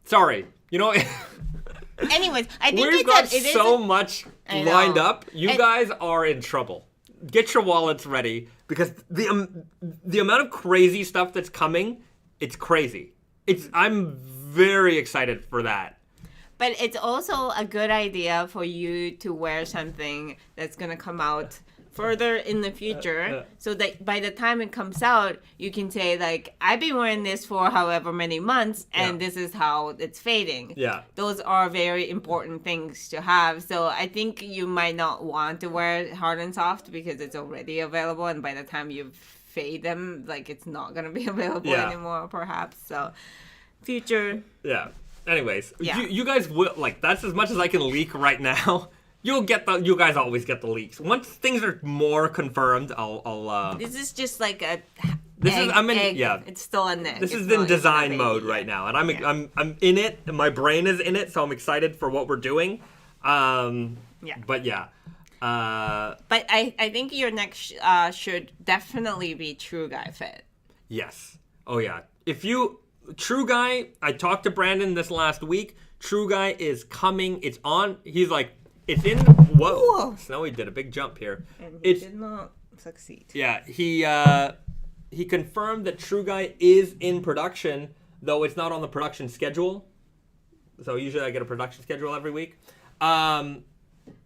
Sorry, Anyways, I think we've got so much lined up. You guys are in trouble. Get your wallets ready because the amount of crazy stuff that's coming, it's crazy. I'm very excited for that. But it's also a good idea for you to wear something that's going to come out further in the future so that by the time it comes out, you can say like, I've been wearing this for however many months and this is how it's fading. Yeah. Those are very important things to have. So I think you might not want to wear hard and soft because it's already available and by the time you fade them, like it's not going to be available anymore perhaps. So future. Yeah. Anyways, you guys will, like, that's as much as I can leak right now. You guys always get the leaks. Once things are more confirmed, I'll This is just like a egg. It's still an egg. This is in design mode right now, and I'm in it, and my brain is in it, so I'm excited for what we're doing. But I think your next should definitely be True Guy fit. Yes. Oh yeah. True Guy, I talked to Brandon this last week. True Guy is coming. It's on. He's like, it's in. Whoa. Snowy did a big jump here. And he did not succeed. Yeah, he confirmed that True Guy is in production, though it's not on the production schedule. So usually I get a production schedule every week.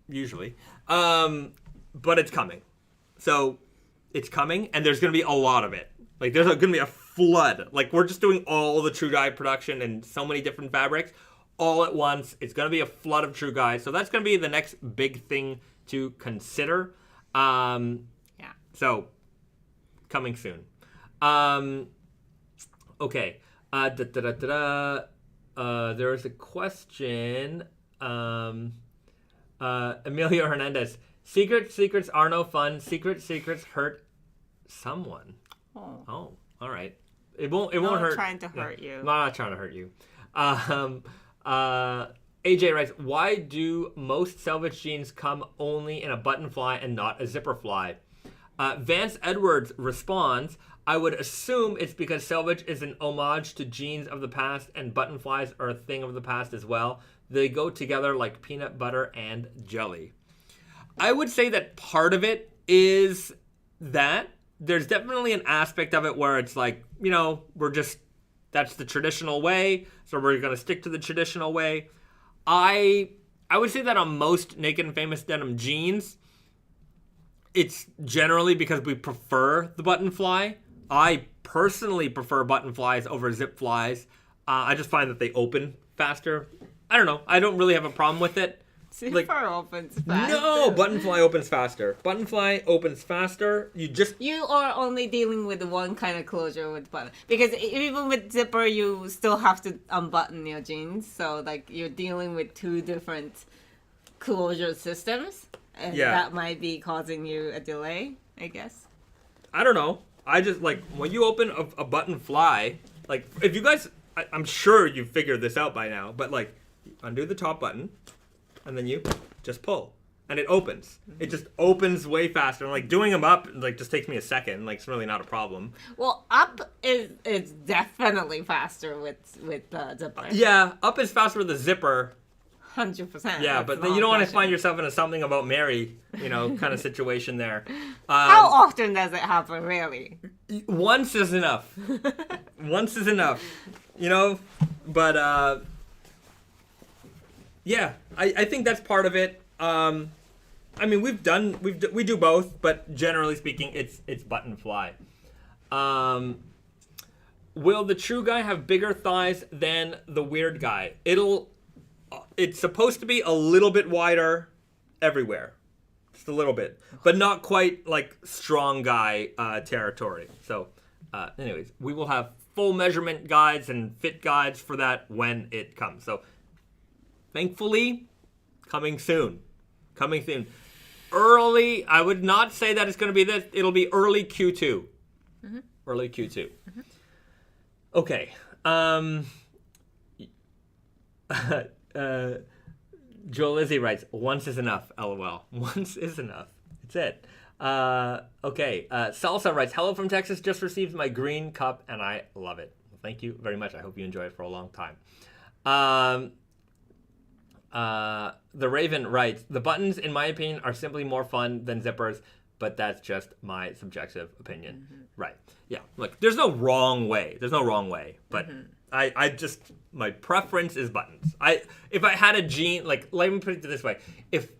Usually. But it's coming. So it's coming, and there's going to be a lot of it. Like, there's going to be a flood. Like, we're just doing all the True Guy production and so many different fabrics all at once. It's going to be a flood of True Guy. So that's going to be the next big thing to consider. So, coming soon. Okay. There was a question. Emilio Hernandez. Secrets are no fun. Secrets hurt someone. Oh, all right. It won't hurt. Trying to hurt you. I'm not trying to hurt you. AJ writes, why do most Selvedge jeans come only in a button fly and not a zipper fly? Vance Edwards responds, I would assume it's because Selvedge is an homage to jeans of the past and button flies are a thing of the past as well. They go together like peanut butter and jelly. I would say that part of it is that there's definitely an aspect of it where it's like, that's the traditional way, so we're going to stick to the traditional way. I would say that on most Naked and Famous Denim jeans, it's generally because we prefer the button fly. I personally prefer button flies over zip flies. I just find that they open faster. I don't know. I don't really have a problem with it. Zipper opens faster. No, button fly opens faster. Button fly opens faster. You are only dealing with one kind of closure with button. Because even with zipper, you still have to unbutton your jeans. So, you're dealing with two different closure systems. And that might be causing you a delay, I guess. I don't know. I just, when you open a button fly, if you guys, I'm sure you've figured this out by now, but, undo the top button, and then you just pull, and it opens. It just opens way faster. And, doing them up, just takes me a second. It's really not a problem. Well, up is definitely faster with the zipper. Yeah, up is faster with the zipper. 100%. Yeah, but then you don't want to find yourself in a Something About Mary, kind of situation there. How often does it happen, really? Once is enough. Once is enough. But, yeah, I think that's part of it. We do both, but generally speaking, it's button fly. Will the true guy have bigger thighs than the weird guy? It's supposed to be a little bit wider everywhere. Just a little bit. But not quite strong guy territory. So, anyways, we will have full measurement guides and fit guides for that when it comes. So, thankfully, coming soon. Early, I would not say that it's going to be this. It'll be early Q2. Mm-hmm. Early Q2. Mm-hmm. Okay. Joel Lizzie writes, once is enough, LOL. Once is enough. That's it. Okay. Salsa writes, hello from Texas, just received my green cup and I love it. Well, thank you very much. I hope you enjoy it for a long time. The Raven writes, the buttons, in my opinion, are simply more fun than zippers, but that's just my subjective opinion. Mm-hmm. Right. Yeah. Look, there's no wrong way. But I just, my preference is buttons. If I had a jean, let me put it this way. If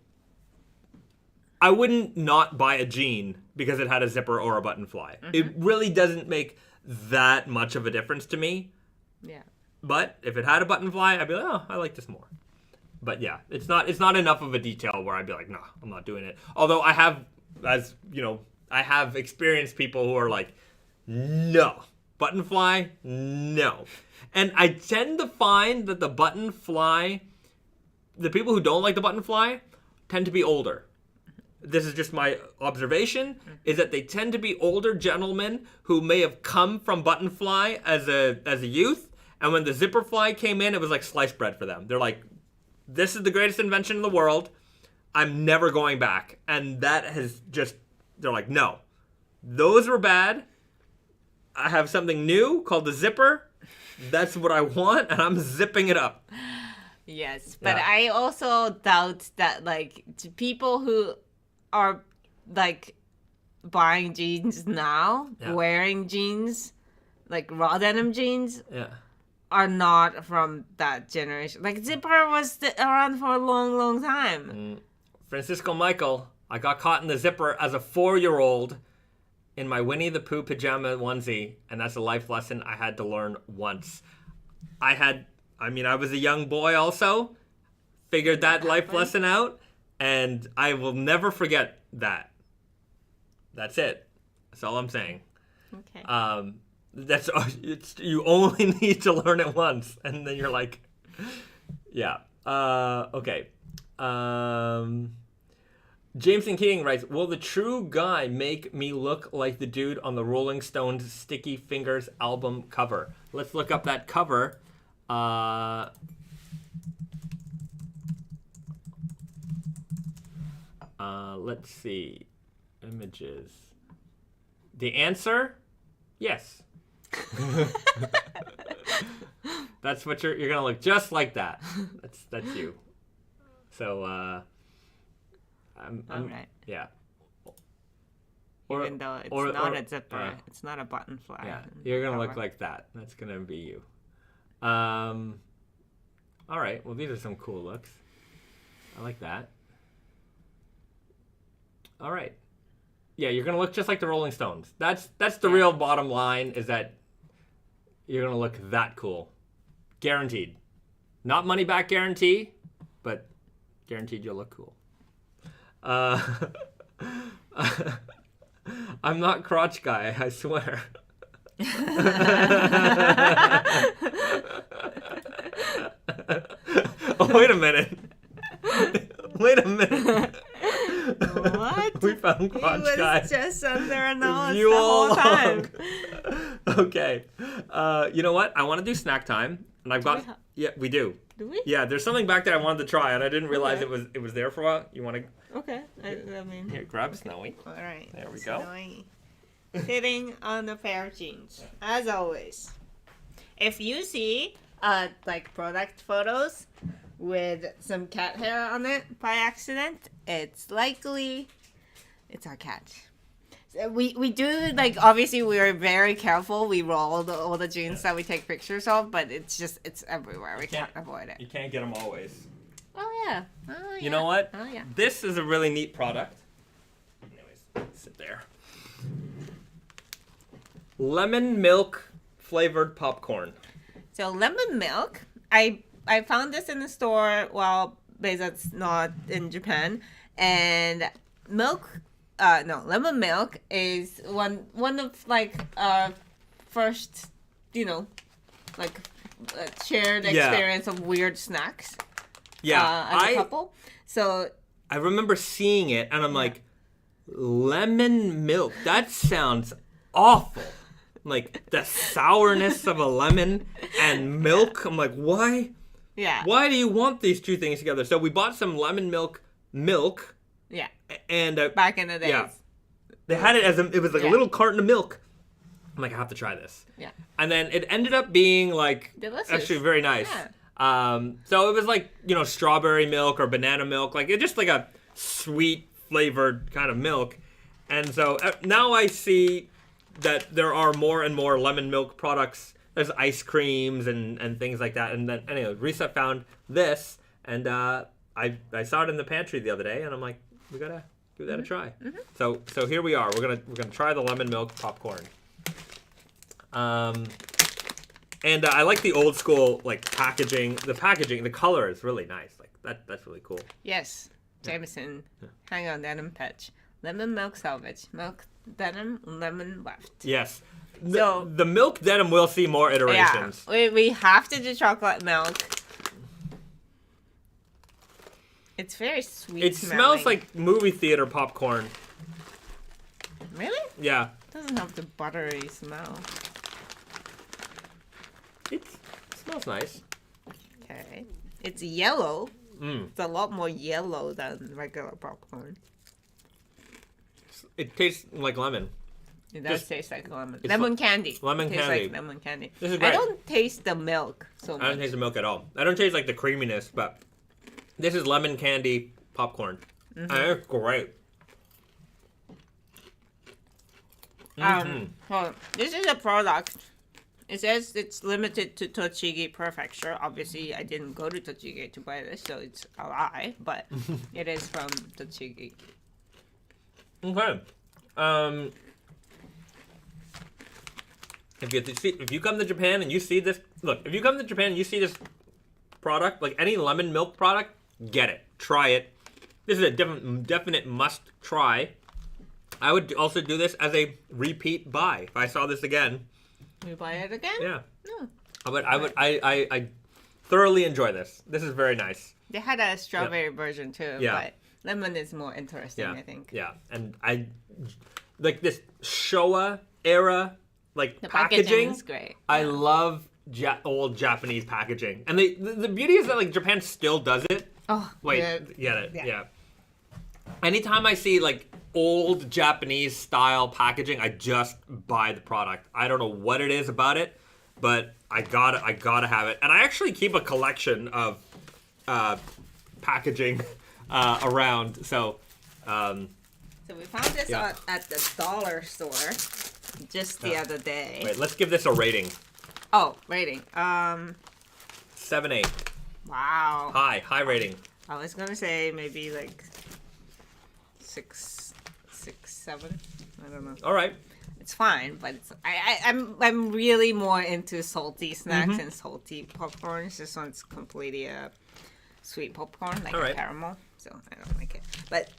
I wouldn't not buy a jean because it had a zipper or a button fly. Mm-hmm. It really doesn't make that much of a difference to me. Yeah. But if it had a button fly, I'd be like, oh, I like this more. But yeah, it's not enough of a detail where I'd be like, no, I'm not doing it. Although I have, I have experienced people who are like, no, button fly, no. And I tend to find that the button fly, the people who don't like the button fly tend to be older. This is just my observation, is that they tend to be older gentlemen who may have come from button fly as a youth. And when the zipper fly came in, it was like sliced bread for them. They're like, this is the greatest invention in the world. I'm never going back. And that has just, they're like, no. Those were bad. I have something new called the zipper. That's what I want, and I'm zipping it up. Yes, but I also doubt that, to people who are, buying jeans now, wearing jeans, raw denim jeans, are not from that generation. Zipper was around for a long, long time. Francisco Michael, I got caught in the zipper as a 4-year-old in my Winnie the Pooh pajama onesie, and that's a life lesson I had to learn once. I was a young boy also, figured that life lesson out, and I will never forget that. That's it. That's all I'm saying. Okay. You only need to learn it once, and then you're like, yeah. Okay. Jameson King writes, will the true guy make me look like the dude on the Rolling Stones Sticky Fingers album cover? Let's look up that cover. Let's see. Images. The answer? Yes. That's what you're gonna look just like that. That's you. So I'm All right. yeah. Even though it's not a zipper, it's not a button fly. Yeah, you're gonna look like that. That's gonna be you. All right. Well, these are some cool looks. I like that. All right. Yeah, you're gonna look just like the Rolling Stones. That's the real bottom line. Is that you're gonna look that cool, guaranteed. Not money back guarantee, but guaranteed you'll look cool. I'm not Crotch Guy, I swear. Oh, wait a minute. Wait a minute. What? We found Crotch Guy. He was just under a nose You the all whole time. Okay. You know what? I want to do snack time, and I've got. Yeah, we do. Do we? Yeah, there's something back there I wanted to try, and I didn't realize it was there for a while. You want to? Okay. I mean. Here, grab Snowy. All right. There we go. Snowy. Sitting on a pair of jeans, as always. If you see like product photos with some cat hair on it by accident, it's likely it's our cat. So we do, like, obviously we are very careful. We roll all the jeans that we take pictures of, but it's everywhere. We can't avoid it. You can't get them always. Oh yeah. Oh yeah. You know what? Oh yeah. This is a really neat product. Anyways, sit there. Lemon milk flavored popcorn. So lemon milk, I found this in the store while Bahzad's not in Japan, and lemon milk is one of like our first, like shared experience of weird snacks. Yeah, as a couple. So I remember seeing it, and I'm like, lemon milk. That sounds awful. Like the sourness of a lemon and milk. I'm like, why? Yeah. Why do you want these two things together? So we bought some lemon milk. Yeah. And back in the days. Yeah. They had it it was like a little carton of milk. I'm like, I have to try this. Yeah. And then it ended up being like delicious. Actually very nice. Yeah. So it was like, strawberry milk or banana milk, like it just like a sweet flavored kind of milk. And so now I see that there are more and more lemon milk products. There's ice creams and things like that. And then anyway, Risa found this, and I saw it in the pantry the other day, and I'm like, we gotta give that a try. Mm-hmm. So here we are. We're gonna try the lemon milk popcorn. And I like the old school like packaging. The color is really nice. Like that's really cool. Yes, Jameson, hang on, denim patch, lemon milk salvage, milk denim, lemon left. Yes. So the milk denim will see more iterations. Yeah, we have to do chocolate milk. It's very sweet. It smells like movie theater popcorn. Really? Yeah. It doesn't have the buttery smell. It smells nice. Okay. It's yellow. Mm. It's a lot more yellow than regular popcorn. It tastes like lemon. It does taste like lemon. Lemon candy. Lemon tastes candy. Like lemon candy. This is great. I don't taste the milk so much. I don't taste the milk at all. I don't taste like the creaminess, but this is lemon candy popcorn. Mm-hmm. And it's great. So this is a product. It says it's limited to Tochigi Prefecture. Obviously, I didn't go to Tochigi to buy this, so it's a lie. But it is from Tochigi. Okay. If you come to Japan and you see this, if you come to Japan and you see this product, like any lemon milk product, get it, try it. This is a definite must try. I would also do this as a repeat buy if I saw this again. We buy it again? Yeah. No. But I thoroughly enjoy this. This is very nice. They had a strawberry version too, but lemon is more interesting, I think. Yeah, and I like this Showa era like The packaging. is great. I love old Japanese packaging, and the beauty is that like Japan still does it. Oh, wait, get it? Yeah. Anytime I see like old Japanese style packaging, I just buy the product. I don't know what it is about it, but I gotta have it. And I actually keep a collection of packaging around. So we found this at the dollar store just the other day. Wait, let's give this a rating. Oh, rating. 7-8. Wow. High rating. I was gonna say maybe like 6, 7. I don't know. All right. It's fine, but I'm really more into salty snacks and salty popcorns. This one's completely a sweet popcorn, like a caramel. So I don't like it. But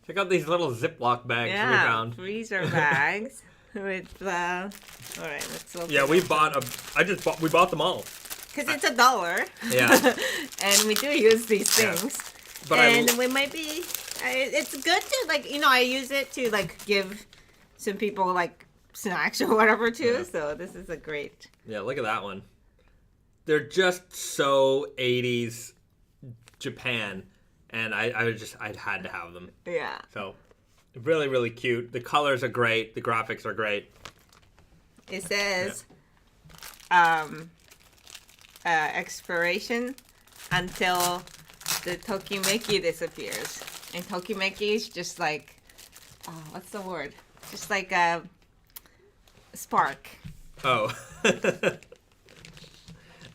check out these little Ziploc bags we found. freezer bags with all right. Let's look. Yeah, we bought them all. Because it's $1. Yeah. And we do use these things. But we might be. It's good to I use it to give some people snacks or whatever too. Yeah. So this is a great. Yeah, look at that one. They're just so 80s Japan, and I had to have them. Yeah. So really, really cute. The colors are great. The graphics are great. It says, expiration until the Tokimeki disappears. And Tokimeki is just what's the word? Just like a spark. Oh.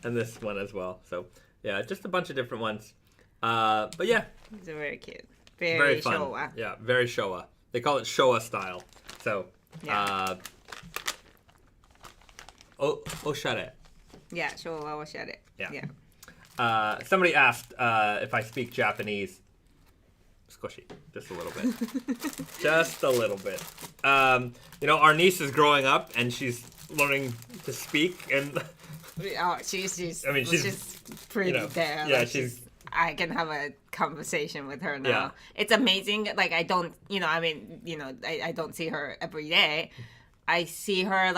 And this one as well. So, yeah, just a bunch of different ones. But yeah. These are very cute. Very fun. Showa. Yeah, very Showa. They call it Showa style. So, oshare. Yeah, Showa oshare. Yeah. Somebody asked if I speak Japanese. Squishy, just a little bit. Just a little bit. Our niece is growing up and she's learning to speak, and she's pretty there. Yeah, I can have a conversation with her now. Yeah. It's amazing. I don't, I don't see her every day. I see her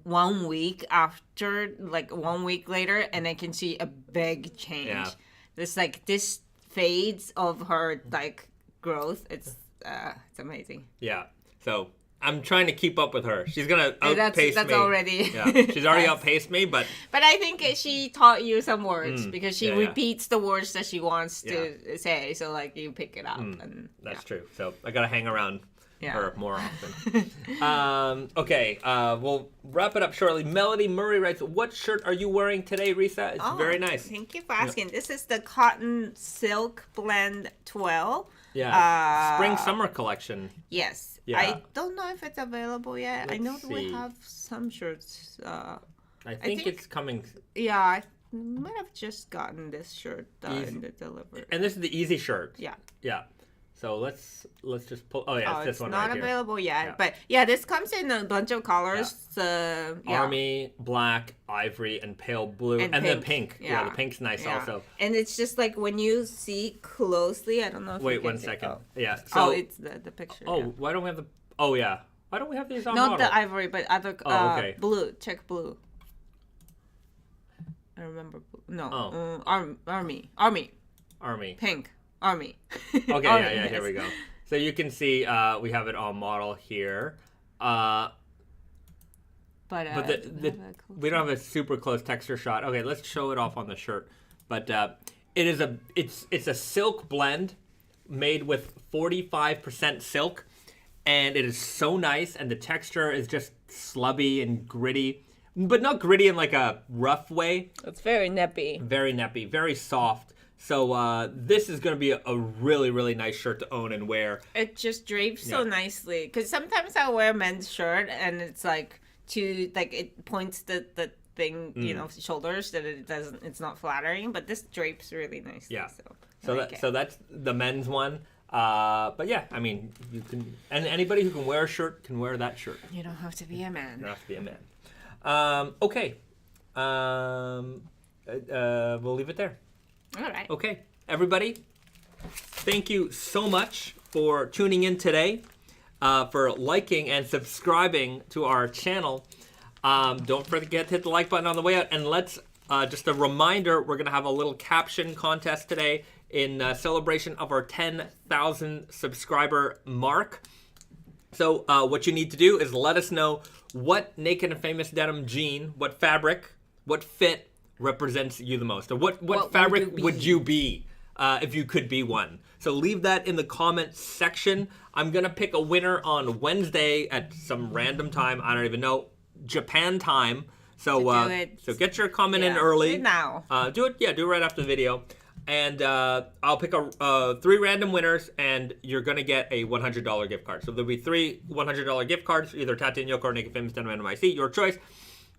1 week after, 1 week later, and I can see a big change. Yeah. This fades of her growth. It's amazing. Yeah. So I'm trying to keep up with her. She's gonna outpace that's me. already. Yeah. She's already outpaced me, but I think she taught you some words because she repeats the words that she wants to say. So you pick it up. And that's true. So I gotta hang around her more often. Okay, we'll wrap it up shortly. Melody Murray writes, "What shirt are you wearing today, Risa? It's very nice." Thank you for asking. This is the Cotton Silk Blend 12. Yeah, spring summer collection. Yes. Yeah. I don't know if it's available yet. I know that we have some shirts. I think it's coming. Yeah, I might have just gotten this shirt in the delivery. And this is the easy shirt. Yeah. Yeah. So let's just pull. Oh yeah, it's this one right here. It's not available yet, but this comes in a bunch of colors. Army, black, ivory, and pale blue, and the pink. Yeah, the pink's nice also. And it's just when you see closely. I don't know if wait you can 1 second. Oh. Yeah. So it's the picture. Oh, why don't we have the? Oh yeah. Why don't we have these on Not model? the ivory, but other okay. Blue. Check blue. I remember. No. Army. Pink. Army. Okay, yeah, here we go. So you can see we have it on model here. But we don't have a super close texture shot. Okay, let's show it off on the shirt. But it's a silk blend made with 45% silk, and it is so nice, and the texture is just slubby and gritty. But not gritty in a rough way. It's very neppy. Very neppy, very soft. So this is going to be a really, really nice shirt to own and wear. It just drapes so nicely. Because sometimes I wear a men's shirt and it's it points the thing, shoulders that it's not flattering. But this drapes really nicely. Yeah. So that's the men's one. But yeah, I mean, you can, and anybody who can wear a shirt can wear that shirt. You don't have to be a man. You don't have to be a man. Okay. we'll leave it there. All right. Okay, everybody, thank you so much for tuning in today, for liking and subscribing to our channel. Don't forget to hit the like button on the way out, and let's just a reminder, we're gonna have a little caption contest today in celebration of our 10,000 subscriber mark. So what you need to do is let us know what Naked and Famous Denim jean, what fabric, what fit represents you the most, or what fabric would you be if you could be one. So leave that in the comments section. I'm gonna pick a winner on Wednesday at some random time. I don't even know, Japan time. So so get your comment in early. Do it now. Do it right after the video. And I'll pick 3 random winners, and you're going to get a $100 gift card. So there'll be 3 $100 gift cards, either Tati and Yoko or Naked Famous Denim NYC, your choice.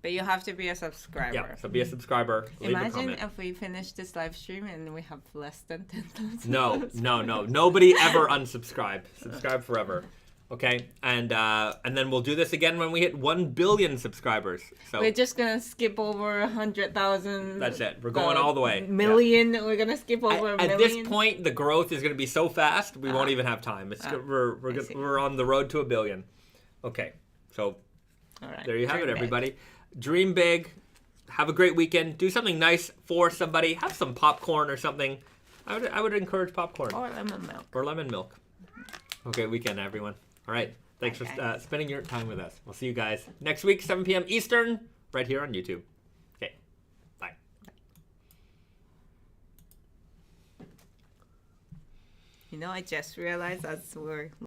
But you have to be a subscriber. Yeah, so be a subscriber. Leave a Imagine comment. if we finish this live stream and we have less than 10,000. No. Nobody ever unsubscribe. Subscribe forever. Okay, and then we'll do this again when we hit 1 billion subscribers. So we're just gonna skip over 100,000. That's it. We're going all the way. Million. Yeah. We're gonna skip over a million. At this point, the growth is gonna be so fast we won't even have time. We're on the road to 1 billion. Okay, so all right. There you have it, everybody. Dream big. Have a great weekend. Do something nice for somebody. Have some popcorn or something. I would encourage popcorn. Or lemon milk. Or lemon milk. Okay, weekend, everyone. All right. Thanks for spending your time with us. We'll see you guys next week, 7 p.m. Eastern, right here on YouTube. Okay. Bye. You know, I just realized as we're